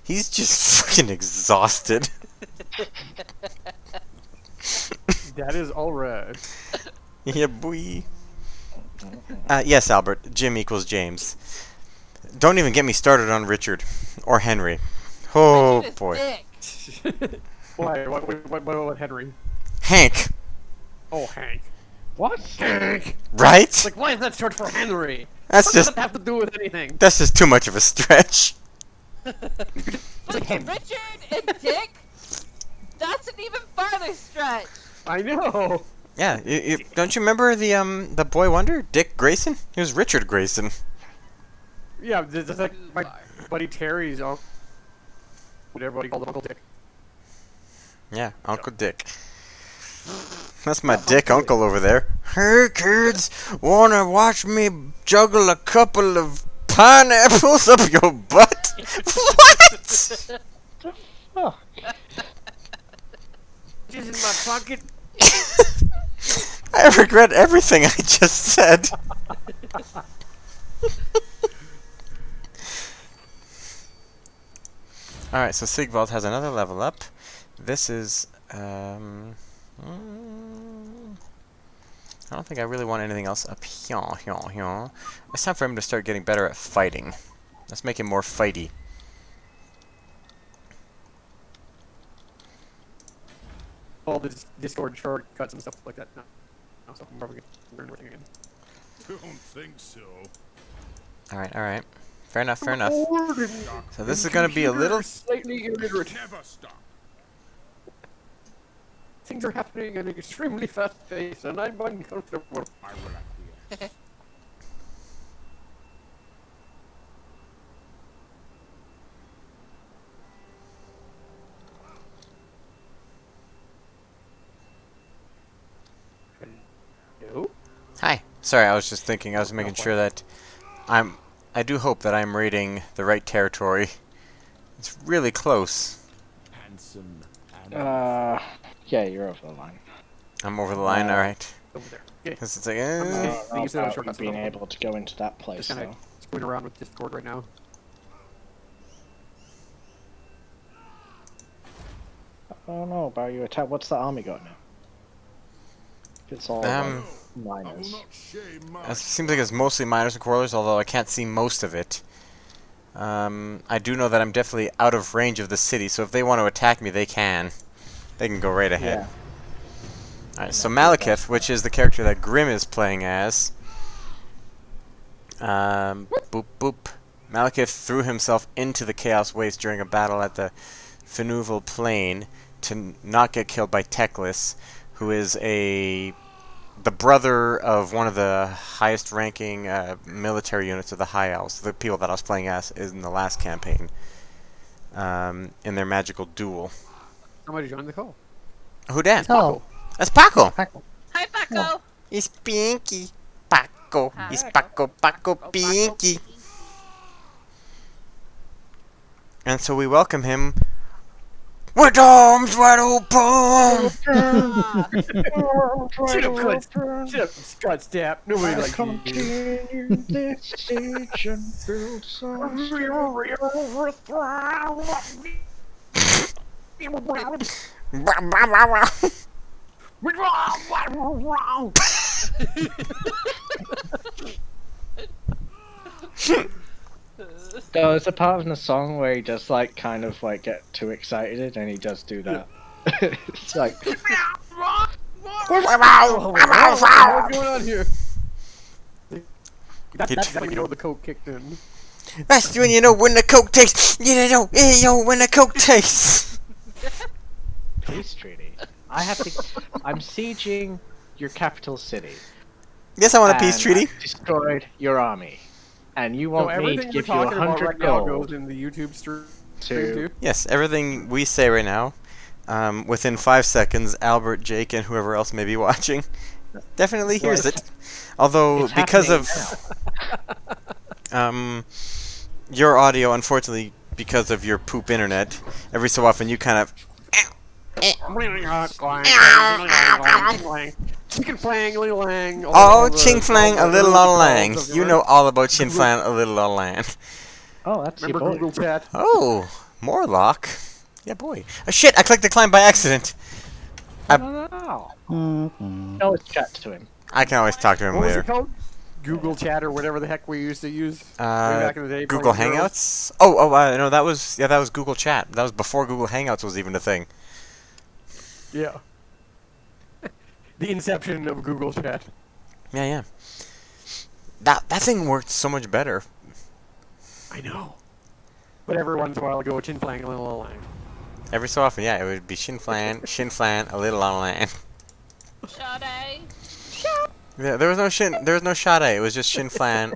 S3: he's just fucking exhausted.
S5: That is alright.
S3: Yeah, boy. Yes, Albert. Jim equals James. Don't even get me started on Richard or Henry. Oh
S9: Richard is
S3: boy.
S9: thick.
S5: Why? What, Henry?
S3: Hank.
S5: Oh, Hank.
S2: What?
S5: Hank.
S3: Right?
S5: Like, why is that short for Henry?
S3: That's
S5: What
S3: just
S5: does that have to do with anything?
S3: that's just too much of a stretch.
S9: But Richard and Dick, that's an even farther stretch.
S5: I know.
S3: Yeah, don't you remember the boy wonder, Dick Grayson? He was Richard Grayson.
S5: Yeah, this is like my buddy Terry's uncle. What everybody called him Uncle Dick.
S3: Yeah, Uncle Dick. That's my dick uncle over there. Hey kids, wanna watch me juggle a couple of pineapples up your butt? What?
S2: Oh.
S5: This is my pocket.
S3: I regret everything I just said. Alright, so Sigvald has another level up. This is, I don't think I really want anything else up here. It's time for him to start getting better at fighting. Let's make him more fighty.
S5: all the Discord shortcuts and stuff like that. No, so I'm probably gonna learn everything again.
S7: Don't think so.
S3: Alright, alright. Fair enough, fair enough. So this is gonna be a little...
S5: slightly illiterate.
S7: Never stop.
S5: Things are happening at an extremely fast pace, and I'm uncomfortable.
S7: I will acquiesce.
S5: No?
S3: Hi. Sorry, I was just thinking, I was making sure that I do hope that I'm raiding the right territory. It's really close.
S7: Handsome and
S2: Yeah, you're over the line.
S3: I'm over the line, alright.
S5: Over there. Okay.
S3: 'Cause it's like,
S5: These are the
S2: About
S5: shortcuts.
S2: being able to go into that place,
S5: Just kind
S2: though.
S5: of screwing around with Discord right now.
S2: I don't know about your attack. What's the army got now? It's all
S7: I will
S2: miners.
S7: not shame my
S3: it seems like it's mostly miners and quarrelers, although I can't see most of it. I do know that I'm definitely out of range of the city, so if they want to attack me, they can. They can go right ahead.
S2: Yeah.
S3: Alright, so Malekith, which is the character that Grim is playing as. Boop boop. Malekith threw himself into the Chaos Waste during a battle at the Finuval Plain to not get killed by Teclis, who is the brother of one of the highest ranking military units of the High Elves, the people that I was playing as in the last campaign, in their magical duel.
S5: Somebody joined the call.
S3: Who dat?
S2: Oh,
S3: That's Paco!
S9: Hi, Paco.
S3: It's Pinky. Paco. It's Paco, Paco, Pinky. And so we welcome him with arms wide open!
S5: Shut up, Scott Stapp. Nobody likes you.
S2: continue this age and build some There's a part in the song where he does like kind of like get too excited and he does do that. It's like
S5: What's going on here? That's when you know the coke kicked in.
S3: That's when you know when the coke tastes. You know when the coke tastes.
S2: peace treaty. I'm sieging your capital city.
S3: Yes, I want a peace
S2: and
S3: treaty.
S2: I've destroyed your army. And you
S5: So
S2: want me to
S5: everything we're
S2: give you
S5: talking about
S2: 100
S5: right now
S2: gold
S5: goes in the YouTube stream
S2: to
S5: too.
S3: Yes, everything we say right now, within 5 seconds, Albert, Jake, and whoever else may be watching, definitely hears it. Although,
S2: it's
S3: because of
S2: happening
S3: your audio, unfortunately, because of your poop internet, every so often you kind of...
S5: Chicken flang, little lang.
S3: Oh, ching flang, a little on lang. You know all about chin flang, a little on lang.
S2: Oh, that's
S5: Remember
S2: your boy.
S5: Google Chat?
S3: Oh, Morlock. Yeah, boy. Oh, shit, I clicked decline by accident.
S2: No, it's chat to him.
S3: I can always talk to him
S5: What was
S3: later.
S5: it called? Google Chat or whatever the heck we used to use way back in the day.
S3: Google
S5: playing girls.
S3: Hangouts? No, that was Google Chat. That was before Google Hangouts was even a thing.
S5: Yeah. The inception of Google Chat.
S3: Yeah. That thing worked so much better.
S5: I know. But every once in a while I go chin flang, little lang.
S3: Every so often, yeah, it would be shin flan, a little on land.
S9: Sade.
S3: Yeah, there was no Sade. It was just shin flan,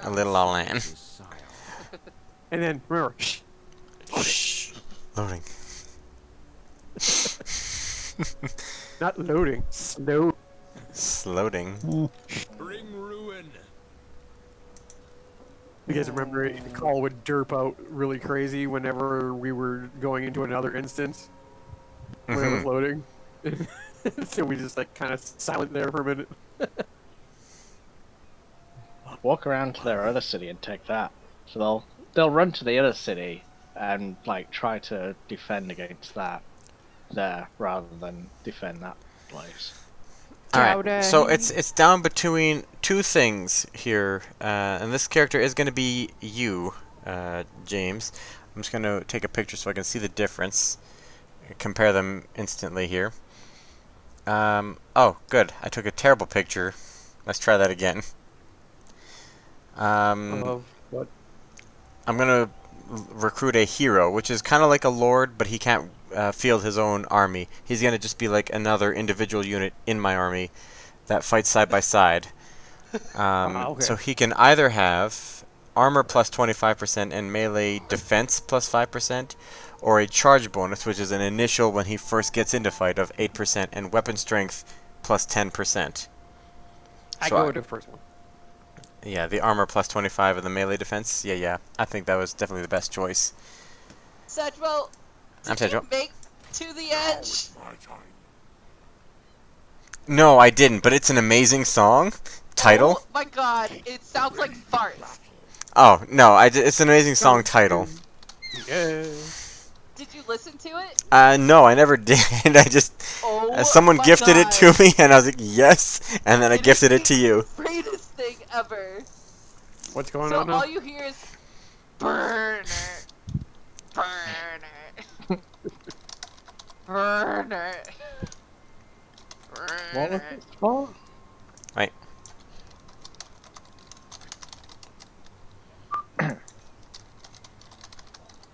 S3: a little on land.
S5: And then remember,
S3: Shh. Loading.
S5: not loading, slow.
S3: Slowing.
S7: bring ruin.
S5: You guys remember the call would derp out really crazy whenever we were going into another instance when it was loading. So we just like kind of silent there for a minute.
S2: Walk around to their other city and take that. So they'll run to the other city and like try to defend against that there rather than defend that place.
S3: Alright, so it's down between two things here, and this character is going to be you, James. I'm just going to take a picture so I can see the difference. compare them instantly here. Oh, good. I took a terrible picture. Let's try that again.
S5: Of what?
S3: I'm gonna recruit a hero, which is kind of like a lord, but he can't field his own army. He's gonna just be like another individual unit in my army that fights side by side.
S5: Okay.
S3: So he can either have armor plus 25% and melee defense plus 5%, or a charge bonus, which is an initial when he first gets into fight of 8%, and weapon strength plus 10%.
S5: I
S3: So
S5: go with the first one.
S3: Yeah, the armor plus 25 and the melee defense. Yeah. I think that was definitely the best choice.
S9: Segwo,
S3: I'm
S9: did you
S3: Segwo.
S9: make to the edge?
S3: No, I didn't, but it's an amazing song. Title?
S9: Oh my god, it sounds like farts.
S3: Oh, no, it's an amazing song title.
S5: Yeah.
S9: Did you listen to it?
S3: No, I never did. I just...
S9: Oh
S3: someone
S9: my
S3: gifted it to
S9: God.
S3: me, and I was like, yes, and then I
S9: It is
S3: gifted it to
S9: the
S3: you.
S9: greatest thing ever.
S5: What's going
S9: So
S5: on now?
S9: all you hear is burner, burner, burner,
S2: What was
S9: burner.
S2: it for?
S3: Right.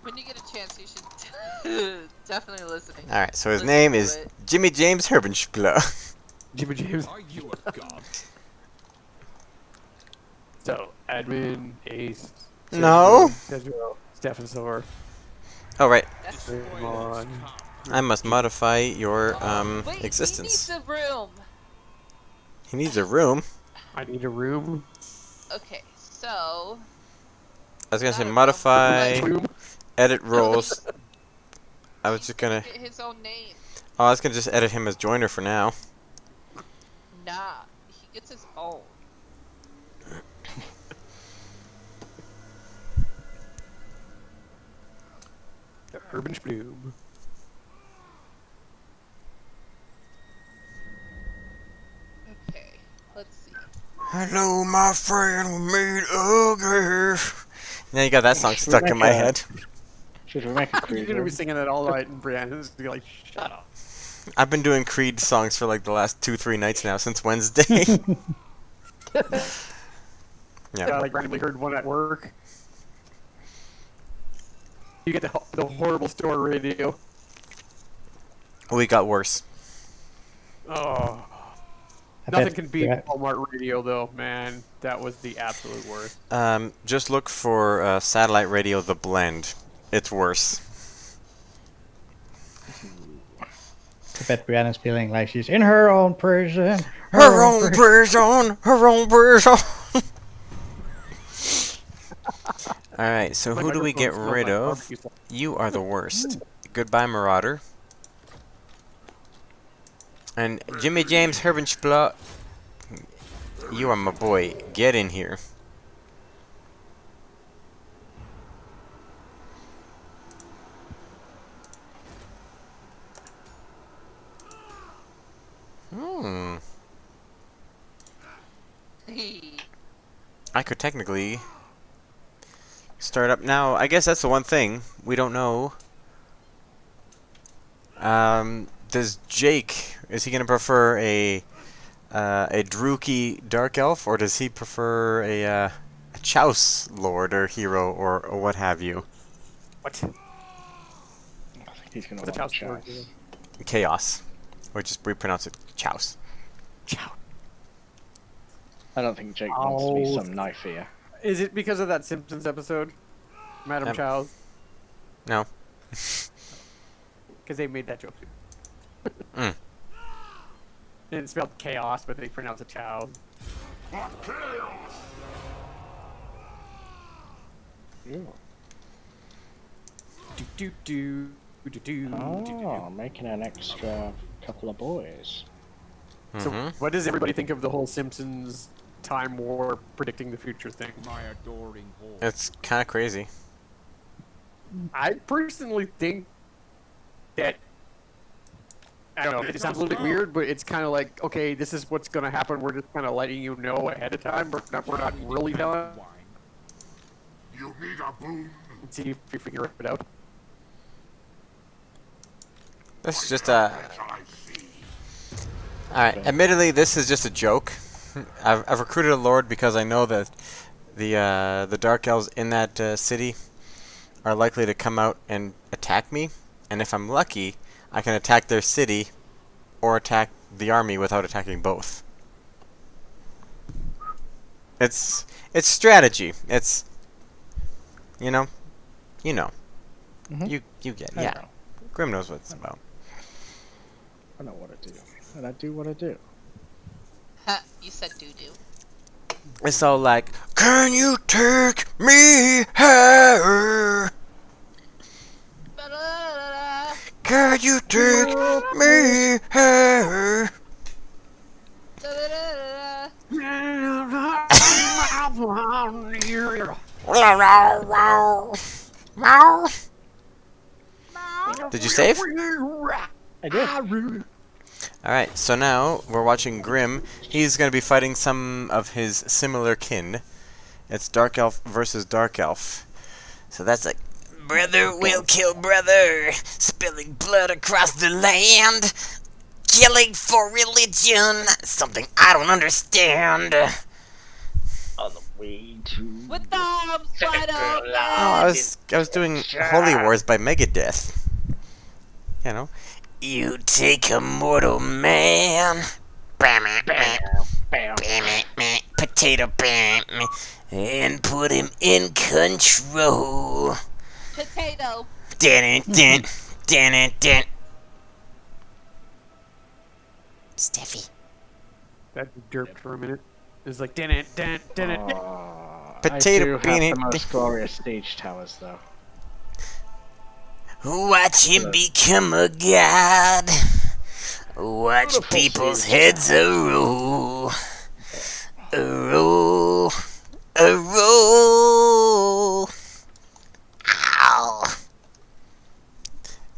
S9: When you get a chance, you should definitely listen.
S3: Alright, so his
S9: Listen
S3: name
S9: to
S3: is
S9: it.
S3: Jimmy James Herbenspler.
S5: Jimmy James.
S7: Are you a god?
S5: So, admin, ace.
S3: No.
S5: Stefan Sower.
S3: Oh, right.
S5: Come on.
S3: I must modify your,
S9: Wait,
S3: existence.
S9: he needs a room.
S3: He needs a room.
S5: I need a room.
S9: Okay, so
S3: I was gonna say
S9: I don't know.
S3: modify,
S5: Room.
S3: edit roles. I was just gonna...
S9: get his own name.
S3: Oh, I was gonna just edit him as joiner for now.
S9: Nah, he gets his own.
S5: The Urban Bloom.
S9: Okay, let's see.
S3: Hello, my friend, we made ugly. Now you got that song stuck in my head.
S2: Should we make a
S5: You're
S2: cruiser?
S5: gonna be singing that all night, and Brianna's gonna be like, "Shut up."
S3: I've been doing Creed songs for like the last 2-3 nights now since Wednesday.
S5: Yeah, I like randomly heard one at work. You get the horrible store radio.
S3: We got worse.
S5: Oh,
S11: I
S5: nothing
S11: bet
S5: can beat
S11: Brett-
S5: Walmart radio though, man. That was the absolute worst.
S3: Just look for satellite radio The Blend. It's worse.
S11: I bet Brianna's feeling like she's in her own prison.
S3: Her own prison. Her own prison. Alright, so
S5: My
S3: who do we get
S5: microphone smells
S3: rid
S5: like
S3: of?
S5: barbecue sauce.
S3: You are the worst. Goodbye, Marauder. And Jimmy James Herbensplat, you are my boy. Get in here. I could technically start up now. I guess that's the one thing we don't know. Does Jake, is he gonna prefer a Drooky Dark Elf, or does he prefer a Chouse Lord or hero or what have you?
S5: What?
S2: I think he's gonna
S5: What's a
S2: want
S5: Chouse Lord?
S2: Chouse.
S3: Chaos, or just we pronounce it Chouse.
S5: Chow.
S2: I don't think Jake wants to be
S5: Oh.
S2: some knife here.
S5: Is it because of that Simpsons episode, Madam Chow's?
S3: No.
S5: Because they made that joke too.
S3: Mm.
S5: And it's spelled chaos, but they pronounce it chow. Do do do do do.
S2: Oh, making an extra couple of boys.
S5: So,
S3: Mhm.
S5: what does everybody think of the whole Simpsons time war predicting the future thing?
S7: My adoring horse.
S3: It's kind of crazy.
S5: I personally think that I don't know. It sounds a little bit weird, but it's kind of like, okay, this is what's going to happen. We're just kind of letting you know ahead of time. We're not really telling.
S7: Wine. You need a boon.
S5: See if you figure it out.
S3: This is just a... Alright, admittedly, this is just a joke. I've recruited a lord because I know that the Dark Elves in that city are likely to come out and attack me. And if I'm lucky, I can attack their city or attack the army without attacking both. It's strategy. It's... You know?
S2: Mhm.
S3: You get
S2: I
S3: yeah.
S2: know.
S3: Grim knows what it's about.
S2: I know what I do, and I do what I do.
S9: Ha, you said doo-doo.
S3: It's all like, can you take me here?
S9: Ba-da-da-da-da.
S3: Can you take me here?
S9: Da-da-da-da-da.
S3: Did you save?
S2: I did.
S3: Alright, so now we're watching Grim. He's going to be fighting some of his similar kin. It's Dark Elf versus Dark Elf. So that's like,
S10: Brother will kill brother, spilling blood across the land, killing for religion, something I don't understand.
S2: On the way to...
S9: With thumbs wide open.
S3: no, I was doing Holy Wars by Megadeth. You know.
S10: You take a mortal man, potato, and put him in control.
S9: Potato.
S10: Steffi.
S5: That derped for a minute. It's like, dun it.
S3: Potato
S2: I do have
S3: beanie.
S2: the most glorious stage towers, though.
S10: Watch him become a god. Watch
S2: Beautiful
S10: people's
S2: stage
S10: heads a-roll. A-roll. A-roll. Ow.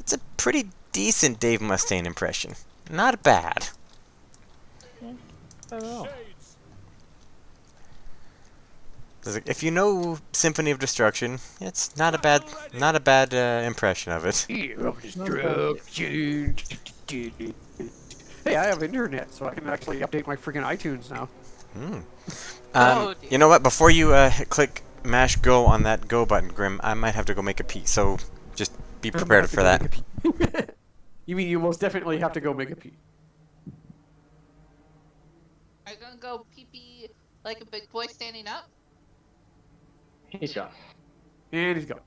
S3: It's a pretty decent Dave Mustaine impression. Not bad.
S2: I don't know.
S3: If you know Symphony of Destruction, it's not a bad impression of it.
S5: Hey, I have internet, so I can actually update my freaking iTunes now.
S3: You know what? Before you click mash go on that go button, Grim, I might have to go make a pee. So just be prepared for that.
S5: You mean you most definitely have to go make a pee?
S9: Are you gonna go pee-pee like a big boy standing up?
S2: He's gone.
S5: And he's gone.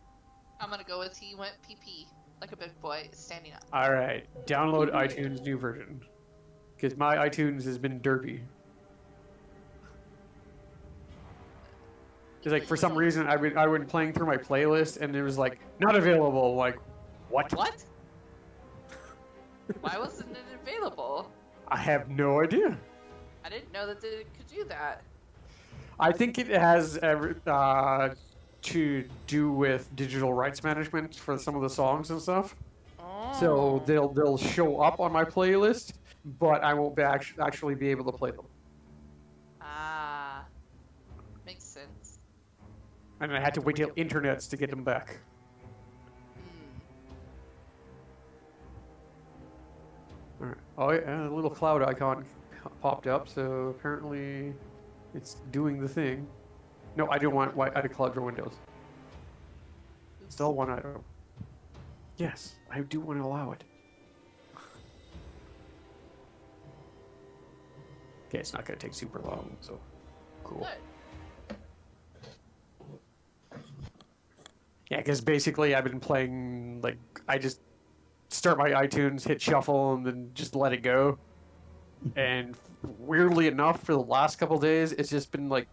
S9: I'm gonna go with he went pee-pee like a big boy standing up.
S5: Alright, download iTunes new version. Because my iTunes has been derpy. Because like for some reason I've been playing through my playlist and it was like not available. Like what?
S9: What? Why wasn't it available?
S5: I have no idea.
S9: I didn't know that it could do that.
S5: I think it has to do with digital rights management for some of the songs and stuff.
S9: Oh.
S5: So they'll show up on my playlist, but I won't be actually be able to play them.
S9: Ah, makes sense.
S5: And I had to wait till internets to get them back. Alright. Oh yeah, a little cloud icon popped up, so apparently it's doing the thing. No, I don't want add cloud for Windows. Still one item. Yes, I do want to allow it. Okay, it's not going to take super long, so cool. Yeah, because basically I've been playing, like, I just start my iTunes, hit shuffle, and then just let it go. And weirdly enough, for the last couple days, it's just been, like,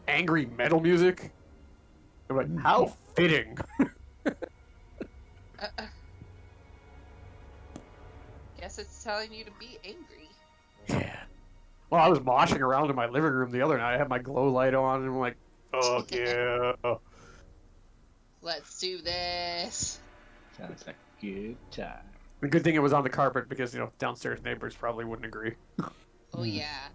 S5: angry metal music. I'm like, how fitting.
S9: Guess it's telling you to be angry.
S5: Yeah. Well, I was moshing around in my living room the other night. I had my glow light on, and I'm like, oh, yeah.
S9: Let's do this.
S2: Sounds like a good time.
S5: The good thing it was on the carpet because, you know, downstairs neighbors probably wouldn't agree.
S9: Oh, yeah.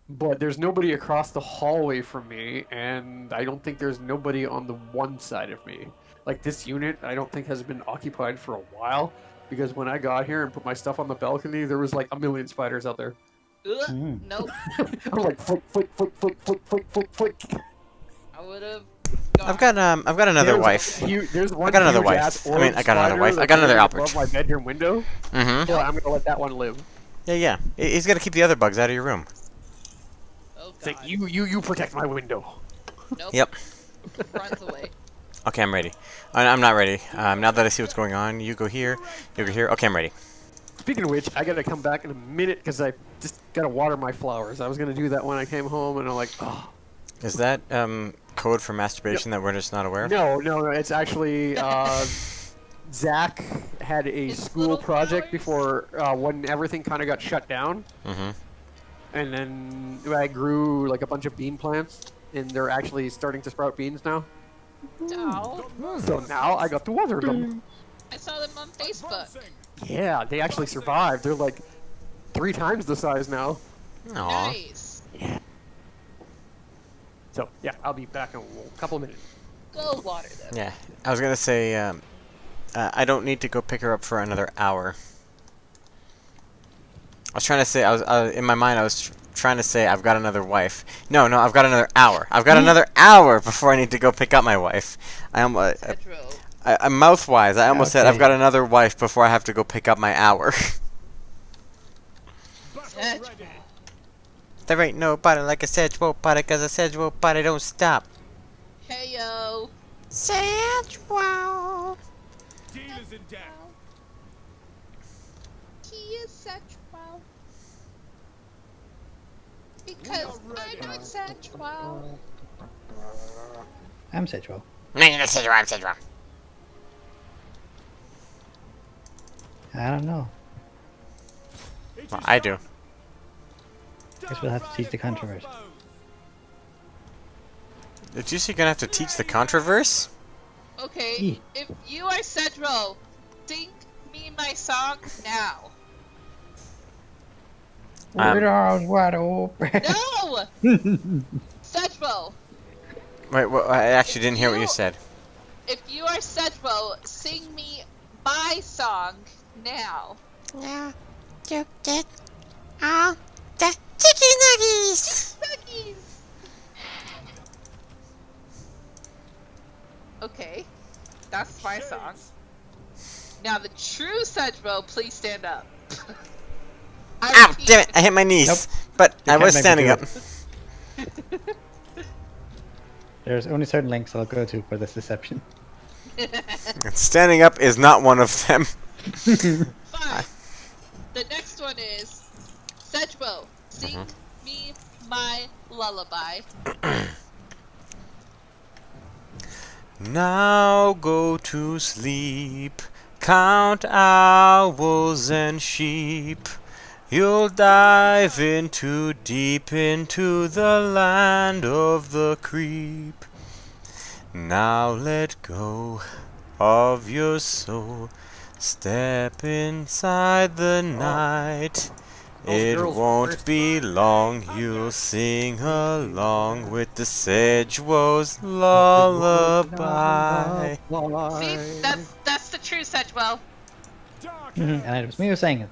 S5: But there's nobody across the hallway from me, and I don't think there's nobody on the one side of me. like this unit, I don't think has been occupied for a while because when I got here and put my stuff on the balcony, there was like a million spiders out there.
S9: Ugh, nope.
S5: I was like, flick, flick, flick, flick, flick, flick, flick, flick.
S9: I would have.
S3: I've got another wife.
S5: There's one
S3: I got another
S5: huge
S3: wife.
S5: ass
S3: I mean, I got another
S5: spider
S3: wife. I
S5: that's
S3: got another
S5: right
S3: Albert.
S5: above my bedroom window.
S3: Mm-hmm.
S5: Yeah, I'm gonna let that one live.
S3: Yeah. He's got to keep the other bugs out of your room.
S9: Oh
S5: It's
S9: god.
S5: like you protect my window.
S9: Nope.
S3: Yep.
S9: Runs away.
S3: Okay, I'm ready. I'm not ready. Now that I see what's going on, you go here. You go here. Okay, I'm ready.
S5: Speaking of which, I gotta come back in a minute because I just gotta water my flowers. I was gonna do that when I came home, and I'm like, oh.
S3: Is that code for masturbation that we're just not aware of?
S5: No. It's actually Zach had a school project before when everything kind of got shut down.
S3: Mm-hmm.
S5: And then I grew like a bunch of bean plants, and they're actually starting to sprout beans now.
S9: Oh.
S5: So now I got to water them.
S9: I saw them on Facebook.
S5: Yeah, they actually survived. They're like 3 times the size now.
S3: Aw.
S9: Nice.
S5: So yeah, I'll be back in a couple of minutes.
S9: Go water them.
S3: Yeah, I was gonna say I don't need to go pick her up for another hour. I was trying to say in my mind I was trying to say I've got another wife. No, I've got another hour. I've got another hour before I need to go pick up my wife. I mouth-wise, I almost said I've got another wife before I have to go pick up my hour. There ain't nobody like a Segwo party, cause a Segwo party don't stop.
S9: Hey yo.
S10: Segwo.
S7: Dealers in debt.
S9: He is Segwo. Because I'm not Segwo.
S11: I'm Segwo.
S10: No, you're not Segwo, I'm Segwo.
S11: I don't know.
S3: Well, I do.
S11: Guess we'll have to teach the controversy.
S3: Did you say you're gonna have to teach the controverse?
S9: Okay, if you are Segwo, sing me my song now.
S11: With arms wide open.
S9: No! Segwo,
S3: Wait, well, I actually didn't hear what you said.
S9: if you are Segwo, sing me my song now.
S10: Yeah, you get all the chicken nuggets.
S9: Nuggies! Okay, that's my song. Now the true Segwo, please stand up.
S3: Ow, damn it, I hit my knees.
S11: Nope.
S3: But
S11: You
S3: I
S11: can't
S3: was
S11: make me
S3: standing
S11: do
S3: up.
S11: There's only certain links I'll go to for this deception.
S3: Standing up is not one of them.
S9: Fine. The next one is Segwo, sing me my lullaby.
S3: Now go to sleep, count owls and sheep. You'll dive into deep into the land of the creep. Now let go of your soul, step inside the night. It won't be long, you'll sing along with the Segwo's lullaby.
S9: See, that's the true Segwo.
S11: And it was me who sang it.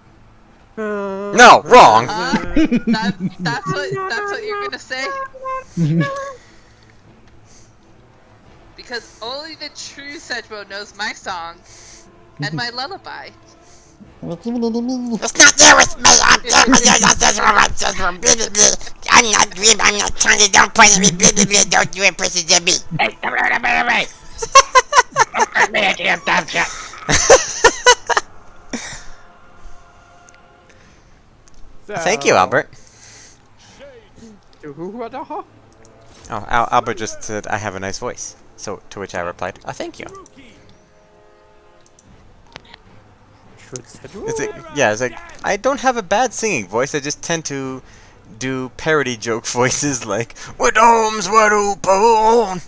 S3: No, wrong.
S9: That's what you're gonna say. Because only the true Segwo knows my song and my lullaby.
S10: It's not there with me. I'm not Grim. I'm not Tony. Don't point at me. Don't do impressions of me. Hey, don't hurt me. Don't hurt me. I can't stop shit.
S3: Thank you, Albert.
S5: Oh,
S3: Oh, Albert just said I have a nice voice. So to which I replied, "Oh, thank you." It's like I don't have a bad singing voice. I just tend to do parody joke voices like "With arms wide open."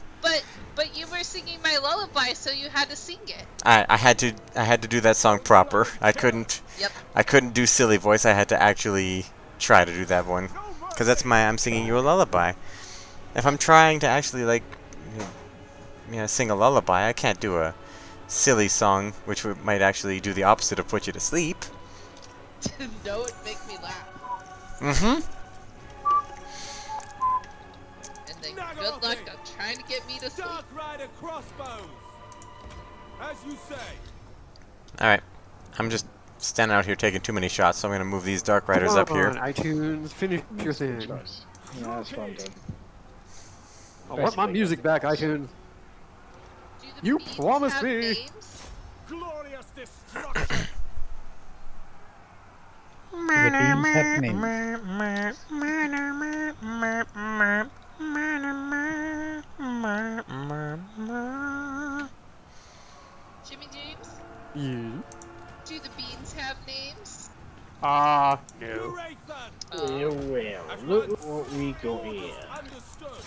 S9: But you were singing my lullaby, so you had to sing it.
S3: I had to do that song proper. I couldn't.
S9: Yep.
S3: I couldn't do silly voice. I had to actually try to do that one, because that's I'm singing you a lullaby. If I'm trying to actually sing a lullaby, I can't do a silly song, which might actually do the opposite of put you to sleep.
S9: No, it make me laugh.
S3: Mm-hmm.
S9: And then good luck on trying to get me to sleep.
S7: Dark Rider crossbows. As you say.
S3: Alright. I'm just standing out here taking too many shots, so I'm gonna move these Dark Riders up here.
S5: Come on, iTunes, finish your thing.
S2: Yeah, that's what I'm doing.
S5: I want my music back, iTunes.
S9: Do the
S5: You
S9: beans
S5: promised
S9: have
S5: me.
S9: names?
S7: Glorious destruction.
S11: The beans have names.
S9: Jimmy James?
S5: Yeah.
S9: Do the beans have names?
S5: No.
S2: Well, look what we got here.
S7: Understood.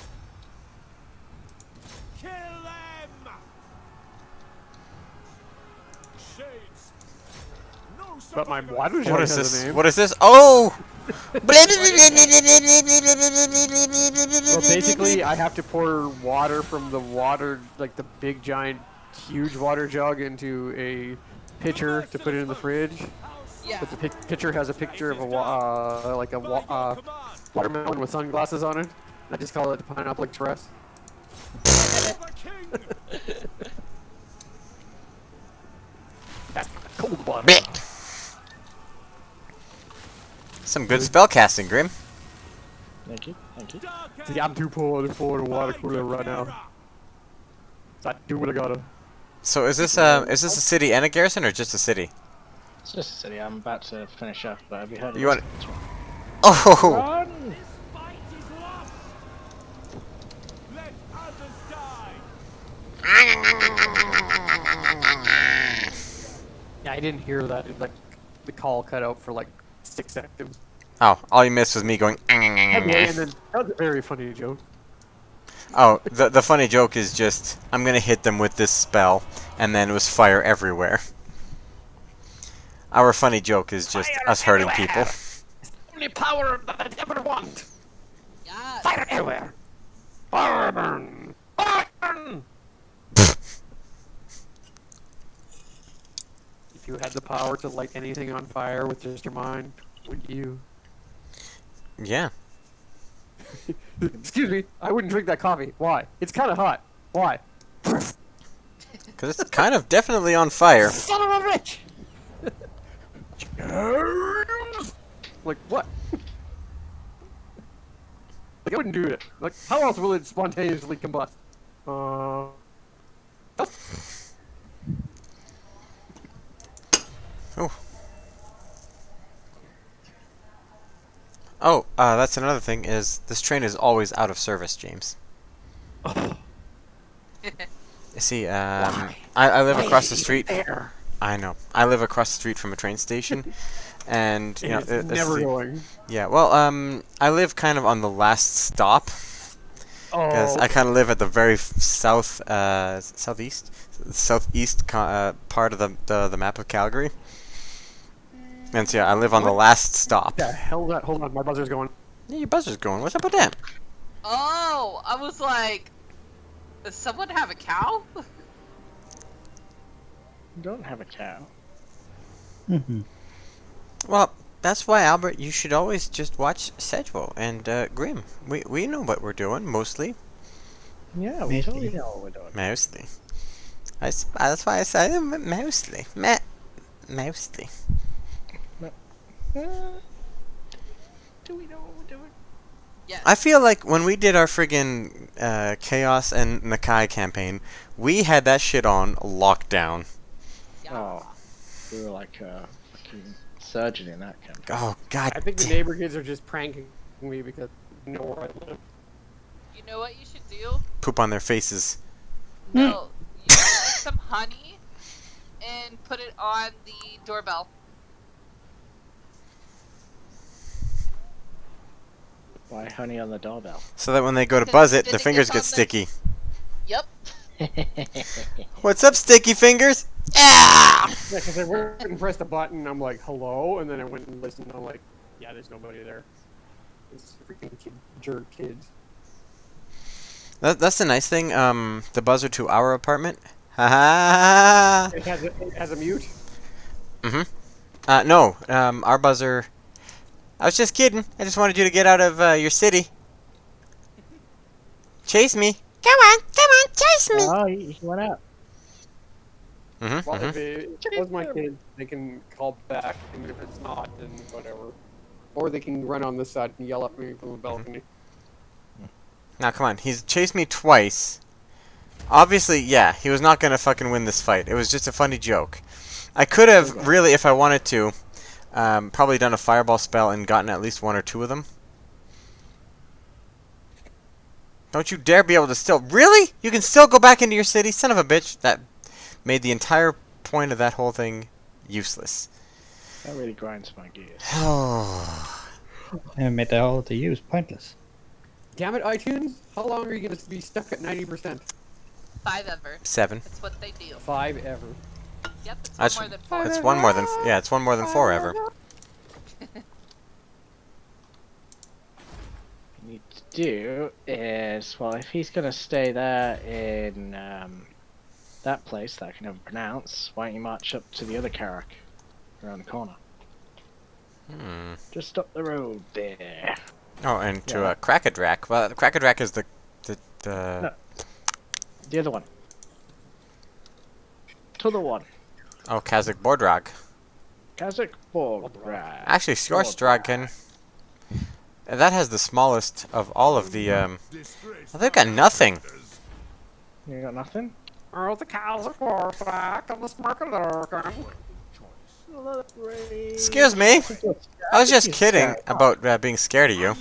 S7: Kill them. Shades. No.
S5: But my water jug
S3: What is
S5: has a
S3: this?
S5: name.
S3: What is this? Oh!
S5: Well, basically, I have to pour water from the water, like the big, giant, huge water jug, into a pitcher to put it in the fridge.
S9: Yeah.
S5: But the pitcher has a picture of a watermelon with sunglasses on it. I just call it the Pineapple Express. That's cold water.
S3: Some good spell casting, Grim.
S2: Thank you, thank you.
S5: See, I'm too poor for the water cooler right now. So I do what I gotta.
S3: So is this a city and a garrison, or just a city?
S2: It's just a city. I'm about to finish up, but have you heard of
S3: You
S2: this
S3: want?
S2: one?
S3: Oh!
S2: Run!
S7: This fight is lost. Let others die.
S5: Yeah, I didn't hear that. Like, the call cut out for like 6 seconds.
S3: Oh, all you missed was me going.
S5: And then that was a very funny joke.
S3: Oh, the funny joke is just I'm gonna hit them with this spell, and then it was fire everywhere. Our funny joke is just us hurting people.
S5: Only power that I ever want.
S9: Yes.
S5: Fire everywhere. Fire burn. Fire burn. If you had the power to light anything on fire with just your mind, would you?
S3: Yeah.
S5: Excuse me, I wouldn't drink that coffee. Why? It's kind of hot. Why?
S3: Because it's kind of definitely on fire.
S5: Son of a bitch! Like, what? Like, I wouldn't do it. Like, how else will it spontaneously combust?
S3: Oh, that's another thing, is this train is always out of service, James. You see, I live across the street. I know. I live across the street from a train station, and you know,
S5: It's never going.
S3: Yeah, well, I live kind of on the last stop, because I kind of live at the very southeast part of the map of Calgary. And so, yeah, I live on the last stop.
S5: The hell that? Hold on, my buzzer's going.
S3: Yeah, your buzzer's going. What's up with that?
S9: Oh, I was like, does someone have a cow?
S2: You don't have a cow.
S11: Mm-hmm.
S3: Well, that's why, Albert, you should always just watch Segwo and Grim. We know what we're doing, mostly.
S2: Yeah, we totally know what we're doing.
S3: Mostly. That's why I say mostly. Mostly.
S2: Do we know what we're doing?
S9: Yes.
S3: I feel like when we did our friggin' Chaos and Nakai campaign, we had that shit on lockdown.
S2: Oh, we were like a fucking surgeon in that campaign.
S3: Oh, God.
S5: I think the neighbor kids are just pranking me because they know where I live.
S9: You know what you should do?
S3: Poop on their faces.
S9: No, you should make some honey and put it on the doorbell.
S2: Why honey on the doorbell?
S3: So that when they go to buzz it, the fingers get sticky.
S9: Yep.
S3: What's up, sticky fingers?
S5: Yeah, because I went and pressed the button, I'm like, hello, and then I went and listened, and I'm like, yeah, there's nobody there. It's freaking jerk kids.
S3: That's the nice thing. The buzzer to our apartment Ha
S5: It has a mute.
S3: No, our buzzer. I was just kidding. I just wanted you to get out of your city. Chase me.
S10: Come on, chase me.
S2: Oh, he went out.
S5: Well, if it was my kid, they can call back, and if it's not, then whatever. Or they can run on this side and yell at me from the balcony.
S3: Now, come on. He's chased me twice. Obviously, yeah, he was not going to fucking win this fight. It was just a funny joke. I could have, really, if I wanted to, probably done a fireball spell and gotten at least one or two of them. Don't you dare be able to still... Really? You can still go back into your city? Son of a bitch. That made the entire point of that whole thing useless.
S2: That really grinds my gears.
S11: And made the whole to use pointless.
S5: Damn it, iTunes! How long are you going to be stuck at 90%?
S9: 5 ever.
S3: 7.
S9: That's what they do.
S5: 5 ever.
S9: Yep, it's
S3: That's,
S9: one more than 4.
S3: it's one more than... Yeah, it's one more than 4 ever.
S2: Need to do is, well, if he's going to stay there in that place that I can never pronounce, why don't you march up to the other Carrack around the corner? Just up the road there.
S3: Oh, and to Krakadrak. Well, Krakadrak is the
S2: No, the other one. To the one.
S3: Oh, Kazakh Bordrag.
S2: Kazakh Bordrag.
S3: Actually, Skorstragen. That has the smallest of all of the, oh, they've got nothing.
S2: You got nothing?
S5: Oh, the cows are quarterback on the market.
S3: Excuse me. I was just kidding about being scared of you.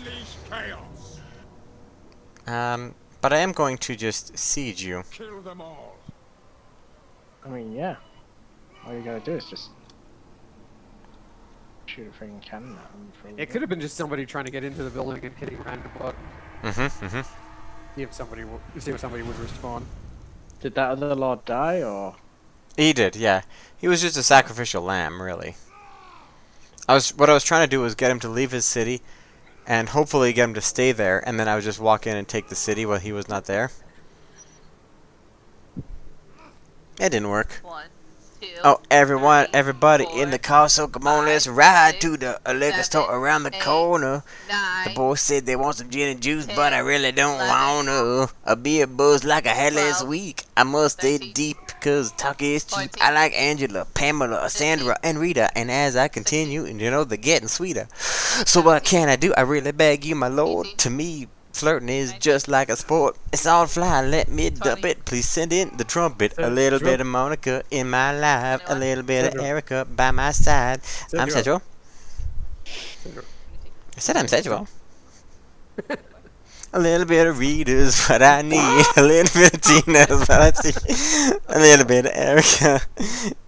S3: But I am going to just siege you.
S7: Kill them all.
S2: I mean, yeah. All you gotta do is just shoot a freaking cannon at them.
S5: It could have been just somebody trying to get into the building and hitting random button. See if somebody would respond.
S2: Did that other lord die, or?
S3: He did, yeah. He was just a sacrificial lamb, really. What I was trying to do was get him to leave his city, and hopefully get him to stay there, and then I would just walk in and take the city while he was not there. It didn't work.
S9: 1, 2.
S3: Oh, everybody
S9: 3,
S3: in the
S9: 4,
S3: car, so come on, let's
S9: 5,
S3: ride
S9: 6,
S3: to the liquor store
S9: 7,
S3: around the
S9: 8,
S3: corner.
S9: 9.
S3: The boys said they want some gin and juice, but I
S9: 10,
S3: really don't
S9: 11,
S3: wanna. A beer buzz like I had last
S9: 12,
S3: week. I must stay
S9: 13,
S3: deep, cause talk is cheap.
S9: 14,
S3: I like Angela, Pamela, Sandra, and Rita, and as I continue, and you know, they're getting sweeter. So what can I do? I really beg you, my lord. To me, flirting is just like a sport. It's all fly, let me dub it. Please send in the trumpet. A little bit of Monica in my life. A little bit of Erica by my side. I'm Segwo. I said I'm Segwo. A little bit of Rita's what I need. A little bit of Tina's what I see. A little bit of Erica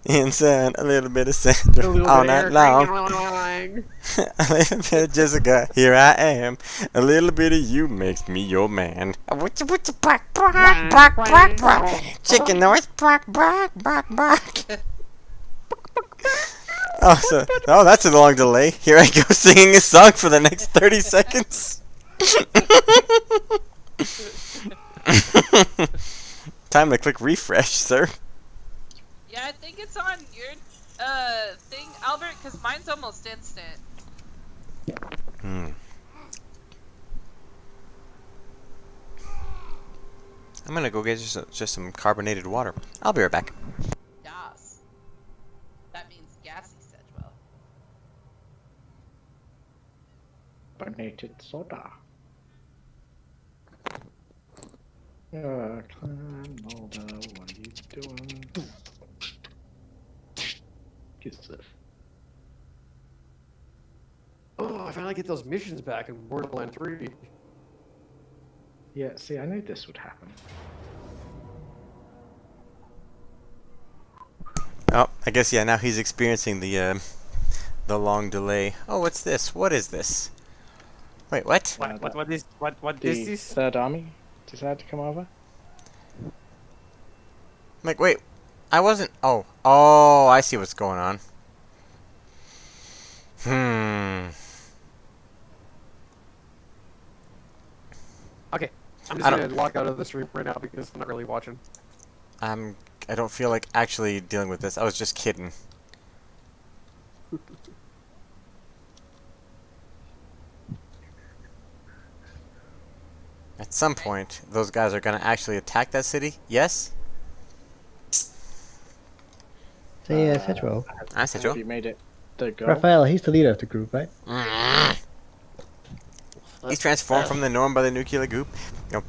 S3: inside. A little bit of Sandra all night long. A little bit of Jessica, here I am. A little bit of you makes me your man. Chicken noise, bark, bark, bark, bark. Oh, that's a long delay. Here I go singing a song for the next 30 seconds. Time to click refresh, sir.
S9: Yeah, I think it's on your thing, Albert, because mine's almost instant.
S3: I'm gonna go get just some carbonated water. I'll be right back.
S9: Yes. That means gassy, Segwo.
S2: Carbonated soda. Climb over, what are you doing? Kiss this.
S5: Oh, I finally get those missions back in Borderlands 3.
S2: Yeah, see, I knew this would happen.
S3: Oh, I guess yeah. Now he's experiencing the long delay. Oh, what's this? What is this? Wait, what?
S5: What is
S2: The
S5: this?
S2: Third Army decided to come over.
S3: Like, wait, I wasn't. Oh, I see what's going on.
S5: Okay, I'm just gonna log out of the stream right now because I'm not really watching.
S3: I don't feel like actually dealing with this. I was just kidding. At some point, those guys are gonna actually attack that city. Yes?
S11: Say, Segwo.
S3: I said so.
S2: Have you made it the goal?
S11: Raphael, he's the leader of the group, right?
S3: He's transformed from the norm by the nuclear goop.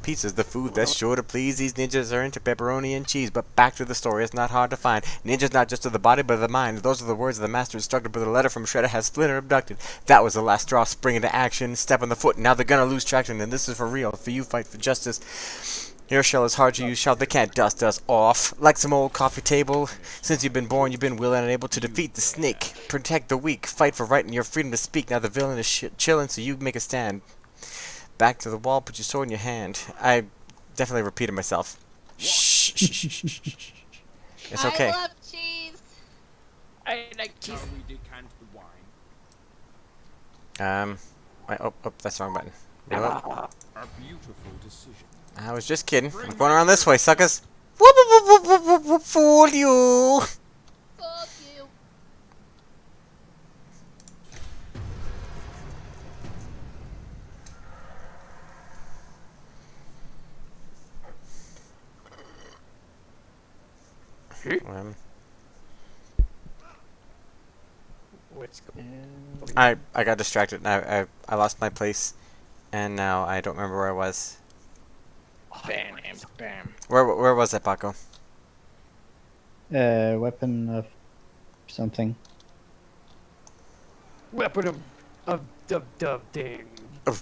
S3: Pizza's the food that's sure to please. These ninjas are into pepperoni and cheese. But back to the story, it's not hard to find. Ninjas not just of the body, but of the mind. Those are the words of the master instructed, but the letter from Shredder has Splinter abducted. That was the last straw. Spring into action. Step on the foot. Now they're gonna lose traction, and this is for real. For you, fight for justice. Your shell is hard to use. Shout, they can't dust us off. Like some old coffee table. Since you've been born, you've been willing and able to defeat the snake. Protect the weak. Fight for right and your freedom to speak. Now the villain is chilling, so you make a stand. Back to the wall, put your sword in your hand. I definitely repeated myself. Shh, shh, shh, shh, shh, shh. It's okay.
S9: I love cheese.
S5: I like cheese.
S7: Shall we decant the wine?
S3: Oh, that's the wrong button. You know what?
S7: A beautiful decision.
S3: I was just kidding. I'm going around this way, suckers. Whoop, whoop, whoop, whoop, whoop, whoop, fool you.
S9: Fuck you.
S5: What's going
S3: I got distracted. I lost my place, and now I don't remember where I was.
S2: Bam, bam.
S3: Where was that, Paco?
S11: Weapon of something.
S5: Weapon of ding.
S3: You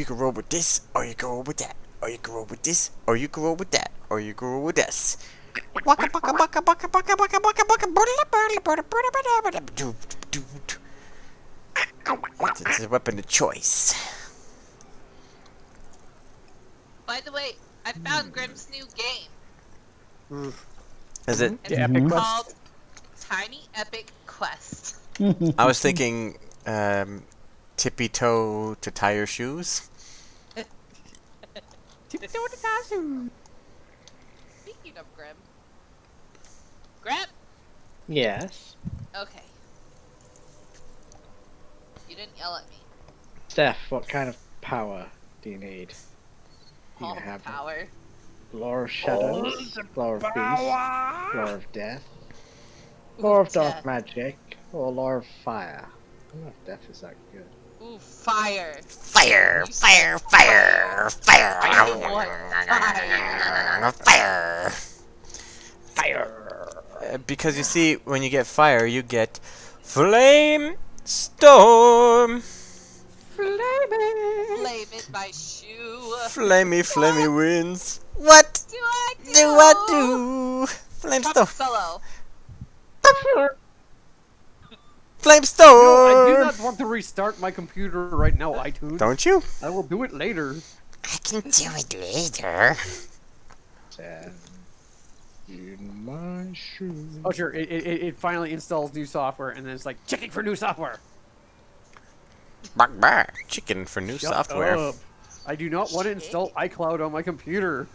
S3: can roll with this, or you can roll with that, or you can roll with this, or you can roll with that, or you can roll with this. It's a weapon of choice.
S9: By the way, I found Grim's new game.
S3: Is it?
S9: It's
S5: Epic Quest?
S9: called Tiny Epic Quest.
S3: I was thinking, tippy toe to tie your shoes.
S5: Tippy-toe to tie shoes.
S9: Speaking of Grim. Grim?
S2: Yes.
S9: Okay. You didn't yell at me.
S2: Steph, what kind of power do you need? Do
S9: All
S2: you
S9: the
S2: have
S9: power.
S2: Lore of Shadows, Lore of Beast, Lore of Death, Lore of Dark
S9: Death.
S2: Magic, or Lore of Fire? I don't know if Death is that good.
S9: Ooh, fire.
S10: Fire, fire, fire, fire,
S9: I want fire.
S10: fire.
S2: Fire!
S3: Because you see, when you get fire, you get flame storm.
S9: Flame it, my shoe.
S3: Flamey winds. What
S9: Do I do?
S3: do I do? Flame
S9: Trumpet
S3: storm.
S9: solo.
S3: Flame
S5: No, I do
S3: storm.
S5: not want to restart my computer right now, iTunes.
S3: Don't you?
S5: I will do it later.
S10: I can do it later.
S2: In my shoe.
S5: Oh, sure. It finally installs new software, and then it's like, checking for new software.
S3: Bark, bark. Chicken for new
S5: Shut
S3: software.
S5: up. I do not want to install iCloud on my computer.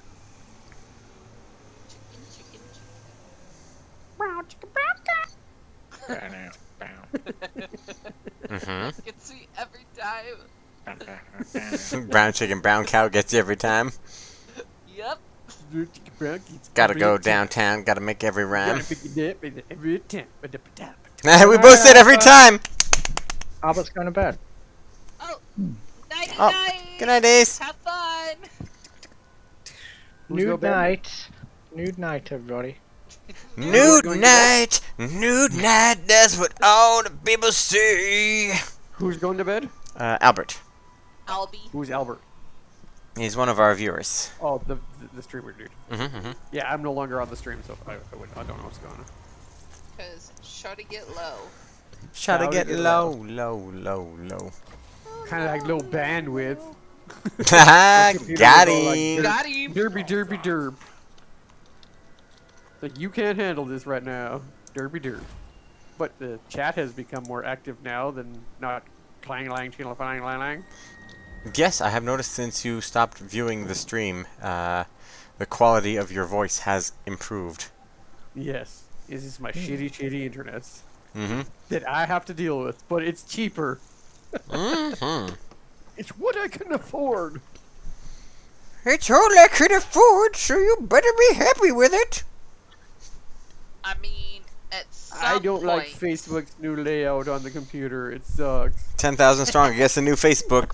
S9: Gets me every time.
S3: Brown chicken, brown cow gets you every time.
S9: Yep.
S3: Gotta go downtown. Gotta make every rhyme.
S5: Every time.
S3: We both said every time.
S2: Albert's going to bed.
S9: Oh, night
S3: Oh,
S9: night.
S3: good night, Ace.
S9: Have fun.
S2: Nude night. Nude night, everybody.
S3: Nude night, that's what all the people say.
S5: Who's going to bed?
S3: Albert.
S9: Albie.
S5: Who's Albert?
S3: He's one of our viewers.
S5: Oh, the streamer dude.
S3: Mm-hmm.
S5: Yeah, I'm no longer on the stream, so I don't know what's going on.
S9: Because shut to get low.
S3: Try to
S5: Shall
S3: get
S5: we get
S3: low.
S5: Kind of like low bandwidth.
S3: Got
S5: Got
S3: him.
S9: Got him.
S5: Derby. Like, you can't handle this right now. Derby. But the chat has become more active now than not clang.
S3: Yes, I have noticed since you stopped viewing the stream. the quality of your voice has improved.
S5: Yes. This is my shitty internet
S3: Mm-hmm.
S5: that I have to deal with, but it's cheaper.
S3: Mm-hmm.
S5: It's what I can afford.
S10: It's all I can afford, so you better be happy with it.
S9: I mean, at some
S5: I don't
S9: point,
S5: like Facebook's new layout on the computer. It sucks.
S3: 10,000 strong. I guess the new Facebook.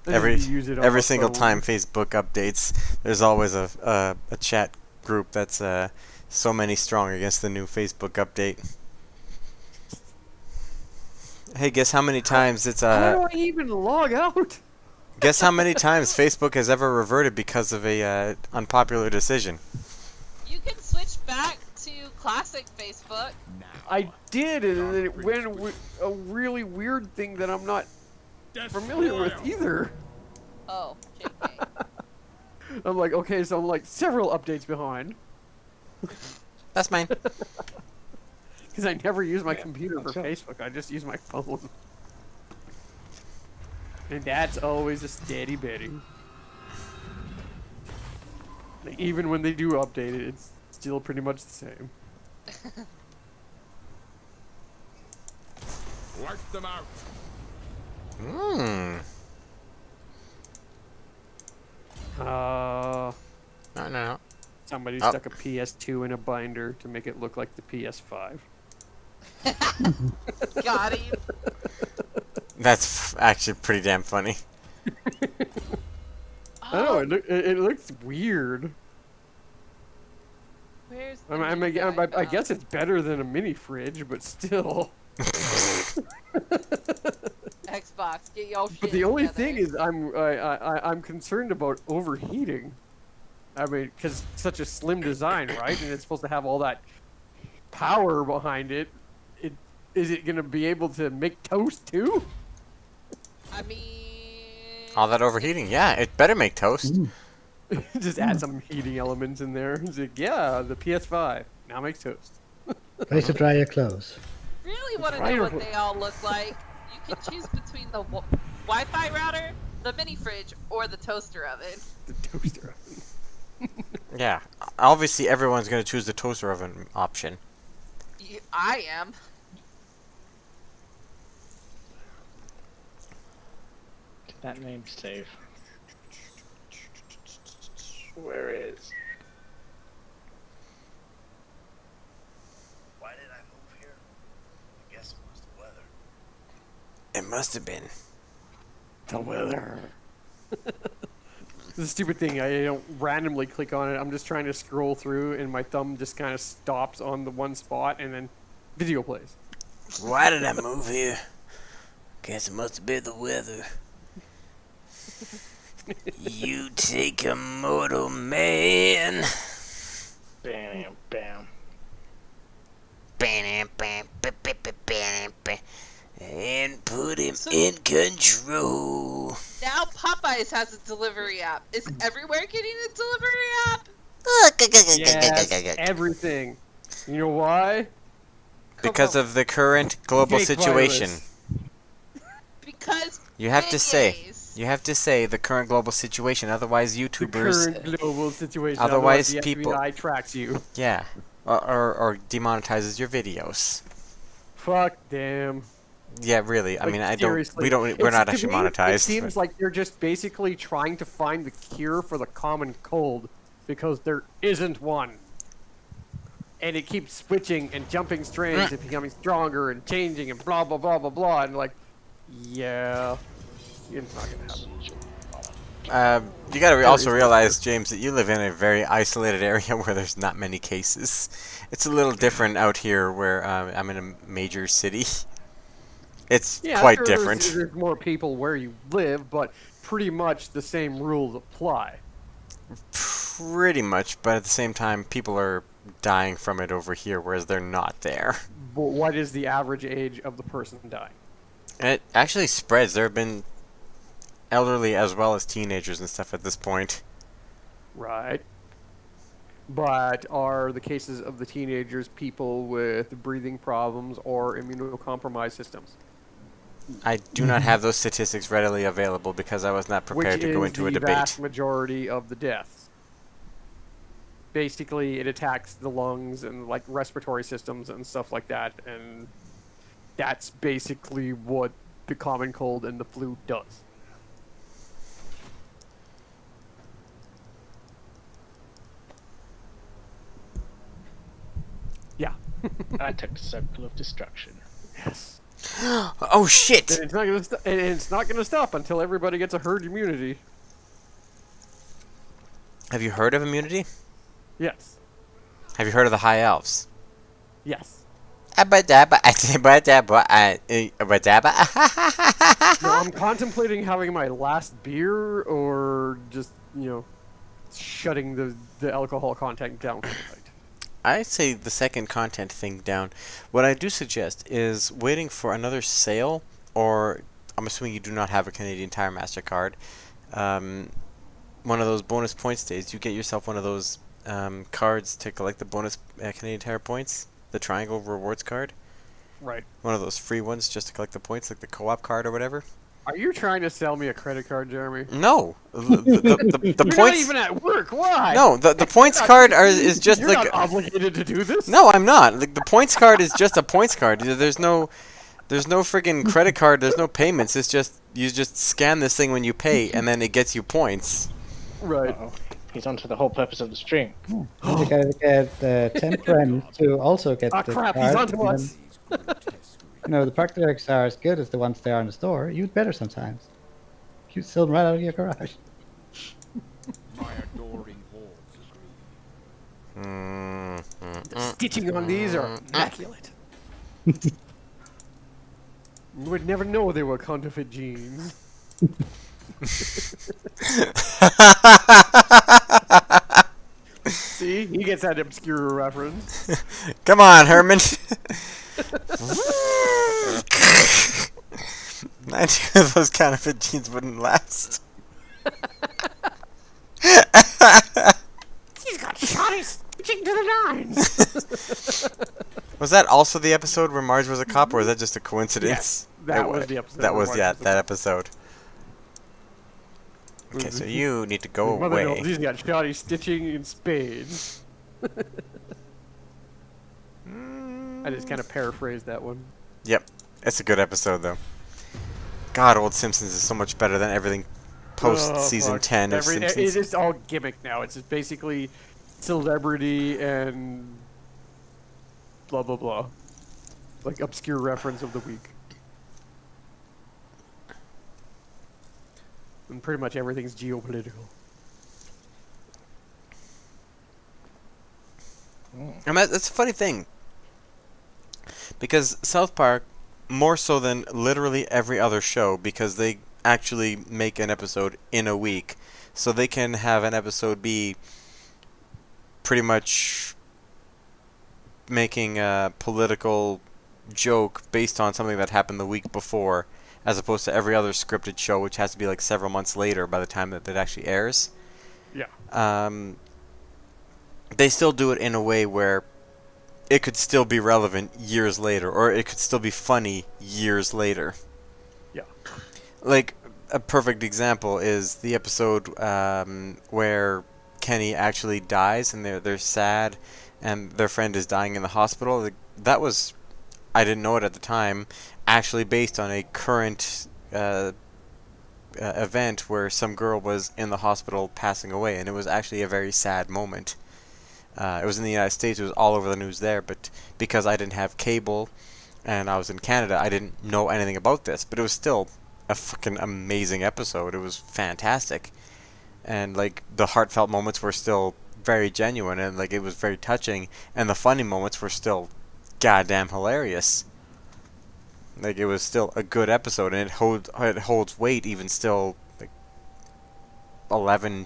S5: I
S3: Every
S5: just use it on my
S3: single
S5: phone.
S3: time Facebook updates, there's always a chat group that's so many strong against the new Facebook update. Hey, guess how many times it's
S5: How do I even log out?
S3: guess how many times Facebook has ever reverted because of a unpopular decision?
S9: you can switch back to classic Facebook.
S5: I did, and then it went a really weird thing that I'm not familiar with either.
S9: Oh, JK.
S5: I'm like, okay, so I'm like several updates behind.
S3: That's mine.
S5: Because I never use my computer for Facebook, I just use my phone. And that's always a steady Betty. Like, even when they do update it, it's still pretty much the same.
S7: Wipe them out.
S3: No.
S5: Somebody
S3: Oh.
S5: stuck a PS2 in a binder to make it look like the PS5.
S9: Got him.
S3: That's actually pretty damn funny.
S5: I don't know, it looks weird.
S9: Where's
S5: I,
S9: the
S5: mean,
S9: new
S5: I
S9: guy?
S5: guess it's better than a mini fridge, but still.
S9: Xbox, get y'all shit
S5: But the only
S9: together.
S5: thing is, I'm concerned about overheating. I mean, because it's such a slim design, right? And it's supposed to have all that power behind it. Is it gonna be able to make toast too?
S9: I mean,
S3: All that overheating, yeah, it better make toast.
S5: Just add some heating elements in there. It's like, yeah, the PS5 now makes toast.
S11: Place to dry your clothes.
S9: really want to know what they all look like. You can choose between the Wi-Fi router, the mini fridge, or the toaster oven.
S5: The toaster oven.
S3: Yeah, obviously everyone's gonna choose the toaster oven option.
S9: I am.
S2: That name save. Where is?
S12: Why did I move here? I guess it was the weather.
S3: It must have been.
S5: The weather. It's a stupid thing. I don't randomly click on it. I'm just trying to scroll through, and my thumb just kind of stops on the one spot, and then video plays.
S10: Why did I move here? Guess it must have been the weather. You take a mortal man.
S2: Bam, bam.
S10: And put him in control.
S9: Now Popeyes has a delivery app. Is everywhere getting a delivery app?
S5: Yes, everything. You know why?
S3: Because of the current global
S5: Fake
S3: situation.
S5: virus.
S9: Because
S3: You have to say.
S9: beignets.
S3: You have to say the current global situation, otherwise
S5: The
S3: YouTubers,
S5: current global situation.
S3: otherwise
S5: the
S3: people-
S5: FBI tracks you.
S3: yeah, or demonetizes your videos.
S5: Fuck them.
S3: Yeah, really. I
S5: Like,
S3: mean,
S5: seriously.
S3: we're
S5: It's-
S3: not
S5: to
S3: actually
S5: me, It
S3: monetized.
S5: seems like they're just basically trying to find the cure for the common cold because there isn't one. And it keeps switching and jumping strains and becoming stronger and changing and blah blah blah blah blah and like, yeah, it's not gonna happen.
S3: You gotta also realize, James, that you live in a very isolated area where there's not many cases. It's a little different out here where I'm in a major city. It's
S5: Yeah,
S3: quite
S5: sure,
S3: different.
S5: There's more people where you live, but pretty much the same rules apply.
S3: Pretty much, but at the same time, people are dying from it over here, whereas they're not there.
S5: But what is the average age of the person dying?
S3: And it actually spreads. There have been elderly as well as teenagers and stuff at this point.
S5: Right. But are the cases of the teenagers people with breathing problems or immunocompromised systems?
S3: I do not have those statistics readily available because I was not prepared to go into a
S5: Which is the
S3: debate.
S5: vast majority of the deaths. Basically, it attacks the lungs and like respiratory systems and stuff like that, and that's basically what the common cold and the flu does. Yeah.
S2: I took Circle of Destruction.
S5: Yes.
S3: Oh shit!
S5: And it's not gonna stop until everybody gets a herd immunity.
S3: Have you heard of immunity?
S5: Yes.
S3: Have you heard of the High Elves?
S5: Yes.
S3: No,
S5: I'm contemplating having my last beer or just, shutting the alcohol content down for the night.
S3: I say the second content thing down. What I do suggest is waiting for another sale, or I'm assuming you do not have a Canadian Tire MasterCard. One of those bonus points days, you get yourself one of those cards to collect the bonus Canadian Tire points, the Triangle Rewards card.
S5: Right.
S3: One of those free ones just to collect the points, like the co-op card or whatever.
S5: Are you trying to sell me a credit card, Jeremy?
S3: No, the
S5: You're
S3: points.
S5: not even at work. Why?
S3: No, the points card is just
S5: You're
S3: like.
S5: not obligated to do this.
S3: No, I'm not. Like, the points card is just a points card. There's no friggin' credit card. There's no payments. It's just you just scan this thing when you pay, and then it gets you points.
S5: Right.
S2: Uh-oh. He's onto the whole purpose of the stream.
S11: You gotta get 10 friends to also get the
S5: Crap,
S11: card.
S5: he's onto
S11: and
S5: us.
S11: then, the practice are as good as the ones they are in the store. You'd better sometimes. You still right out of your garage.
S7: My adoring hordes agree.
S5: The stitching on these are immaculate. You would never know they were counterfeit jeans. See, he gets that obscure reference.
S3: Come on, Herman. 90 of those counterfeit jeans wouldn't last.
S5: He's got shoddy stitching to the nines.
S3: Was that also the episode where Marge was a cop, or was that just a coincidence?
S5: Yes, that was the episode.
S3: That
S5: where
S3: was
S5: Marge
S3: that
S5: a cop.
S3: episode. Okay, so you need to go
S5: Mother knows
S3: away.
S5: he's got shoddy stitching in spades. I just kind of paraphrased that one.
S3: Yep, it's a good episode though. God, old Simpsons is so much better than everything post season 10 of Simpsons.
S5: It's just all gimmick now. It's just basically celebrity and blah blah blah, like obscure reference of the week. And pretty much everything's geopolitical.
S3: And that's a funny thing. Because South Park, more so than literally every other show, because they actually make an episode in a week, so they can have an episode be pretty much making a political joke based on something that happened the week before, as opposed to every other scripted show, which has to be like several months later by the time that it actually airs.
S5: Yeah.
S3: They still do it in a way where it could still be relevant years later, or it could still be funny years later.
S5: Yeah.
S3: Like, a perfect example is the episode where Kenny actually dies, and they're sad, and their friend is dying in the hospital. Like, that was, I didn't know it at the time, actually based on a current event where some girl was in the hospital passing away, and it was actually a very sad moment. It was in the United States, it was all over the news there, but because I didn't have cable and I was in Canada, I didn't know anything about this, but it was still a fucking amazing episode. It was fantastic. And like the heartfelt moments were still very genuine, and like it was very touching, and the funny moments were still goddamn hilarious. Like it was still a good episode, and it holds weight even still, like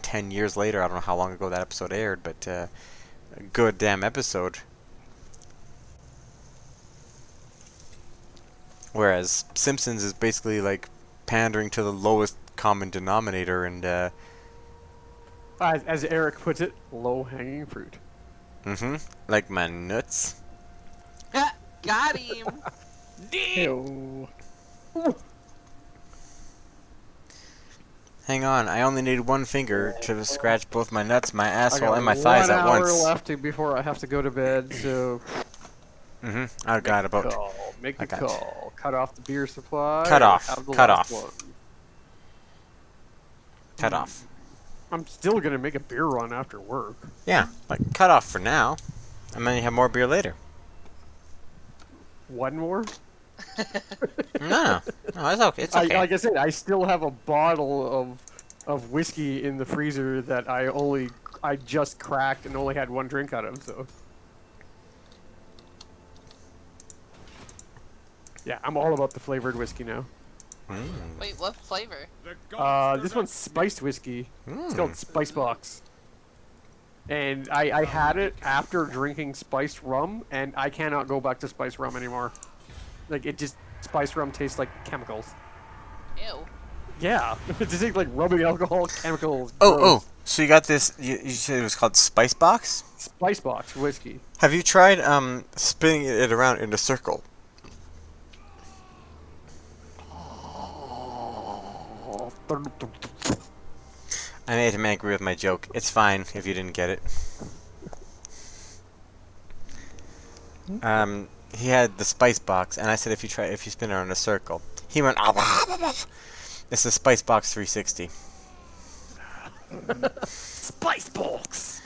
S3: 10 years later. I don't know how long ago that episode aired, but a good damn episode. Whereas Simpsons is basically like pandering to the lowest common denominator, and
S5: As Eric puts it, low-hanging fruit.
S3: like my nuts.
S9: Got him.
S2: Ew.
S3: Hang on, I only need one finger to scratch both my nuts, my
S5: I
S3: asshole,
S5: got
S3: and my thighs at
S5: 1 hour
S3: once.
S5: left before I have to go to bed, so...
S3: I got about...
S5: Make
S3: I
S5: the
S3: got-
S5: call. Cut off the beer supply.
S3: Cut off.
S5: Have the
S3: Cut
S5: last
S3: off.
S5: one.
S3: Cut off.
S5: I'm still gonna make a beer run after work.
S3: Yeah, like cut off for now, and then you have more beer later.
S5: One more?
S3: No, it's okay. It's okay.
S5: Like I said, I still have a bottle of whiskey in the freezer that I just cracked and only had one drink out of. So yeah, I'm all about the flavored whiskey now.
S9: Wait, what flavor?
S5: This one's spiced whiskey. It's called Spice Box. And I had it after drinking spiced rum, and I cannot go back to spiced rum anymore. Like, spiced rum tastes like chemicals.
S9: Ew.
S5: Yeah, it's just like rubbing alcohol, chemicals.
S3: Oh,
S5: gross.
S3: so you got this, you said it was called Spice Box?
S5: Spice Box whiskey.
S3: Have you tried spinning it around in a circle? I made him angry with my joke. It's fine if you didn't get it. He had the Spice Box, and I said if you spin it around a circle. He went, it's the Spice Box 360.
S5: Spice Box!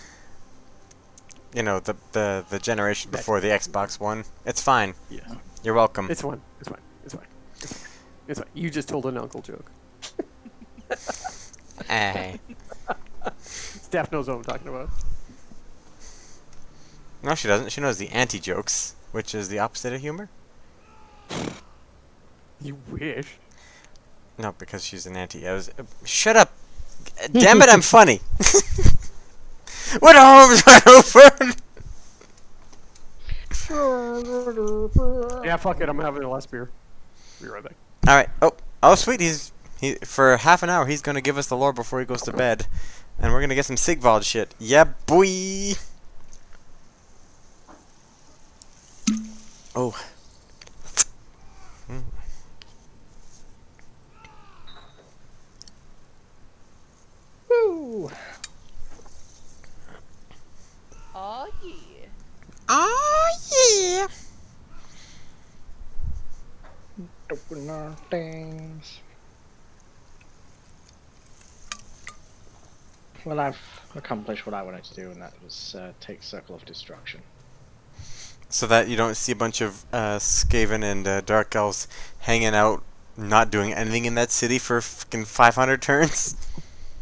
S3: You know, the generation before the Xbox One. It's fine.
S5: Yeah.
S3: You're welcome.
S5: It's fine. It's fine. It's fine. It's fine. You just told an uncle joke.
S3: Hey.
S5: Steph knows what I'm talking about.
S3: No, she doesn't. She knows the anti-jokes, which is the opposite of humor.
S5: You wish.
S3: No, because she's an anti. Shut up! Damn it, I'm funny! What a home's wide open!
S5: Yeah, fuck it. I'm having the last beer. Be right back.
S3: Alright. Oh, sweet. For half an hour, he's going to give us the lore before he goes to bed. And we're going to get some Sigvald shit. Yeah, boy! Oh.
S2: Woo!
S9: Oh yeah.
S3: Oh, yeah!
S2: Open our things. Well, I've accomplished what I wanted to do, and that was take Circle of Destruction.
S3: So that you don't see a bunch of Skaven and Dark Elves hanging out, not doing anything in that city for fucking 500 turns?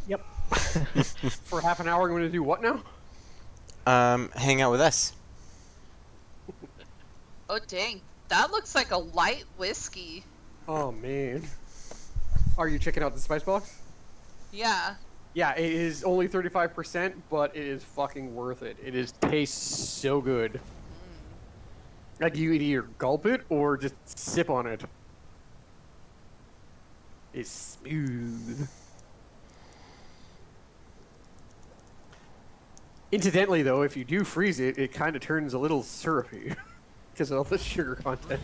S2: Yep.
S5: For half an hour, we're going to do what now?
S3: Hang out with us.
S9: Oh dang, that looks like a light whiskey.
S5: Oh, man. Are you checking out the Spice Box?
S9: Yeah.
S5: Yeah, it is only 35%, but it is fucking worth it. It tastes so good. Like, you could either gulp it or just sip on it. It's smooth. Incidentally, though, if you do freeze it, it kind of turns a little syrupy because of all the sugar content.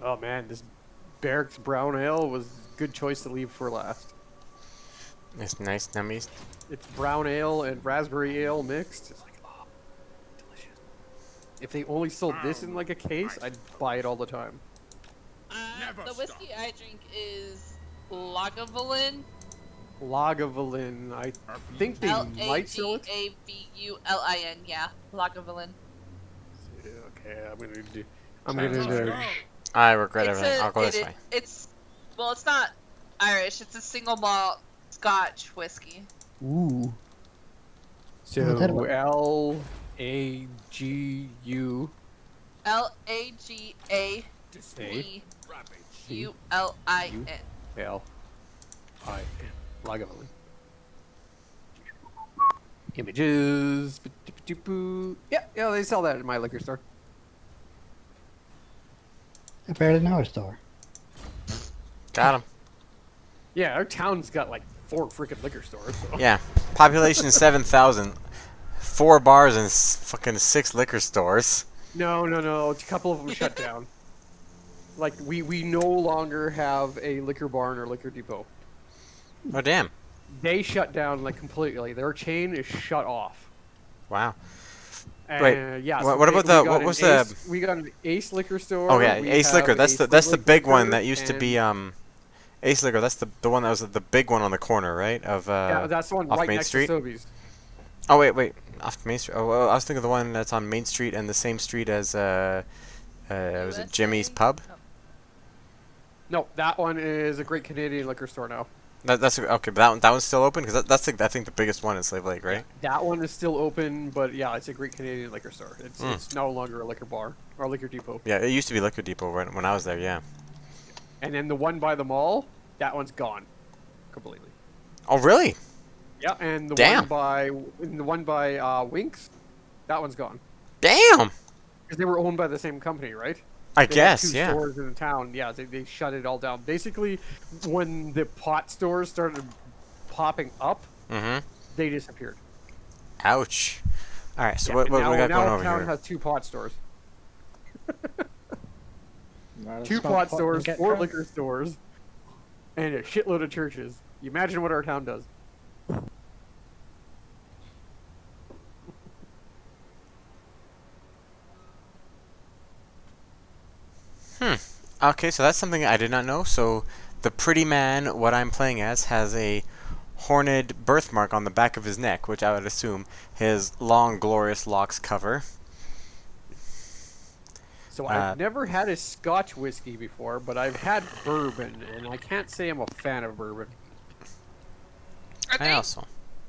S5: Oh man, this Barracks Brown Ale was a good choice to leave for last.
S3: It's nice, nummies.
S5: It's brown ale and raspberry ale mixed. It's like, oh, delicious. If they only sold this in like a case, I'd buy it all the time.
S9: The whiskey I drink is Lagavulin.
S5: Lagavulin, I think they might sell it.
S9: Lagavulin, yeah, Lagavulin.
S5: Okay, I'm gonna do.
S3: I regret everything. I'll go this way.
S9: It's not Irish. It's a single malt Scotch whiskey.
S5: Ooh. So L-A-G-U.
S9: Lagavulin.
S5: L-I-N. Lagavulin. Images. Yeah, they sell that at my liquor store.
S11: I barely know our store.
S3: Got him.
S5: Yeah, our town's got like 4 freaking liquor stores. So.
S3: Yeah, population 7,000, 4 bars and fucking 6 liquor stores.
S5: No. A couple of them shut down. Like we no longer have a liquor barn or liquor depot.
S3: Oh damn!
S5: They shut down like completely. Their chain is shut off.
S3: Wow.
S5: And,
S3: Right.
S5: Yeah.
S3: What about the? What was the?
S5: We got an Ace liquor store.
S3: Oh yeah, Ace Liquor. That's the big one that used to
S5: and-
S3: be Ace Liquor. That's the one that was the big one on the corner, right? Of
S5: Yeah, that's the one
S3: off
S5: right
S3: Main
S5: next
S3: Street.
S5: to Sobeys.
S3: Oh wait, off Main Street. Oh, well, I was thinking of the one that's on Main Street and the same street as was it Jimmy's Pub?
S5: No, that one is a Great Canadian Liquor Store now.
S3: That's okay, but that one's still open because that's I think the biggest one in Slave Lake, right?
S5: That one is still open, but yeah, it's a Great Canadian Liquor Store. It's no longer a liquor bar or liquor depot.
S3: Yeah, it used to be Liquor Depot when I was there. Yeah.
S5: And then the one by the mall, that one's gone, completely.
S3: Oh really?
S5: Yeah, and the
S3: Damn.
S5: one by Winks, that one's gone.
S3: Damn.
S5: Because they were owned by the same company, right?
S3: I
S5: They had
S3: guess,
S5: two
S3: yeah.
S5: stores in the town. Yeah, they shut it all down. Basically, when the pot stores started popping up,
S3: Mm-hmm.
S5: they disappeared.
S3: Ouch. All right, so
S5: Yeah,
S3: what
S5: and
S3: we
S5: now,
S3: got
S5: now
S3: going over
S5: town
S3: here?
S5: has 2 pot stores.
S2: Well,
S5: 2
S2: smoke
S5: pot
S2: pot and
S5: stores,
S2: get
S5: 4
S2: drunk.
S5: liquor stores, and a shitload of churches. You imagine what our town does.
S3: Okay, so that's something I did not know. So the pretty man, what I'm playing as, has a horned birthmark on the back of his neck, which I would assume his long, glorious locks cover.
S5: So I've never had a Scotch whiskey before, but I've had bourbon, and I can't say I'm a fan of bourbon.
S9: I
S3: I
S9: think
S3: also.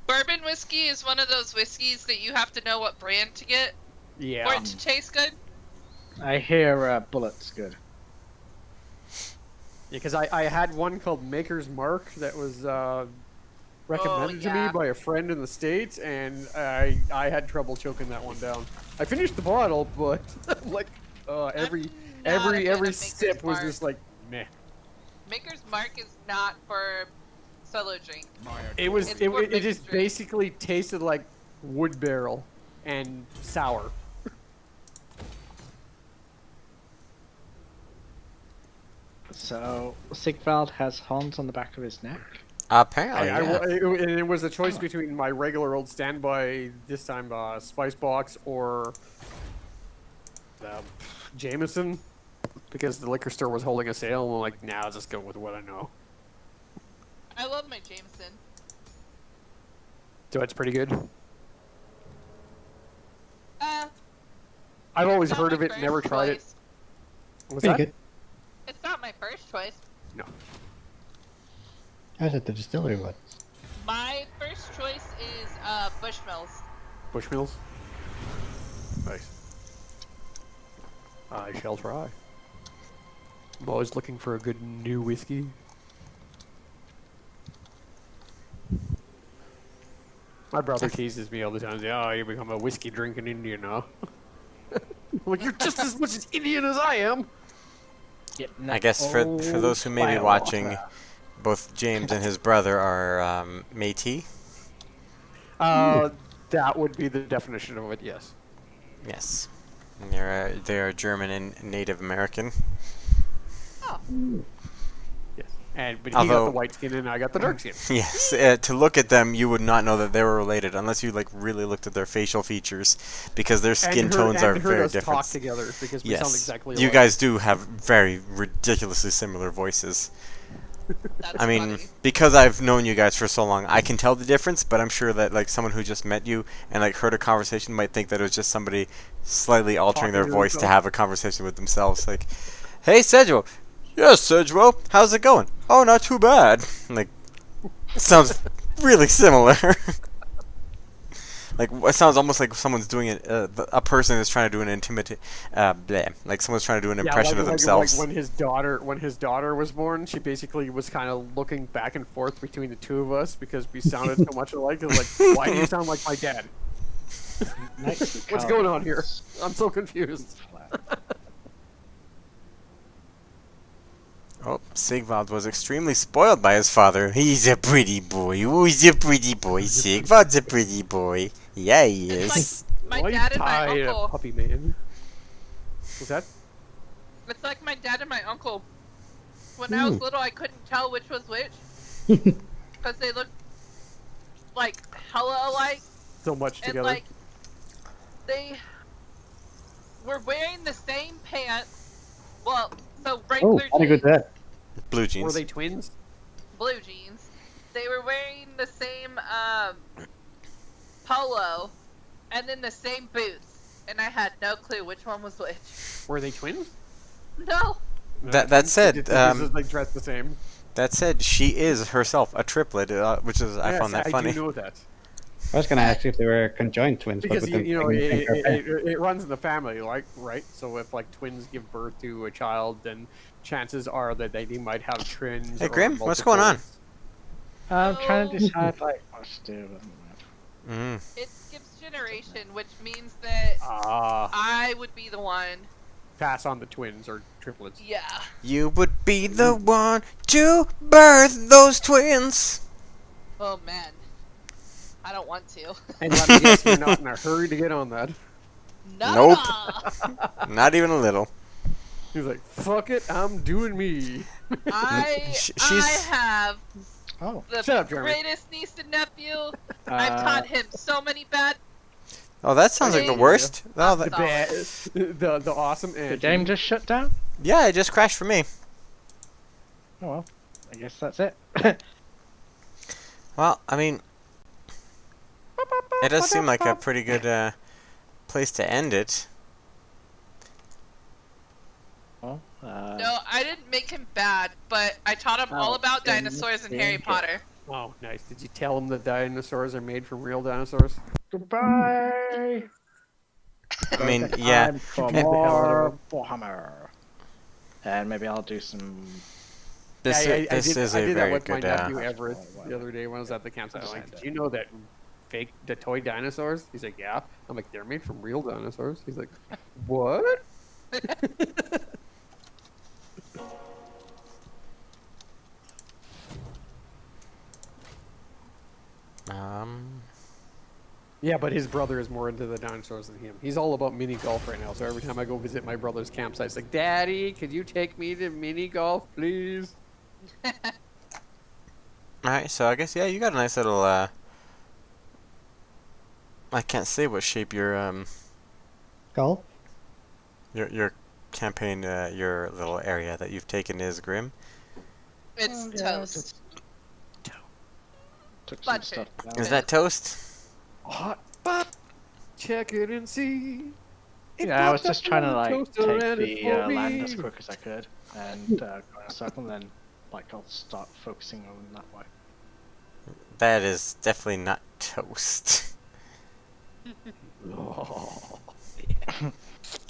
S9: bourbon whiskey is one of those whiskeys that you have to know what brand to get for
S5: Yeah.
S9: it to taste good.
S2: I hear Bullet's good.
S5: Because I had one called Maker's Mark that was recommended to
S9: yeah.
S5: me by a friend in the States, and I had trouble choking that one down. I finished the bottle, but like every
S9: not a fan of Maker's
S5: sip was
S9: Mark.
S5: just like meh.
S9: Maker's Mark is not for solo drink.
S5: It was
S9: It's
S5: it
S9: for
S5: just
S9: mixed drink.
S5: basically tasted like wood barrel and sour.
S2: So Sigvald has horns on the back of his neck.
S3: Apparently,
S5: And it was a choice between my regular old standby, this time Spice Box, or Jameson, because the liquor store was holding a sale, and I'm like, nah, I'll just go with what I know.
S9: I love my Jameson.
S5: So it's pretty good.
S9: Uh,
S5: I've always
S9: not
S5: heard
S9: my
S5: of it,
S9: first
S5: never tried it.
S9: choice.
S5: What's
S11: Pretty
S5: that?
S11: good.
S9: It's not my first choice.
S5: No.
S11: I was at the distillery once.
S9: My first choice is Bushmills.
S5: Bushmills? Nice. I shall try. I'm always looking for a good new whiskey. My brother teases me all the time. Oh, you become a whiskey drinking Indian now. Like, you're just as much as Indian as I am.
S3: I guess for those who may be watching, both James and his brother are Métis.
S5: That would be the definition of it, yes.
S3: Yes, and they are German and Native American.
S9: Oh.
S5: Yes. But he
S3: Although-
S5: got the white skin and I got the dark skin.
S3: Yes, to look at them, you would not know that they were related unless you like really looked at their facial features, because their skin tones are very
S5: us
S3: different.
S5: talk together because we
S3: Yes,
S5: sound exactly
S3: you
S5: alike.
S3: guys do have very ridiculously similar voices.
S9: That's
S3: I mean,
S9: funny.
S3: because I've known you guys for so long, I can tell the difference. But I'm sure that like someone who just met you and like heard a conversation might think that it was just somebody slightly altering their
S5: Talking to
S3: voice to
S5: themselves.
S3: have a conversation with themselves. Like, "Hey, Segwo." "Yes, Segwo. How's it going?" "Oh, not too bad." Like, it sounds really similar. Like, it sounds almost like someone's doing it. A person is trying to do an like someone's trying to do an impression of themselves.
S5: Like when his daughter was born, she basically was kind of looking back and forth between the two of us because we sounded so much alike. It was like, why do you sound like my dad? What's going on here? I'm so confused.
S3: Oh, Sigvald was extremely spoiled by his father. "He's a pretty boy. Oh, he's a pretty boy. Sigvald's a pretty boy. Yeah, he is."
S9: It's like my dad and my
S5: tired of
S9: uncle.
S5: puppy man. What's that?
S9: It's like my dad and my uncle. When I was little, I couldn't tell which was which. Because they looked like hella alike.
S5: So much
S9: And
S5: together.
S9: like, they were wearing the same pants. Well, so regular
S11: Oh, good
S9: jeans,
S11: that.
S3: Blue jeans.
S5: Were they twins?
S9: blue jeans. They were wearing the same polo, and then the same boots. And I had no clue which one was which.
S5: Were they twins?
S9: No.
S3: That said,
S5: they dress the same.
S3: that said, she is herself a triplet, which is I found that funny.
S5: I do know that.
S11: I was gonna ask you if they were conjoined twins,
S5: Because
S11: but with
S5: you know
S11: the same hair.
S5: it runs in the family, like right. So if like twins give birth to a child, then chances are that they might have twins.
S3: Hey,
S5: or
S3: Grim, what's going on?
S2: I'm trying to decide like what to do.
S9: It skips generation, which means that
S5: Ah,
S9: I would be the one.
S5: pass on the twins or triplets.
S9: Yeah.
S3: You would be the one to birth those twins.
S9: Oh man. I don't want to.
S5: And let me guess, you're not in a hurry to get on that.
S9: No.
S3: Nope. Not even a little.
S5: He's like, fuck it, I'm doing me.
S9: I
S3: She's-
S9: have
S2: Oh,
S9: the
S5: Shut up, Jeremy.
S9: greatest niece and nephew. I've taught him so many bad.
S3: Oh, that sounds like the worst. Oh,
S9: I'm
S3: that,
S9: sorry.
S5: The awesome
S2: the
S5: Angie.
S2: game just shut down.
S3: yeah, it just crashed for me.
S2: Oh well, I guess that's it.
S3: Well, I mean, it does seem like a pretty good place to end it.
S2: Well,
S9: No, I didn't make him bad, but I taught him all about dinosaurs and Harry Potter.
S5: Oh, nice. Did you tell him that dinosaurs are made from real dinosaurs?
S2: Goodbye.
S3: I mean, yeah.
S2: Time for more Warhammer. And maybe I'll do some.
S3: This
S5: I
S3: this
S5: did,
S3: is
S5: I
S3: a
S5: did that
S3: very
S5: with my
S3: good.
S5: nephew Everett the other day when I was at the campsite. I'm like, did you know that the toy dinosaurs? He's like, yeah. I'm like, they're made from real dinosaurs. He's like, what? Yeah, but his brother is more into the dinosaurs than him. He's all about mini golf right now. So every time I go visit my brother's campsite, it's like, Daddy, could you take me to mini golf, please?
S3: Alright, so I guess, yeah, you got a nice little, I can't say what shape your
S11: Golf?
S3: your campaign, your little area that you've taken is, Grim.
S9: It's toast.
S2: Took some
S9: Butter.
S2: stuff down.
S3: Is that toast?
S5: Hot but check it and see. It
S2: Yeah, I was
S5: popped
S2: just
S5: up
S2: trying to
S5: on
S2: like
S5: toaster
S2: take
S5: and it's
S2: the
S5: for
S2: land
S5: me.
S2: as quick as I could and go in a circle, and then like I'll start focusing on that way.
S3: That is definitely not toast.
S5: Oh,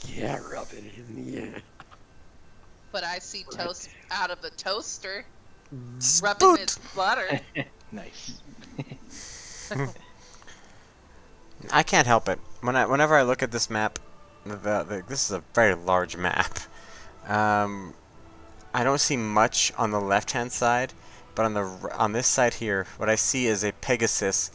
S5: yeah, rub it in the air.
S9: But I see toast out of the toaster,
S3: Spoot.
S9: rubbing its butter.
S2: Nice.
S3: I can't help it. Whenever I look at this map, this is a very large map. I don't see much on the left-hand side, but on this side here, what I see is a Pegasus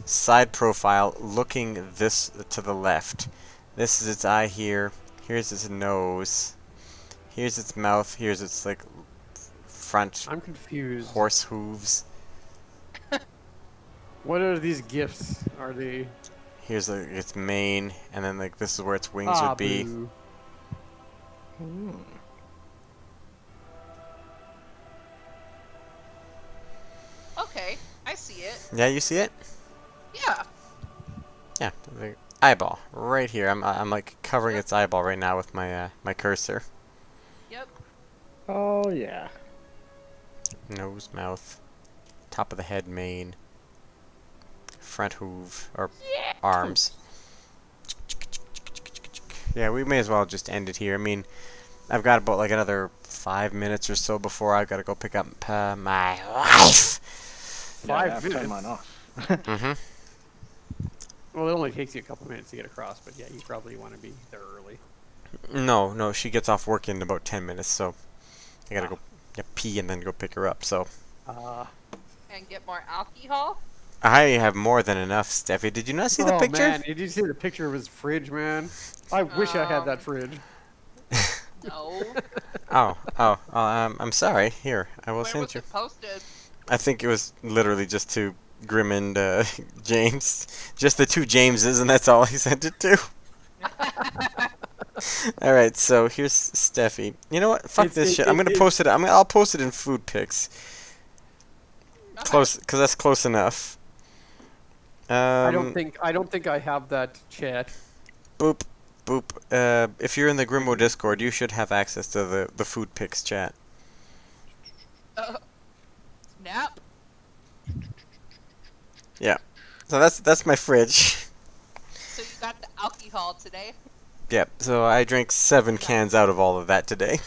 S3: side profile looking this to the left. This is its eye here. Here's its nose. Here's its mouth. Here's its like front
S5: I'm confused.
S3: horse hooves.
S5: What are these gifts? Are they?
S3: Here's like its mane, and then like this is where its wings would be.
S5: Boo.
S9: Okay, I see it.
S3: Yeah, you see it?
S9: Yeah.
S3: Yeah, the eyeball right here. I'm like covering its eyeball right now with my my cursor.
S9: Yep.
S2: Oh yeah.
S3: Nose, mouth, top of the head, mane, front hoof or arms. Yeah, we may as well just end it here. I mean, I've got about like another 5 minutes or so before I've got to go pick up my wife.
S2: Yeah,
S5: 5
S2: I've
S5: minutes.
S2: turned mine off.
S3: Mhm.
S5: Well, it only takes you a couple minutes to get across, but yeah, you probably want to be there early.
S3: No, she gets off work in about 10 minutes, so I gotta go pee and then go pick her up. So
S9: And get more alcohol.
S3: I have more than enough, Steffi. Did you not see the
S5: Oh
S3: picture?
S5: man, did you see the picture of his fridge, man? I wish I had that fridge.
S9: No.
S3: I'm sorry. Here, I will
S9: Where
S3: send
S9: was
S3: you.
S9: it posted?
S3: I think it was literally just to Grim and James. Just the two Jameses, and that's all I sent it to. Alright, so here's Steffi. You know what? Fuck this shit. I'm gonna post it. I'll post it in food pics.
S9: Okay.
S3: Close, because that's close enough.
S5: I don't think I have that chat.
S3: Boop, boop. If you're in the Grimmo Discord, you should have access to the food pics chat.
S9: Snap.
S3: Yeah. So that's my fridge.
S9: So you got the alcohol today?
S3: Yep. So I drank 7 cans out of all of that today.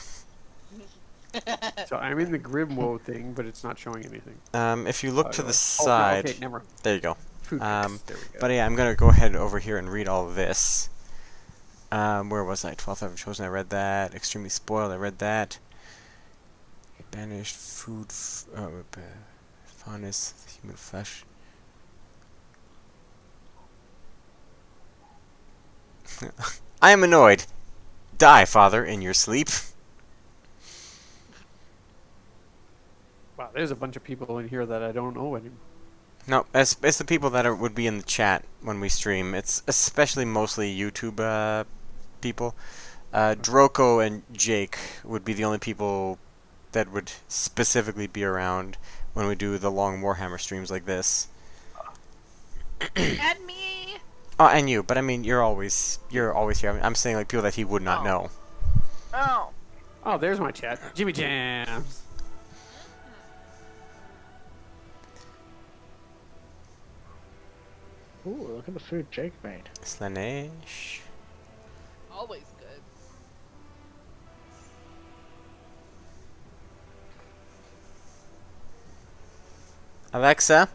S5: So I'm in the Grimwo thing, but it's not showing anything.
S3: If you look to the
S5: no,
S3: side,
S5: okay, never.
S3: there you go.
S5: Food pics, there we go.
S3: But yeah, I'm gonna go ahead over here and read all of this. Where was I? 12th Ever Chosen. I read that. Extremely Spoiled. I read that. Banished food. Fondness of human flesh. I am annoyed. Die, father, in your sleep.
S5: Wow, there's a bunch of people in here that I don't know anymore.
S3: No, it's the people that would be in the chat when we stream. It's especially mostly YouTube people. Droko and Jake would be the only people that would specifically be around when we do the long Warhammer streams like this.
S9: And me.
S3: Oh, and you, but I mean, you're always here. I'm saying like people that he would not know.
S9: Oh.
S5: Oh, there's my chat. Jimmy Jams.
S2: Ooh, look at the food Jake made.
S3: Slanesh.
S9: Always good.
S3: Alexa,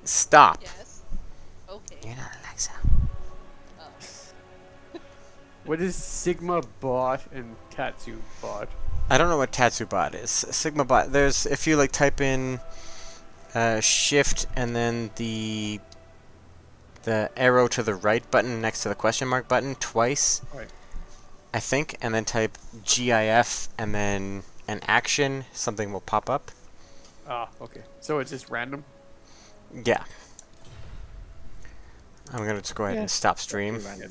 S3: stop.
S9: Yes. Okay.
S3: You're not Alexa.
S5: What is Sigma bot and Tatsu bot?
S3: I don't know what Tatsubot is. Sigma bot. There's if you like type in shift and then the arrow to the right button next to the question mark button twice.
S5: Right.
S3: I think, and then type GIF and then an action, something will pop up.
S5: Ah, okay. So it's just random?
S3: Yeah. I'm gonna just go ahead and stop stream.
S5: Yeah,